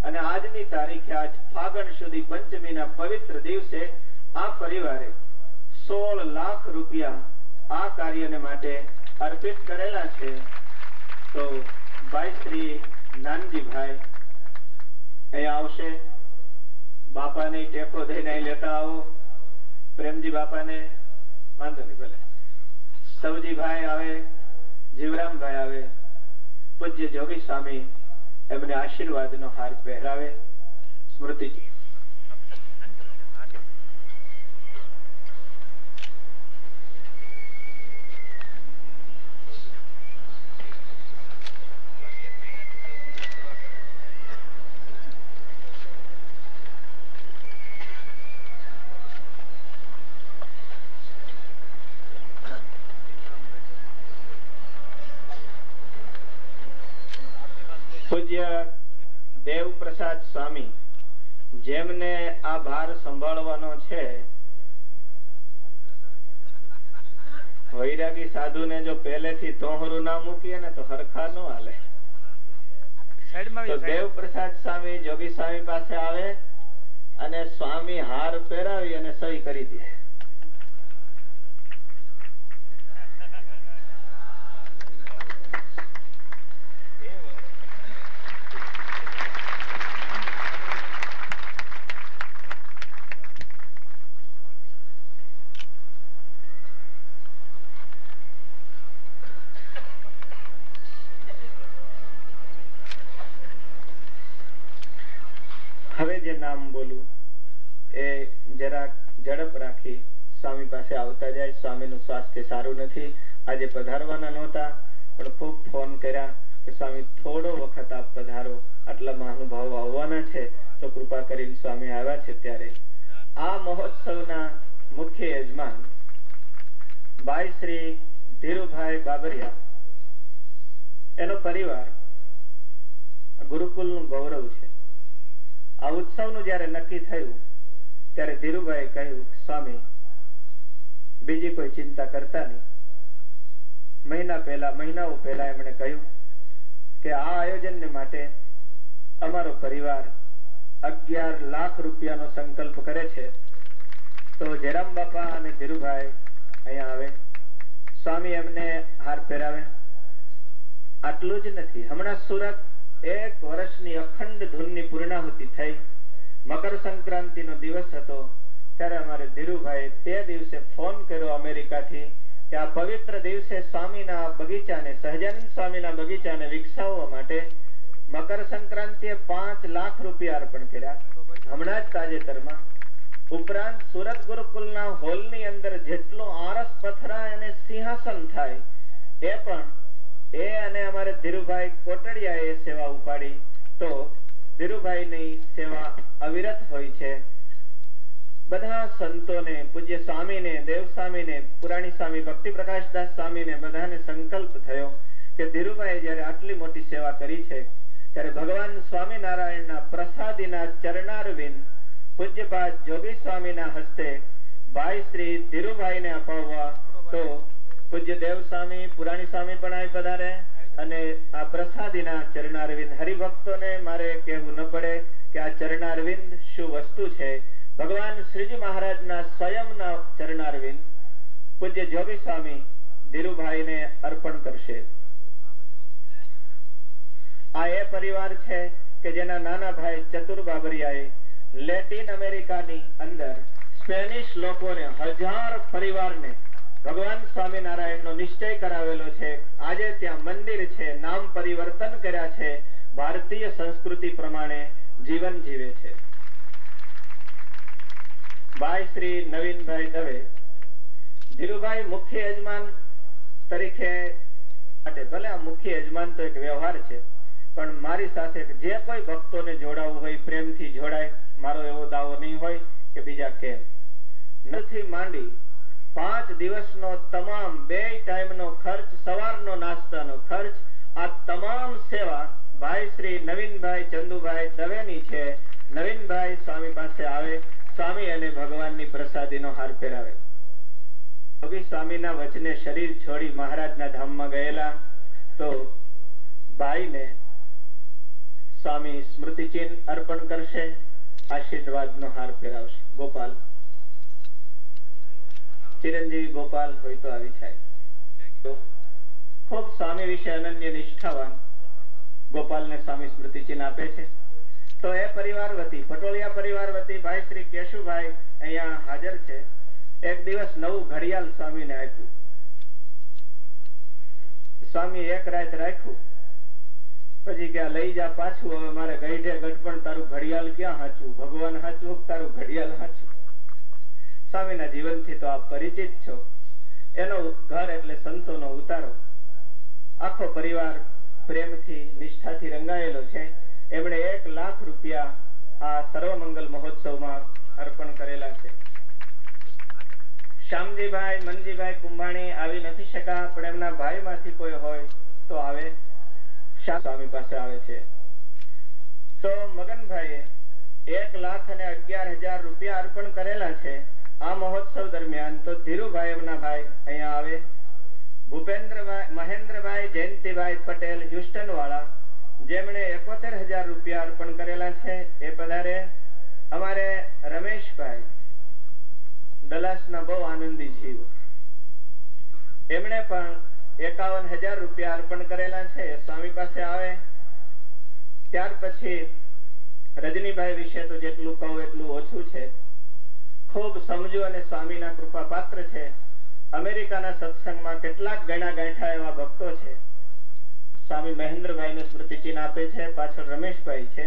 અને આજની તારીખે, આજ ફાગણ સુધી પંચમીના પવિત્ર દિવસે આ પરિવારે 16 લાખ રૂપિયા આ કાર્યને માટે અર્પિત કરેલા છે. તો ભાઈ શ્રી નાનજીભાઈ અહીંયા આવશે, બાપાને ટેકો દઈને અહીં લેતા આવો. પ્રેમજી બાપાને વાંધો નહીં, ભલે. સવજીભાઈ આવે, જીવરામભાઈ આવે, પૂજ્ય જોગી સ્વામી એમને આશીર્વાદનો હાર પહેરાવે. સ્મૃતિ પૂજ્ય દેવ પ્રસાદ સ્વામી, જેમને આ ભાર સંભાળવાનો છે, વૈરાગી સાધુ ને જો પહેલેથી તોહરું ના મૂકીએ ને તો હરખા નો હાલે. તો દેવ પ્રસાદ સ્વામી જોગી સ્વામી પાસે આવે અને સ્વામી હાર પહેરાવી અને સહી કરી દે. હવે જે નામ બોલું એ જરાક ઝડપ રાખી સ્વામી પાસે આવતા જાય. સ્વામીનું સ્વાસ્થ્ય સારું નથી, આજે પધારવાના નહોતા પણ ખૂબ ફોન કર્યા કે સ્વામી થોડો વખત આપ પધારો, આટલા મહાનુભાવો આવવાના છે. તો કૃપા કરીને સ્વામી આવ્યા છે. ત્યારે આ મહોત્સવના મુખ્ય યજમાન ભાઈ શ્રી ધીરુભાઈ બાબરિયા, એનો પરિવાર ગુરુકુલનું ગૌરવ છે. આ ઉત્સવનું જયારે નક્કી થયું ત્યારે ધીરુભાઈ કહ્યું, સ્વામી બીજી કોઈ ચિંતા કરતા નહીં. મહિનાઓ પહેલા એમણે કહ્યું કે આ આયોજનને માટે અમારો પરિવાર 11 લાખ રૂપિયાનો સંકલ્પ કરે છે. તો જયરામ બાપા અને ધીરુભાઈ અહીંયા આવે, સ્વામી એમને હાર પહેરાવે. આટલું જ નથી, હમણાં સુરત 1 વર્ષની અખંડ ધૂનની પૂર્ણાહુતિ થઈ. મકર સંક્રાંતિનો દિવસ હતો ત્યારે અમારે ધીરુભાઈ તે દિવસે ફોન કર્યો અમેરિકાથી કે આ પવિત્ર દિવસે સ્વામીના બગીચાને, સહજાનંદ સ્વામીના બગીચાને વિકસાવવા માટે મકર સંક્રાંતિએ 5 લાખ રૂપિયા અર્પણ કર્યા હમણાં જ તાજેતરમાં. ઉપરાંત સુરત ગુરુકુલના હોલની અંદર જેટલો આરસ પથરાય અને સિંહાસન થાય એ પણ એ અને અમારે ધીરુભાઈ કોટડિયાએ સેવા ઉપાડી. તો ધીરુભાઈની સેવા અવિરત હોય છે. બધા સંતોને, પૂજ્ય સ્વામીને, દેવ સ્વામીને, પુરાણી સ્વામી ભક્તિ પ્રકાશદાસ સ્વામીને બધાને સંકલ્પ થયો કે ધીરુભાઈ જયારે આટલી મોટી સેવા કરી છે ત્યારે ભગવાન સ્વામિનારાયણના પ્રસાદીના ચરણારવિંદ પૂજ્યપાદ જોગી સ્વામીના હસ્તે ભાઈ શ્રી ધીરુભાઈને અપાવવા. તો પૂજ્ય દેવ સ્વામી, પુરાણી સ્વામી પણ આવી પધારે અને આ પ્રસાદીના ચરણારવિંદ હરિભક્તોને મારે કહેવું ન પડે કે આ ચરણારવિંદ શું વસ્તુ છે. ભગવાન શ્રીજી મહારાજના સ્વયંના ચરણારવિંદ પૂજ્ય જોગી સ્વામી ધીરુભાઈને અર્પણ કરશે. આ એ પરિવાર છે કે જેના નાના ભાઈ ચતુર બાબરિયાએ લેટિન અમેરિકાની અંદર સ્પેનિશ લોકોને 1000 પરિવારને ભગવાન સ્વામિનારાયણનો નિશ્ચય કરાવેલો છે. આજે ત્યાં મંદિર છે, નામ પરિવર્તન કર્યા છે, ભારતીય સંસ્કૃતિ પ્રમાણે જીવન જીવે છે. ભાઈ શ્રી નવીનભાઈ દવે, ધીરુભાઈ મુખ્ય યજમાન તરીકે માટે, ભલે આ મુખ્ય યજમાન તો એક વ્યવહાર છે પણ મારી સાથે જે કોઈ ભક્તોને જોડાવું હોય પ્રેમથી જોડાય. મારો એવો દાવો નહીં હોય કે બીજા કેમ. નથી માંડી 5 દિવસનો તમામ 2 ટાઈમનો ખર્ચ, સવારનો નાસ્તાનો ખર્ચ, આ તમામ સેવા ભાઈ શ્રી નવીનભાઈ ચંદુભાઈ દવેની છે. નવીનભાઈ સ્વામી પાસે આવે, સ્વામી અને ભગવાનની પ્રસાદીનો હાર પહેરાવે. જોગી સ્વામીના વચને શરીર છોડી મહારાજના ધામમાં ગયેલા તો ભાઈને સ્વામી સ્મૃતિચિહ્ન અર્પણ કરશે, આશીર્વાદનો હાર પહેરાવશે. ગોપાલ, ચિરંજીવી ગોપાલ હોય તો આવી જાય. ખૂબ સ્વામી વિશે અનન્ય નિષ્ઠાવાન ગોપાલને સ્વામી સ્મૃતિચિહ્ન આપે છે. તો એ પરિવાર વતી, પટોળિયા પરિવાર વતી ભાઈ શ્રી કેશુભાઈ અહીંયા હાજર છે. એક દિવસ નવું ઘડિયાળ સ્વામીને આપ્યું. સ્વામી એક રાત રાખ્યું, પછી કે લઈ જા પાછું, હવે મારે ગઈઢે ગઢપણ તારું ઘડિયાળ ક્યાં હાચું, ભગવાન હાચું તારું ઘડિયાળ હાચું. સ્વામીના જીવનથી તો આપ પરિચિત છો. એનો ઘર એટલે સંતોનો ઉતારો. આખો પરિવાર પ્રેમથી, નિષ્ઠાથી રંગાયેલો છે. એમણે 1 લાખ રૂપિયા આ સર્વમંગલ મહોત્સવમાં અર્પણ કરેલા છે. શ્યામજીભાઈ, મનજીભાઈ કુંભાણી આવી નથી શકા પણ એમના ભાઈમાંથી કોઈ હોય તો આવે. સ્વામી પાસે આવે છે. તો મગનભાઈએ 1,11,000 રૂપિયા અર્પણ કરેલા છે આ મહોત્સવ દરમિયાન. તો ધીરુભાઈ એમના ભાઈ અહીંયા આવે મહેન્દ્રભાઈ જયંતિભાઈ પટેલ હ્યુસ્ટન વાળા, જેમણે 71,000 રૂપિયા અર્પણ કરેલા છે, એ પધારે. અમારે રમેશભાઈ ડલાસના બહુ આનંદી જીવ, એમણે પણ 51,000 રૂપિયા અર્પણ કરેલા છે, એ સ્વામી પાસે આવે. ત્યાર પછી રજનીભાઈ વિશે તો જેટલું કહું એટલું ઓછું છે. ખૂબ સમજુ અને સ્વામીના કૃપા પાત્ર છે. અમેરિકાના સત્સંગમાં કેટલાક ગણા ગાંઠા એવા ભક્તો છે. સ્વામી મહેન્દ્રભાઈને સ્મૃતિ ચિહ્ન આપે છે. પાછળ રમેશભાઈ છે.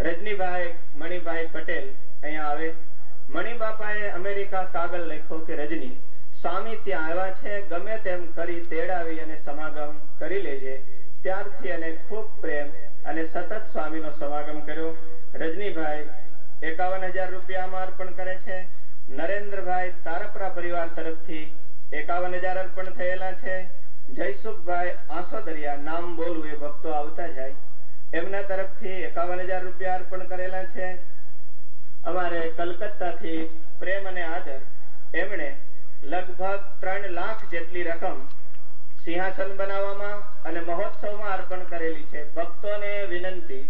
રજનીભાઈ મણિભાઈ પટેલ અહીંયા આવે. મણિબાપાએ અમેરિકા કાગળ લખ્યો કે રજની, સ્વામી ત્યાં આવ્યા છે, ગમે તેમ કરી તેડાવી અને સમાગમ કરી લેજે. ત્યારથી એને ખૂબ પ્રેમ અને સતત સ્વામીનો સમાગમ કર્યો. રજનીભાઈ 51,000 રૂપિયામાં અર્પણ કરે છે. નરેન્દ્રભાઈ તારપરા પરિવાર તરફથી 51,000 અર્પણ થયેલા છે. જયસુખભાઈ આંસોદરિયા, નામ બોલવું એ ભક્તો આવતા જાય, એમના તરફથી 51,000 રૂપિયા અર્પણ કરેલા છે. અમારે કલકત્તાથી પ્રેમ અને આદર, એમણે લગભગ 3 લાખ જેટલી રકમ સિંહાસન બનાવવામાં અને મહોત્સવમાં અર્પણ કરેલી છે. ભક્તોને વિનંતી,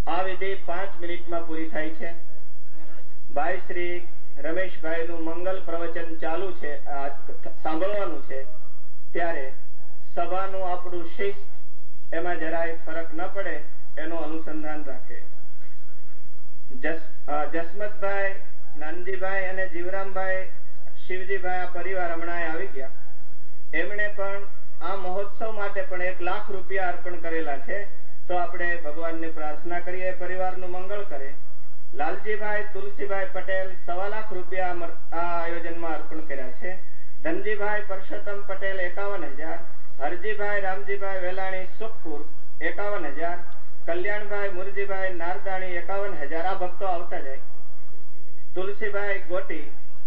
આ વિધિ 5 મિનિટમાં પૂરી થાય છે. ભાઈ શ્રી રમેશભાઈ નું મંગલ પ્રવચન ચાલુ છે, સાંભળવાનું છે, ત્યારે સભાનું આપણું શિસ્ત એમાં જરાય ફરક ન પડે એનું અનુસંધાન રાખે. જસમતભાઈ, નાનજીભાઈ અને જીવરામભાઈ, શિવજીભાઈ, આ પરિવાર હમણાં આવી ગયા. એમણે પણ આ મહોત્સવ માટે પણ 1 લાખ રૂપિયા અર્પણ કરેલા છે. તો આપણે ભગવાનને પ્રાર્થના કરીએ પરિવારનું મંગળ કરે. લાલજીભાઈ તુલસીભાઈ પટેલ 1.25 લાખ રૂપિયા આ આયોજનમાં અર્પણ કર્યા છે. ધનજીભાઈ પરસોત્તમ પટેલ 51,000. હરજીભાઈ રામજીભાઈ વેલાણી સુખપુર 51,000. કલ્યાણભાઈ મુરજીભાઈ નારદાણી 51,000. આ ભક્તો આવતા જાય. તુલસીભાઈ ગોટી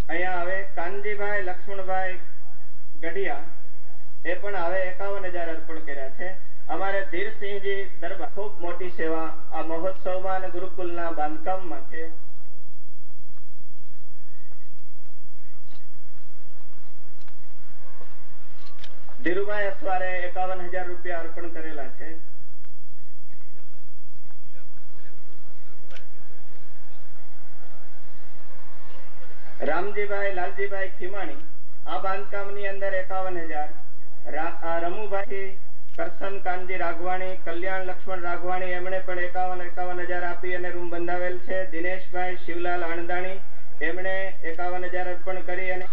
અહીંયા આવે. કાનજીભાઈ લક્ષ્મણભાઈ ગઢિયા એ પણ હવે 51,000 અર્પણ કર્યા છે. અમારે ધીરસિંહજી દરબાર ખૂબ મોટી સેવા આ મહોત્સવમાં અને ગુરુકુલના બાંધકામમાં છે. ધીરુભાઈ અસવારે 51,000 રૂપિયા અર્પણ કરેલા છે. રામજીભાઈ લાલજીભાઈ ખીમાણી આ બાંધકામની અંદર 51,000. રમુભાઈ કરસન કાનજી રાઘવાણી, કલ્યાણ લક્ષ્મણ રાઘવાણી, એમણે પણ 51,000 આપી અને રૂમ બંધાવેલ છે. દિનેશભાઈ શિવલાલ આણંદાણી, એમણે 51,000 અર્પણ કરી અને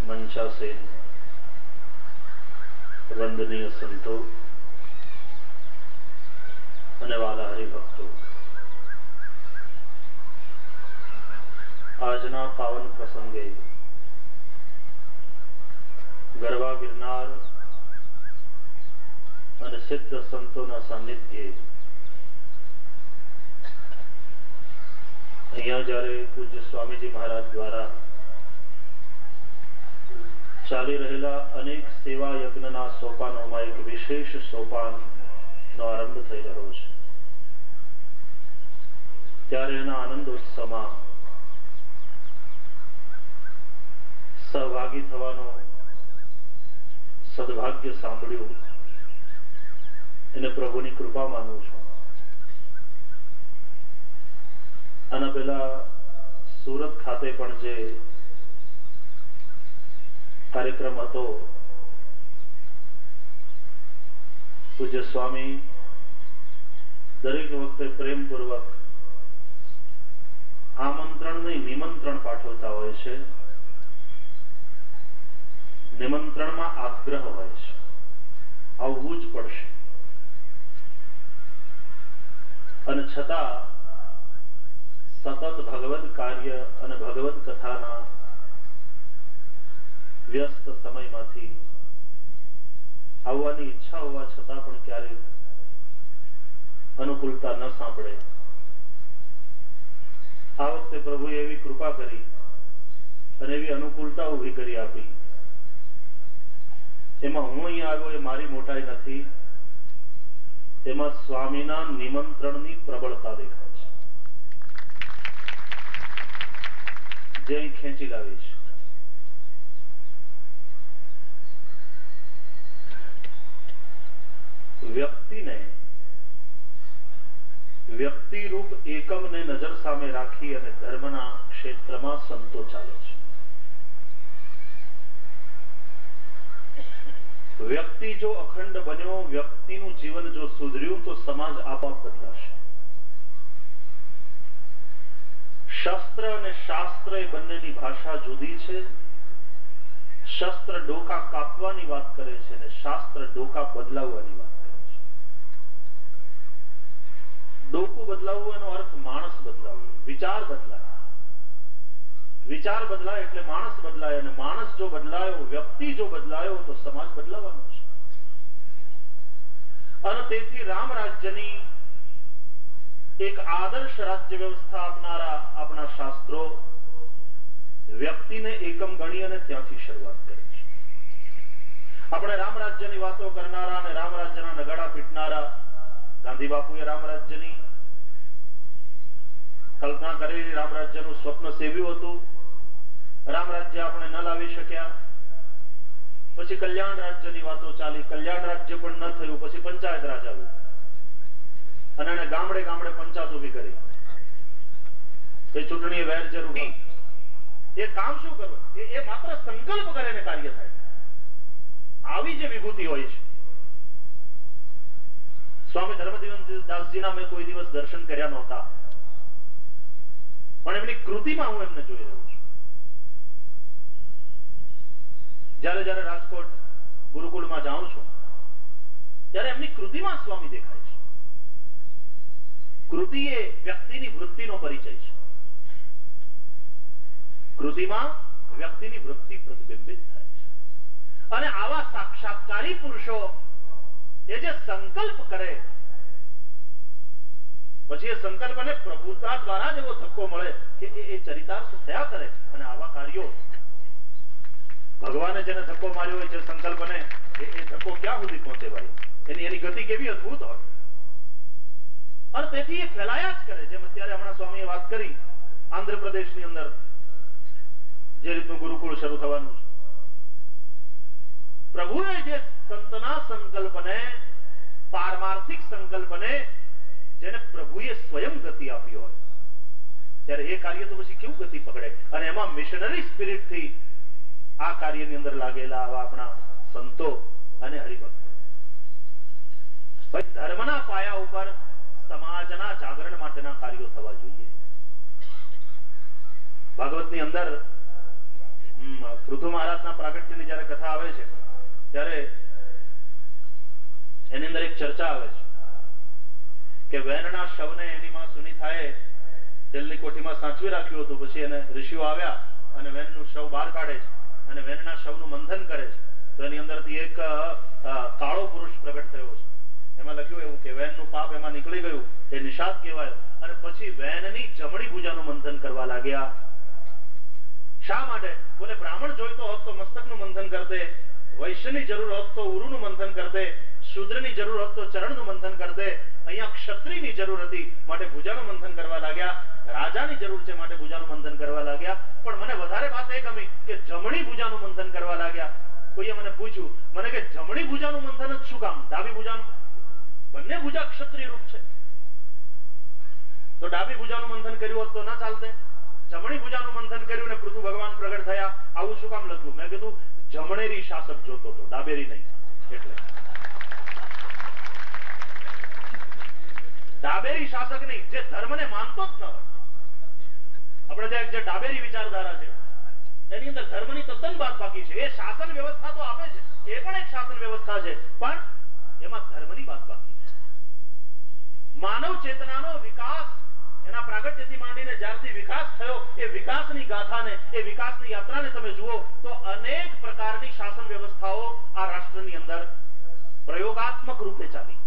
મંચાસેન વંદનીય સંતો અને વાલા હરિભક્તો, આજના પાવન પ્રસંગે ગરવા ગિરનાર અને સિદ્ધ સંતોના સાનિધ્યે અહીંયા જ્યારે પૂજ્ય સ્વામીજી મહારાજ દ્વારા ચાલી રહેલા અનેક સેવા યજ્ઞના સોપાનોમાં એક વિશેષ સોપાનનો આરંભ થઈ રહ્યો છે, ત્યારે એના આનંદોત્સવમાં સહભાગી થવાનો સદભાગ્ય સાંભળ્યું એને પ્રભુની કૃપા માનું છું. આના પહેલા સુરત ખાતે પણ જે કાર્યક્રમ હતો, પૂજ્ય સ્વામી દરેક વખતે પ્રેમપૂર્વક આમંત્રણ નહીં નિમંત્રણ પાઠવતા હોય છે. નિમંત્રણમાં આગ્રહ હોય છે, આવવું જ પડશે, અને છતાં સતત ભગવદ કાર્ય અને ભગવદ કથાના વ્યસ્ત સમયમાંથી આવવાની ઈચ્છા હોવા છતાં પણ ક્યારેક અનુકૂળતા ન સાંભળે. આ વખતે પ્રભુએ એવી કૃપા કરી અને એવી અનુકૂળતા ઉભી કરી આપી. એમાં હું અહીંયા આવ્યો એ મારી મોટાઈ નથી, એમાં સ્વામીના નિમંત્રણની પ્રબળતા દેખાય છે, જે અહીં ખેંચી લાવી છે. વ્યક્તિને વ્યક્તિ રૂપ એકમને નજર સામે રાખી અને ધર્મના ક્ષેત્રમાં સંતો ચાલે છે. વ્યક્તિ જો અખંડ બન્યો, વ્યક્તિનું જીવન જો સુધર્યું તો સમાજ આપોઆપ બદલાશે. શસ્ત્ર અને શાસ્ત્ર એ બંનેની ભાષા જુદી છે. શસ્ત્ર ડોકા કાપવાની વાત કરે છે અને શાસ્ત્ર ડોકા બદલાવવાની વાત કરે છે. ડોકું બદલાવવું એનો અર્થ માણસ બદલાવવું, વિચાર બદલાય. વિચાર બદલાય એટલે માણસ બદલાય, અને માણસ જો બદલાયો, વ્યક્તિ જો બદલાયો તો સમાજ બદલાવાનો છે. અને તેથી રામ રાજ્યની એક આદર્શ રાજ્ય વ્યવસ્થા આપનારા આપણા શાસ્ત્રો વ્યક્તિને એકમ ગણી અને ત્યાંથી શરૂઆત કરે છે. આપણે રામ રાજ્યની વાતો કરનારા અને રામ રાજ્યના નગાડા પીટનારા ગાંધી બાપુએ રામ રાજ્યની કલ્પના કરેલી, રામ રાજ્યનું સ્વપ્ન સેવ્યું હતું. રામ રાજ્ય આપણે ન લાવી શક્યા. પછી કલ્યાણ રાજ્યની વાતો ચાલી, કલ્યાણ રાજ્ય પણ ન થયું. પછી પંચાયત રાજ આવ્યું અને એને ગામડે ગામડે પંચાયત ઉભી કરી. એ ચૂંટણી વેર જરૂર. એ કામ શું કરવું? એ માત્ર સંકલ્પ કરે ને કાર્ય થાય. આવી જે વિભૂતિ હોય છે. સ્વામી ધર્મદાસજીના મેં કોઈ દિવસ દર્શન કર્યા નહોતા, પણ એમની કૃતિમાં હું એમને જોઈ રહ્યો છું. જયારે જયારે રાજકોટ ગુરુકુળમાં જાઉં છું ત્યારે એમની કૃતિમાં સ્વામી દેખાય છે. કૃતિ એ વ્યક્તિની વૃત્તિનો પરિચય છે. કૃતિમાં વ્યક્તિની વૃત્તિ પ્રતિબિંબિત થાય છે. અને આવા સાક્ષાત્કારી પુરુષો એ જે સંકલ્પ કરે, પછી એ સંકલ્પને પ્રભુતા દ્વારા જ એવો ધક્કો મળે કે એ ચરિતાર્થ થયા કરે. અને આવા કાર્યો ભગવાને જેને ધક્કો માર્યો હોય છે સંકલ્પને, એ ધક્કો ક્યાં સુધી પહોંચે ભાઈ? એની ગતિ કેવી અદભુત હોય. અને તેથી એ ફેલાયા જ કરે. જેમ અત્યારે હમણાં સ્વામીએ વાત કરી, આંધ્રપ્રદેશની અંદર જે રીતનું ગુરુકુળ શરૂ થવાનું છે, પ્રભુએ જે સંતના સંકલ્પને, પારમાર્થિક સંકલ્પને જેને પ્રભુએ સ્વયં ગતિ આપી હોય, ત્યારે એ કાર્ય તો પછી કેવું ગતિ પકડે? અને એમાં મિશનરી સ્પિરિટ થી આ કાર્યની અંદર લાગેલા આવા આપણા સંતો અને હરિભક્તો. ધર્મના પાયા ઉપર સમાજના જાગરણ માટેના કાર્યો થવા જોઈએ. ભાગવતની અંદર પૃથુ મહારાજના પ્રાગટ્યની જયારે કથા આવે છે ત્યારે એની અંદર એક ચર્ચા આવે છે કે વેનના શવને એની માં સુનીતાએ તેલની કોઠીમાં સાચવી રાખ્યું હતું. પછી એને ઋષિઓ આવ્યા અને વેનનું શવ બહાર કાઢે છે અને વેનના શવનું મંથન કરે છે. તો એની અંદરથી એક કાળો પુરુષ પ્રગટ થયો છે. એમાં લખ્યું એવું કે વેનનું પાપ એમાં નીકળી ગયું, એ નિષાદ કહેવાય. અને પછી વેનની જમણી ભુજાનું મંથન કરવા લાગ્યા. શા માટે? બોલે બ્રાહ્મણ જોઈતો હોત તો મસ્તકનું મંથન કરતે, વૈશ્યની જરૂર હોત તો ઉરુનું મંથન કરતે, શૂદ્રની જરૂર હોત તો ચરણનું મંથન કરતે. અહીંયા ક્ષત્રિયની જરૂર હતી માટે ભુજાનું મંથન કરવા લાગ્યા. રાજાની જરૂર છે માટે ભુજાનું મંથન કરવા લાગ્યા. પણ મને વધારે વાત એ ગમી કે જમણી ભુજાનું મંથન કરવા લાગ્યા. કોઈએ મને પૂછ્યું, મને કે જમણી ભુજાનું મંથન જ શું કામ? ડાબી ભુજાનું? બંને ભુજા ક્ષત્રિય રૂપ છે. તો ડાબી ભુજાનું મંથન કર્યું હોત તો ના ચાલતે. જમણી ભુજાનું મંથન કર્યું ને પૃથુ ભગવાન પ્રગટ થયા. આવું શું કામ લખ્યું? મેં કીધું જમણેરી શાસક જોતો હતો, ડાબેરી નહીં. એટલે ડાબેરી શાસક નહીં, જે ધર્મને માનતો જ ન હોય. આપણે ત્યાં જે ડાબેરી વિચારધારા છે એની અંદર ધર્મની તદ્દન બાદ બાકી છે. એ શાસન વ્યવસ્થા તો આપે છે, એ પણ એક શાસન વ્યવસ્થા છે, પણ એમાં ધર્મની બાદ બાકી છે. માનવ ચેતનાનો વિકાસ એના પ્રાગટ્યથી માંડીને જ્યારથી વિકાસ થયો, એ વિકાસની ગાથાને, એ વિકાસની યાત્રાને તમે જુઓ તો અનેક પ્રકારની શાસન વ્યવસ્થાઓ આ રાષ્ટ્રની અંદર પ્રયોગાત્મક રૂપે ચાલી.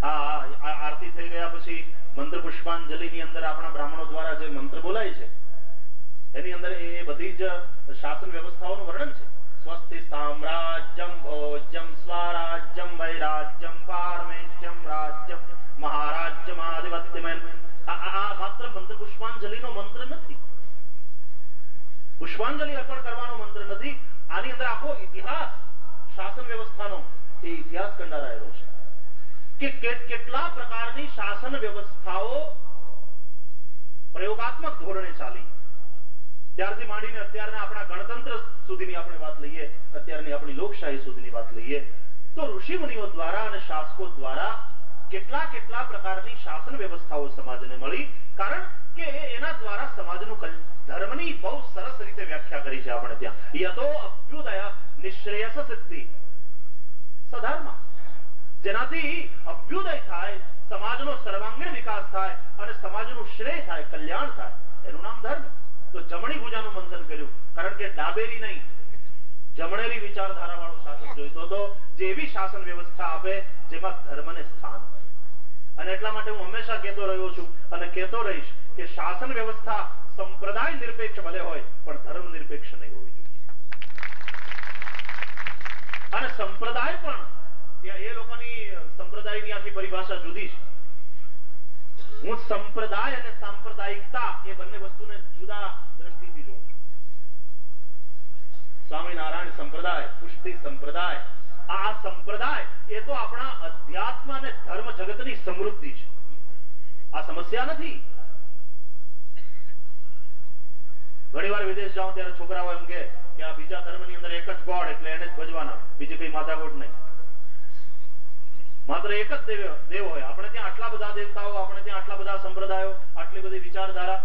આરતી થઈ ગયા પછી મંત્ર પુષ્પાંજલિની અંદર આપણા બ્રાહ્મણો દ્વારા જે મંત્ર બોલાય છે એની અંદર એ બધી જ શાસન વ્યવસ્થાઓનું વર્ણન છે. સ્વસ્તિ સામ્રાજ્યમ ભોજ્યમ સ્વરાજ્યમ વૈરાજ્યમ પારમેશ્યમ રાજ્યમ મહારાજ્યમ આધિપત્યમ. આ માત્ર મંત્ર પુષ્પાંજલિનો મંત્ર નથી, પુષ્પાંજલિ અર્પણ કરવાનો મંત્ર નથી. આની અંદર આખો ઇતિહાસ શાસન વ્યવસ્થાનો એ ઇતિહાસ કંડારાયેલો છે. કે કેટલા પ્રકારની શાસન વ્યવસ્થાઓ પ્રયોગાત્મક ધોરણે ચાલી. ત્યારથી માંડીને અત્યારના આપણા ગણતંત્ર સુધીની આપણે વાત લઈએ, અત્યારની આપણી લોકશાહી સુધીની વાત લઈએ, તો ઋષિ મુનિઓ દ્વારા અને શાસકો દ્વારા કેટલા પ્રકારની શાસન વ્યવસ્થાઓ સમાજને મળી. કારણ કે એના દ્વારા સમાજનું ધર્મની બહુ સરસ રીતે વ્યાખ્યા કરી છે આપણે ત્યાં. યતો અભ્યુદય નિશ્રેયસ સિદ્ધિ સધર્મ, જેનાથી અભ્યુદય થાય, સમાજનો સર્વાંગીણ વિકાસ થાય અને સમાજનું શ્રેય થાય, કલ્યાણ થાય, એનું નામ ધર્મ. તો જમણી ભુજાનું મંથન કર્યું, કારણ કે ડાબેરી નહીં, જમણેરી વિચારધારા વાળો શાસક જોઈતો હતો, જે એવી શાસન વ્યવસ્થા આપે જેમાં ધર્મને સ્થાન હોય. અને એટલા માટે હું હંમેશા કહેતો રહ્યો છું અને કહેતો રહીશ કે શાસન વ્યવસ્થા સંપ્રદાય નિરપેક્ષ ભલે હોય પણ ધર્મ નિરપેક્ષ નહીં હોવી જોઈએ. અને સંપ્રદાય પણ એ લોકોની સંપ્રદાયની આખી પરિભાષા જુદી છે. હું સંપ્રદાય અને સાંપ્રદાયિકતા એ બંને વસ્તુને જુદા દ્રષ્ટિથી જોઉં છું. સ્વામિનારાયણ સંપ્રદાય, પુષ્ટિ સંપ્રદાય, આ સંપ્રદાય એ તો આપણા અધ્યાત્મ અને ધર્મ જગતની સમૃદ્ધિ છે. આ સમસ્યા નથી. ઘણીવાર વિદેશ જાઉં ત્યારે છોકરાઓ એમ કે આ બીજા ધર્મની અંદર એક જ ગોડ એટલે એને જ ભજવાના, બીજી કઈ માથાકૂટ નહીં. માત્ર એક જ દેવ હોય. આપણે ત્યાં આટલા બધા દેવતાઓ, આપણે ત્યાં આટલા બધા સંપ્રદાયો, આટલી બધી વિચારધારા.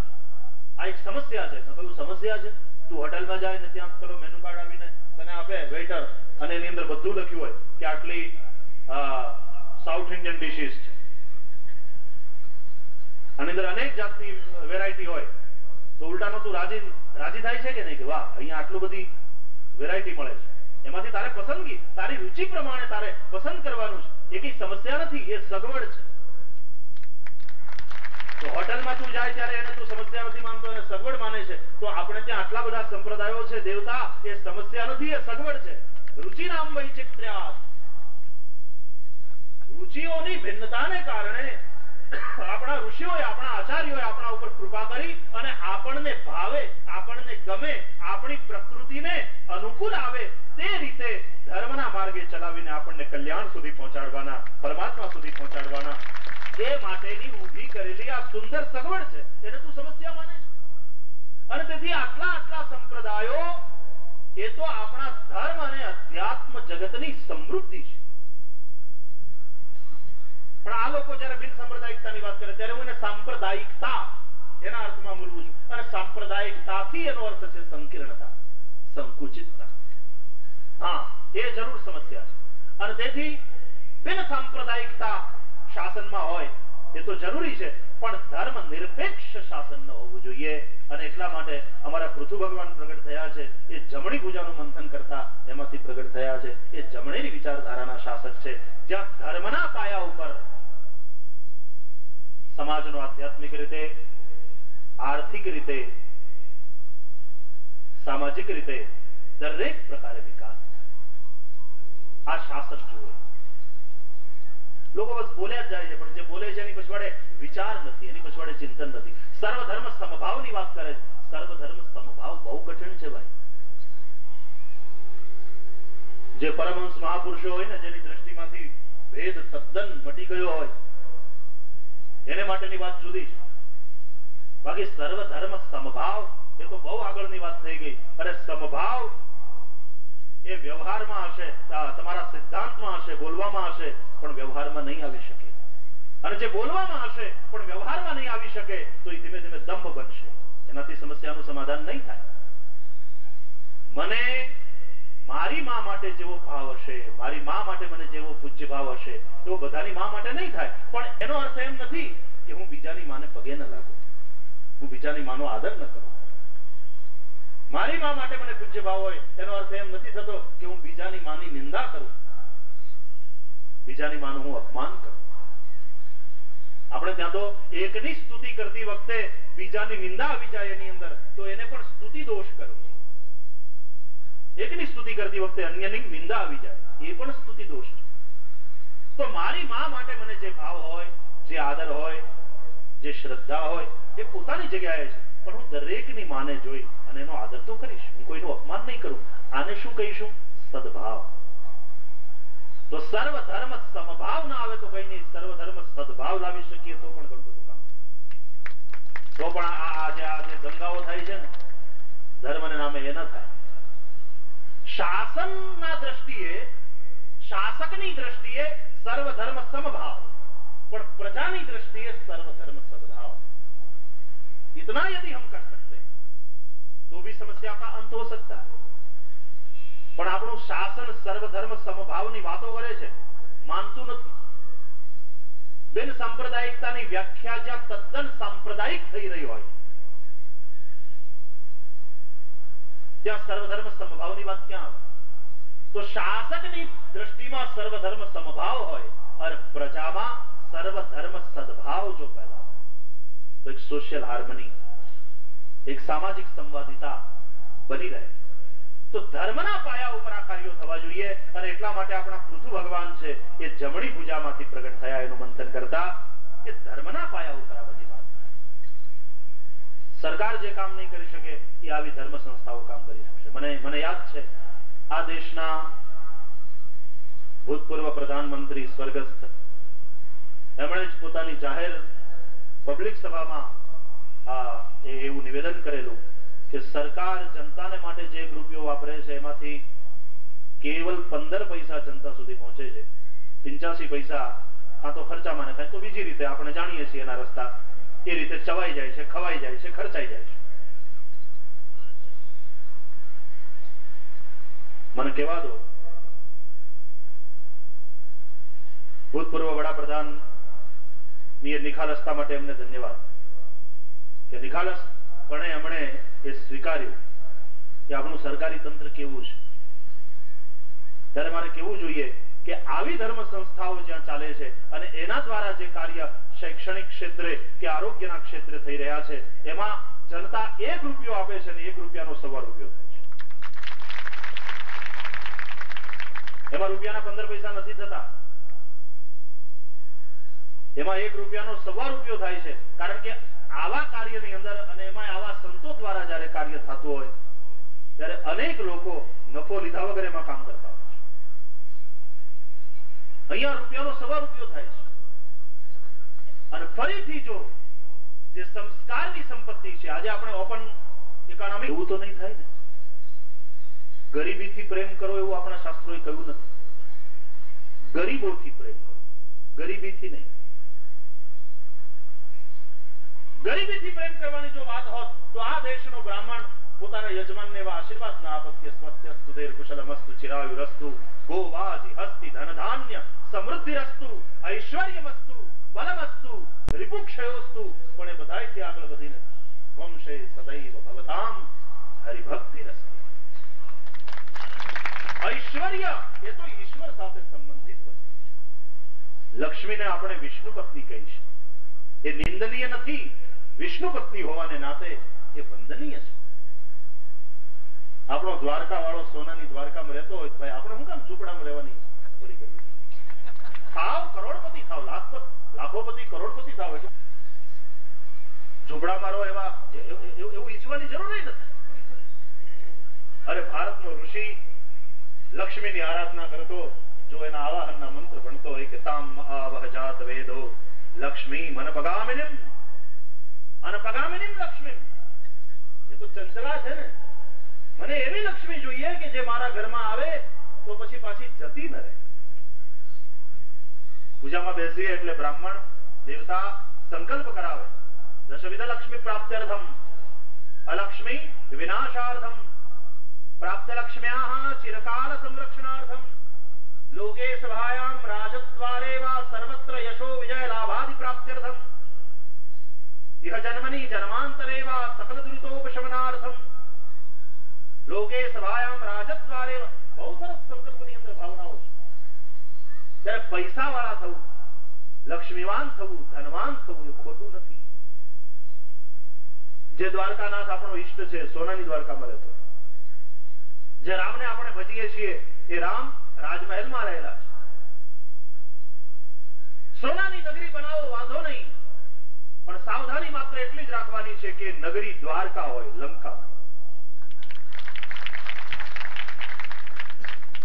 આ એક સમસ્યા છે. કયું સમસ્યા છે? તું હોટલમાં જાય ને ત્યાં પેલો મેનુ કાર્ડ આવીને તને આપે વેઇટર, અને એની અંદર બધું લખ્યું હોય કે આટલી સાઉથ ઇન્ડિયન ડિશિસ છે, આની અંદર અનેક જાતની વેરાયટી હોય, તો ઉલટાનો તું રાજી થાય છે કે નહીં કે વાહ અહીંયા આટલું બધી વેરાયટી મળે છે. એમાંથી તારે પસંદગી, તારી રુચિ પ્રમાણે તારે પસંદ કરવાનું છે. એ કઈ સમસ્યા નથી, એ સગવડ છે. તો હોટલમાં તું જાય ત્યારે એને તું સમસ્યા નથી માનતો, એને સગવડ માને છે. તો આપણે ત્યાં આટલા બધા સંપ્રદાયો છે, દેવતા, એ સમસ્યા નથી, એ સગવડ છે. રુચિ નામ વૈચિત્ર્યાત. રુચિઓની ભિન્નતાને કારણે આપણા ઋષિઓએ, આપણા આચાર્યોએ આપણા ઉપર કૃપા કરી અને આપણને ભાવે, આપણને ગમે, આપણી પ્રકૃતિને અનુકૂળ આવે તે રીતે ધર્મના માર્ગે ચલાવીને આપણને કલ્યાણ સુધી પહોંચાડવાના, પરમાત્મા સુધી પહોંચાડવાના, એ માટેની ઊભી કરેલી આ સુંદર સગવડ છે. એને તું સમસ્યા માને છે? અને તેથી આટલા સંપ્રદાયો એ તો આપણા ધર્મ અને અધ્યાત્મ જગતની સમૃદ્ધિ છે. પણ આ લોકો જયારે બિન સાંપ્રદાયિકતાની વાત કરે ત્યારે હું એને સાંપ્રદાયિકતા એના અર્થમાં બોલવું છું. અને સાંપ્રદાયિકતાથી એનો અર્થ છે સંકીર્ણતા, સંકુચિતતા. હા, એ જરૂર સમસ્યા છે. અને તેથી બિન સાંપ્રદાયિકતા શાસનમાં હોય એ તો જરૂરી છે, પણ ધર્મ નિરપેક્ષ શાસન ન હોવું જોઈએ. અને એટલા માટે અમારા પૃથુ ભગવાન પ્રગટ થયા છે. એ જમણી ભુજાનું મંથન કરતા એમાંથી પ્રગટ થયા છે. એ જમણેરી વિચારધારાના શાસક છે, જ્યાં ધર્મના પાયા ઉપર સમાજનો આધ્યાત્મિક રીતે, આર્થિક રીતે, સામાજિક રીતે દરેક પ્રકારે વિકાસ. આ શાસક જુએ. લોકો બસ બોલ્યા જ જાય છે, પણ જે બોલે છે એની પછવાડે વિચાર નથી, એની પછવાડે ચિંતન નથી. સર્વધર્મ સમભાવની વાત કરે છે. સર્વધર્મ સમભાવ બહુ કઠિન છે ભાઈ. જે પરમહંસ મહાપુરુષો હોય ને, જેની દ્રષ્ટિમાંથી ભેદ તદ્દન મટી ગયો હોય, એને માટેની વાત જુદી છે. બાકી સર્વધર્મ સમભાવ એ તો બહુ આગળની વાત થઈ ગઈ. અને સમભાવ એ વ્યવહારમાં હશે, તમારા સિદ્ધાંતમાં હશે, બોલવામાં હશે, પણ વ્યવહારમાં નહીં આવી શકે. અને જે બોલવામાં હશે પણ વ્યવહારમાં નહીં આવી શકે તો એ ધીમે ધીમે દંભ બનશે. એનાથી સમસ્યાનું સમાધાન નહીં થાય. મને મારી મા માટે જેવો ભાવ હશે, મારી મા માટે મને જેવો પૂજ્ય ભાવ હશે, એવો બધાની મા માટે નહીં થાય. પણ એનો અર્થ એમ નથી કે હું બીજાની માને પગે ન લાગુ, હું બીજાની માનો આદર ન કરું. મારી મા માટે મને પૂજ્ય ભાવ હોય એનો અર્થ એમ નથી થતો કે હું બીજાની માની નિંદા કરું, બીજાની માનું હું અપમાન કરું. આપણે ત્યાં તો એકની સ્તુતિ કરતી વખતે બીજાની નિંદા આવી જાય એની અંદર, તો એને પણ સ્તુતિ દોષ કરો. એકની સ્તુતિ કરતી વખતે અન્યની નિંદા આવી જાય, એ પણ સ્તુતિ દોષ છે. તો મારી મા માટે મને જે ભાવ હોય, જે આદર હોય, જે શ્રદ્ધા હોય, એ પોતાની જગ્યાએ છે. પણ હું દરેકની માને જોઈ અને એનો આદર તો કરીશ, હું કોઈનું અપમાન નહીં કરું. આને શું કહીશું? સદભાવ. તો સર્વ ધર્મ સમભાવ ના આવે તો કઈ નહીં, સર્વ ધર્મ સદભાવ લાવી શકીએ તો પણ ઘણું બધું કામ. તો પણ આજે દંગાઓ થાય છે ને ધર્મને નામે એ ન થાય. શાસનના દ્રષ્ટિએ, શાસકની દ્રષ્ટિએ સર્વ ધર્મ સમભાવ, પણ प्रजानी दृष्टि सर्वधर्म सद्भाव. इतना यदि हम कर सकते हैं तो भी समस्या का अंत हो सकता है. પણ આપણું શાસન સર્વધર્મ સમભાવની વાતો કરે છે, માનતું નથી. બિન સાંપ્રદાયિકતાની વ્યાખ્યા જ્યાં તદ્દન સાંપ્રદાયિક થઈ રહી હોય ત્યાં સર્વધર્મ સમભાવની વાત ક્યાં આવે? તો શાસકની દ્રષ્ટિમાં સર્વધર્મ સમભાવ હોય और પ્રજામાં સર્વધર્મ સદભાવ જો પેદા હોય તો એક સોશિયલ હાર્મની, એક સામાજિક સંવાદિતા બની રહે. તો ધર્મના પાયા ઉપર આ કાર્યો થવા જોઈએ અને એટલા માટે આપણા પૃથુ ભગવાન છે એ જમણી ભુજામાંથી પ્રગટ થયા એનું મંથન કરતા કે ધર્મના પાયા ઉપર આ બધી વાત થાય. સરકાર જે કામ નહીં કરી શકે એ આવી ધર્મ સંસ્થાઓ કામ કરી શકશે. મને યાદ છે આ દેશના ભૂતપૂર્વ પ્રધાનમંત્રી સ્વર્ગસ્થ એમણે જ પોતાની જાહેર પબ્લિક સભામાં એવું નિવેદન કરેલું કે સરકાર જનતાને માટે જે રૂપિયો વાપરે છે એમાંથી કેવલ 15 પૈસા જનતા સુધી પહોંચે છે. 85 પૈસા કાં તો ખર્ચામાં ને કાં તો બીજી રીતે આપણે જાણીએ છીએ એના રસ્તા એ રીતે ચવાઈ જાય છે, ખવાઈ જાય છે, ખર્ચાઈ જાય છે. મને કહેવા દો, ભૂતપૂર્વ વડાપ્રધાન ની નિખાલસતા માટે એમને ધન્યવાદ કે નિખાલસપણે એમણે એ સ્વીકાર્યું કે આપણું સરકારી તંત્ર કેવું છે. ત્યારે મારે કેવું જોઈએ કે આવી ધર્મ સંસ્થાઓ જ્યાં ચાલે છે અને એના દ્વારા જે કાર્ય શૈક્ષણિક ક્ષેત્રે કે આરોગ્યના ક્ષેત્રે થઈ રહ્યા છે એમાં જનતા 1 રૂપિયો આપે છે અને 1 રૂપિયાનો 1.25 રૂપિયો થાય છે. એમાં રૂપિયાના 15 પૈસા નથી થતા, એમાં 1 રૂપિયાનો 1.25 રૂપિયો થાય છે. કારણ કે આવા કાર્યની અંદર અને એમાં આવા સંતો દ્વારા જ્યારે કાર્ય થતું હોય ત્યારે અનેક લોકો નફો લીધા વગર એમાં કામ કરતા હોય છે. અહીંયા રૂપિયાનો 1.25 રૂપિયો થાય છે. અને ફરીથી જો જે સંસ્કારની સંપત્તિ છે, આજે આપણે ઓપન ઇકોનોમી, એવું તો નહીં થાય ને. ગરીબીથી પ્રેમ કરો એવું આપણા શાસ્ત્રોએ કહ્યું નથી. ગરીબોથી પ્રેમ કરો, ગરીબીથી નહીં. ગરીબીથી પ્રેમ કરવાની જો વાત હોત તો આ દેશનો બ્રાહ્મણ પોતાના યજમાનને એવા આશીર્વાદ ના આપત કે સ્વસ્ત્યસ્તુ દીર્ઘકુશલમસ્તુ ચિરાયુરસ્તુ ગોવાજી હસ્તિ ધન ધાન્ય સમૃદ્ધિરસ્તુ ઐશ્વર્યમસ્તુ બલમસ્તુ રિપુક્ષયોસ્તુ. પણ એ બધાયથી આગળ વધીને વંશે સદૈવ ભવતામ હરિભક્તિરસ્તુ. ઐશ્વર્ય એ તો ઈશ્વર સાથે સંબંધિત વસ્તુ છે. લક્ષ્મીને આપણે વિષ્ણુ પત્ની કહી છે, એ નિંદનીય નથી. વિષ્ણુ પત્ની હોવાને નાતે એ વંદનીય છે. આપણો દ્વારકા વાળો સોનાની દ્વારકામાં રહેતો હોય ભાઈ આપણે શું કામ ઝૂંપડામાં રહેવાની ચોરી કરવી? થાવ કરોડપતિ થાવ, લાખોપતિ કરોડપતિ થાવ, એટલે ઝૂંપડામાં રહો એવું ઈચ્છવાની જરૂર નથી. અરે ભારતનો ઋષિ લક્ષ્મીની આરાધના કરતો જો એના આવાહનના મંત્ર ભણતો હોય કે તામ આવહ જાત વેદો લક્ષ્મી મનપગામિનીમ અનપગામિનીમ લક્ષ્મી. એ તો ચંચલા છે ને. મને એવી લક્ષ્મી જોઈએ કે જે મારા ઘરમાં આવે તો પછી પાછી જતી ન રહે. પૂજામાં બેસીએ એટલે બ્રાહ્મણ દેવતા સંકલ્પ કરાવે દશવિધ લક્ષ્મી પ્રાપ્ત્યર્થમ અલક્ષ્મી વિનાશાર્થમ પ્રાપ્ત લક્ષ્મ્યાઃ ચિરકાલ સંરક્ષણાર્થમ लोके सभायां राजद्वारे वा सर्वत्र यशो विजय लाभादि प्राप्त्यर्थम इह जन्मनि जन्मांतरे वा सकल दुरितोपशमनार्थम लोके सभायां राजद्वारे बहुत सरस संकल्पની અંદર ભાવનાઓ છે. ત્યારે પૈસા વાળા થવું, લક્ષ્મીવાન થવું, ધનવાન થવું એ ખોટું નથી. જે દ્વારકાનાથ આપણો ઈષ્ટ છે, સોનાની દ્વારકામાં રહેતો, જે રામને આપણે ભજીએ છીએ એ રામ રાજમહેલમાં રહેલા છે. સોનાની નગરી બનાવો વાંધો નહીં, પણ સાવધાની માત્ર એટલી જ રાખવાની છે કે નગરી દ્વારકા હોય, લંકા.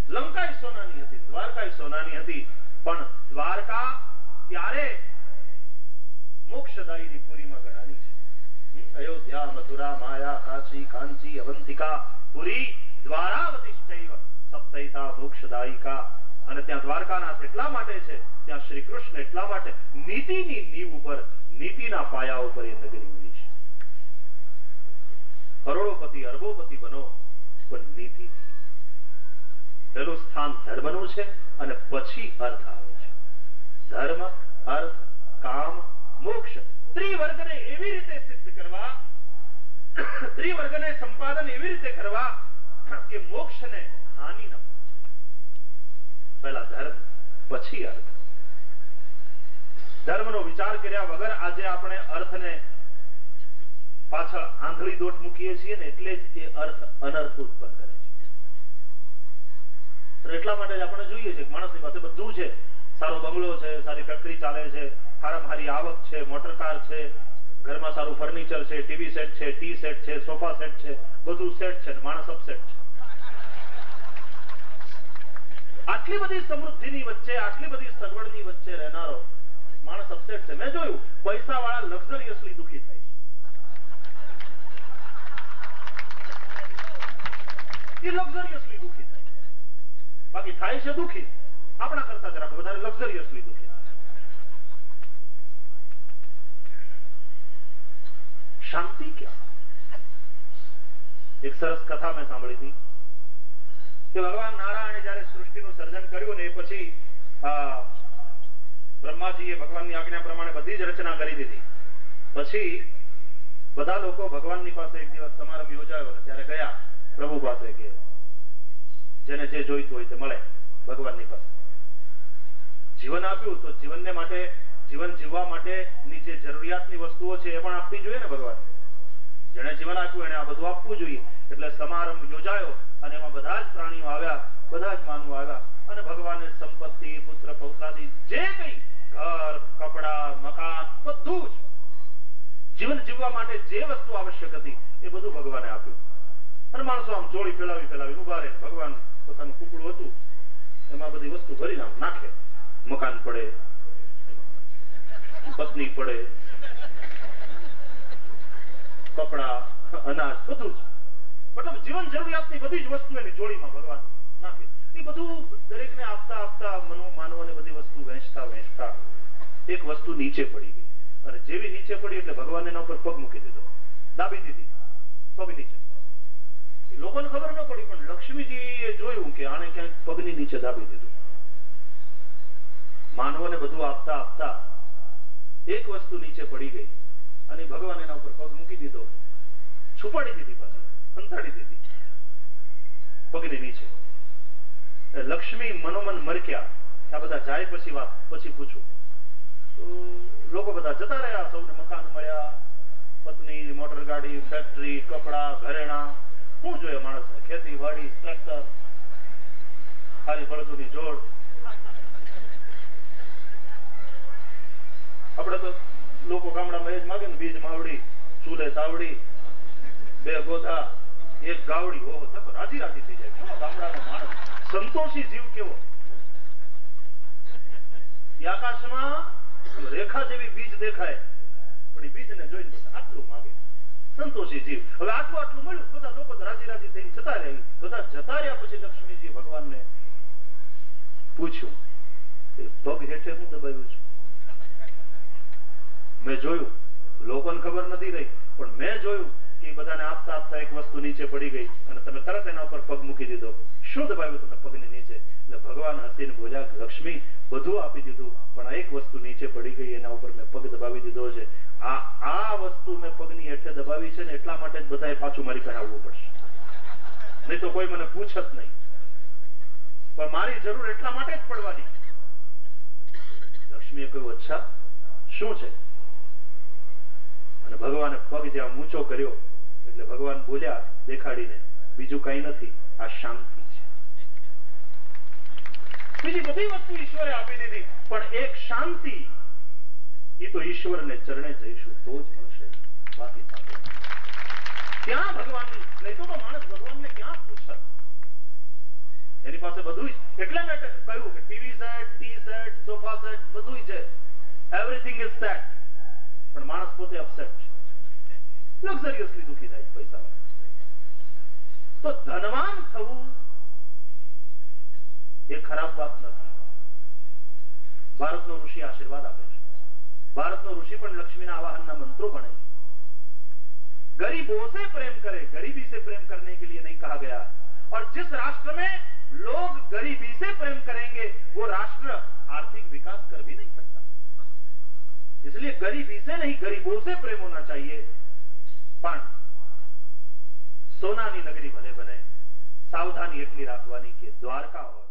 લંકા સોનાની હતી, દ્વારકા સોનાની હતી, પણ દ્વારકા ત્યારે મોક્ષદાયીની પુરીમાં ગણાની છે. અયોધ્યા, મથુરા, માયા, કાશી, કાંચી, અવંતિકા, પુરી, દ્વારાવતિશ્ચૈવ સપ્તૈતા મોક્ષદાયિકા. અને ત્યાં દ્વારકાનાથ એટલા માટે છે, ત્યાં શ્રી કૃષ્ણ એટલા માટે નીતિની નીવ ઉપર, નીતિના પાયા ઉપર એ નગરી ઉભી છે. કરોડોપતિ અરબોપતિ બનો પણ નીતિ. પહેલું સ્થાન ધર્મનું છે અને પછી અર્થ આવે છે. ધર્મ, અર્થ, કામ, મોક્ષ ત્રિવર્ગને એવી રીતે સિદ્ધ કરવા, ત્રિવર્ગને સંપાદન એવી રીતે કરવા કે મોક્ષને હાનિ ન પહોંચે. પહેલા ધર્મ, પછી અર્થ. ધર્મનો વિચાર કર્યા વગર આજે આપણે અર્થને પાછળ આંધળી દોટ મૂકીએ છીએ ને એટલે જ એ અર્થ અનર્થ ઉત્પન્ન કરે છે. એટલા માટે જ આપણે જોઈએ છે માણસની પાસે બધું છે, સારો બંગલો છે, સારી ફેક્ટરી ચાલે છે, સારામાં સારી આવક છે, મોટરકાર છે, ઘરમાં સારું ફર્નિચર છે, ટીવી સેટ છે, ટી સેટ છે, સોફા સેટ છે, બધું સેટ છે, માણસ અપસેટ છે. આટલી બધી સમૃદ્ધિની વચ્ચે, આટલી બધી સગવડની વચ્ચે રહેનારો માણસ અપસેટ છે. મેં જોયું પૈસા વાળા લક્ઝરિયસલી દુખી થાય છે. એ લક્ઝરિયસલી દુખી થાય, બાકી થાય છે દુખી આપણા કરતા જરાક વધારે લક્ઝરિયસલી દુખી થાય. શાંતિ ક્યાં? એક સરસ કથા મેં સાંભળી હતી કે ભગવાન નારાયણે જયારે સૃષ્ટિનું સર્જન કર્યું ને એ પછી બ્રહ્માજીએ ભગવાનની આજ્ઞા પ્રમાણે બધી જ રચના કરી દીધી. પછી બધા લોકો ભગવાનની પાસે એક દિવસ સમારંભ યોજાયો ને ત્યારે ગયા પ્રભુ પાસે કે જેને જે જોઈતું હોય તે મળે. ભગવાનની પાસે જીવન આપ્યું તો જીવનને માટે, જીવન જીવવા માટેની જે જરૂરિયાતની વસ્તુઓ છે એ પણ આપવી જોઈએ ને ભગવાન. જેને જીવન આપ્યું એને આ બધું આપવું જોઈએ. એટલે સમારંભ યોજાયો અને એમાં બધા જ પ્રાણીઓ આવ્યા, બધા જ માનવો આવ્યા અને ભગવાને સંપત્તિ, પુત્ર, પૌત્રાદિ જે કંઈ ઘર, કપડા, મકાન બધું જ જીવન જીવવા માટે જે વસ્તુ આવશ્યક હતી એ બધું ભગવાને આપ્યું. અને માણસો આમ જોડી ફેલાવી ઉભા રહે. ભગવાન પોતાનું કુકડું હતું એમાં બધી વસ્તુ ભરીને આમ નાખે. મકાન પડે, પત્ની પડે, કપડા, અનાજ બધું જ, મતલબ જીવન જરૂરિયાતની બધી જ વસ્તુ એની જોડીમાં ભગવાન નાખે. એ બધું દરેકને આપતા આપતા માનવોને બધી વસ્તુ વહેંચતા એક વસ્તુ નીચે પડી ગઈ. અને જેવી નીચે પડી એટલે ભગવાન એના ઉપર પગ મૂકી દીધો, દાબી દીધી પગ નીચે. લોકોને ખબર ન પડી પણ લક્ષ્મીજીએ જોયું કે આણે ક્યાંક પગની નીચે દાબી દીધું. માનવોને બધું આપતા આપતા એક વસ્તુ નીચે પડી ગઈ અને ભગવાન એના ઉપર પગ મૂકી દીધો, છુપાડી દીધી, પાછી સંતાડી દીધી પગની નીચે. લક્ષ્મી મનોમન મરક્યા. આ બધા જાય પછી વાત પછી પૂછું તો લોકો બધા જતા રહ્યા. સૌને મકાન મળ્યા, પત્ની, મોટર ગાડી, ફેક્ટરી, કપડા, ઘરેણા, શું જોઈએ માણસને? ખેતી વાડી, ટ્રેક્ટર, ખાલી બળદોની જોડ. આપડે તો લોકો ગામડામાં એ જ માગે ને, બીજ માવડી, ચૂલે તાવડી, 2 ગોધા, 1 ગાવડી. ઓહો, રાજી રાજી થઈ જાય. કેવો ગામડાનો માણસ સંતોષી જીવ કેવો! આકાશમાં રેખા જેવી બીજ દેખાય પણ એ બીજને જોઈને પછી આટલું માગે. સંતોષી જીવ. હવે આટલું મળ્યું, બધા લોકો રાજી રાજી થઈને જતા રહ્યા. બધા જતા રહ્યા પછી લક્ષ્મીજી ભગવાનને પૂછ્યું એ પગ હેઠે હું દબાવ્યું છું? મેં જોયું, લોકોને ખબર નથી રહી પણ મેં જોયું કે બધાને આપતા આપતા એક વસ્તુ નીચે પડી ગઈ અને તમે તરત એના ઉપર પગ મૂકી દીધો. શું દબાવ્યું તમે પગની નીચે? એટલે ભગવાન હસીને બોલ્યા, લક્ષ્મી બધું આપી દીધું પણ એક વસ્તુ નીચે પડી ગઈ, એના ઉપર મેં પગ દબાવી દીધો છે. આ વસ્તુ મેં પગની હેઠે દબાવી છે ને એટલા માટે જ બધાએ પાછું મારી પાસે આવવું પડશે, નહીં તો કોઈ મને પૂછત નહીં. પણ મારી જરૂર એટલા માટે જ પડવાની. લક્ષ્મીએ કહ્યું, અચ્છા શું છે? અને ભગવાને પગ જ્યાં ઊંચો કર્યો એટલે ભગવાન બોલ્યા દેખાડીને, બીજું કઈ નથી, આ શાંતિ છે. બીજી બધી વસ્તુ ઈશ્વરે આપી દીધી પણ એક શાંતિ, એ તો ઈશ્વરને ચરણે જઈશું તો જ મળશે, બાકી ત્યાં ભગવાન નહીં તો માણસ ભગવાનને ક્યાં પૂછે? એની પાસે બધું જ, એટલે મેં કહ્યું કે TV set, tea set, sofa set બધું છે, એવરીથિંગ ઇઝ સેટ, પણ માણસ પોતે અપસેટ છે, લક્ઝરિયસલી દુખી થાય પૈસા વાળા. તો ધનવાન થવું એ ખરાબ વાત નથી. ભારતનો ઋષિ આશીર્વાદ આપે છે. ભારતનો ऋषि પણ લક્ष्मीના આવાહનના મંત્રો ભણે છે. गरीबों से प्रेम करे, गरीबी से प्रेम करने के लिए नहीं कहा गया. और जिस राष्ट्र में लोग गरीबी से प्रेम करेंगे वो राष्ट्र आर्थिक विकास कर भी नहीं सकता. इसलिए गरीबी से नहीं, गरीबों से प्रेम होना चाहिए. पण सोनानी नगरी भले बने, सावधानी એટલી રાખવાની કે દ્વારકા હોય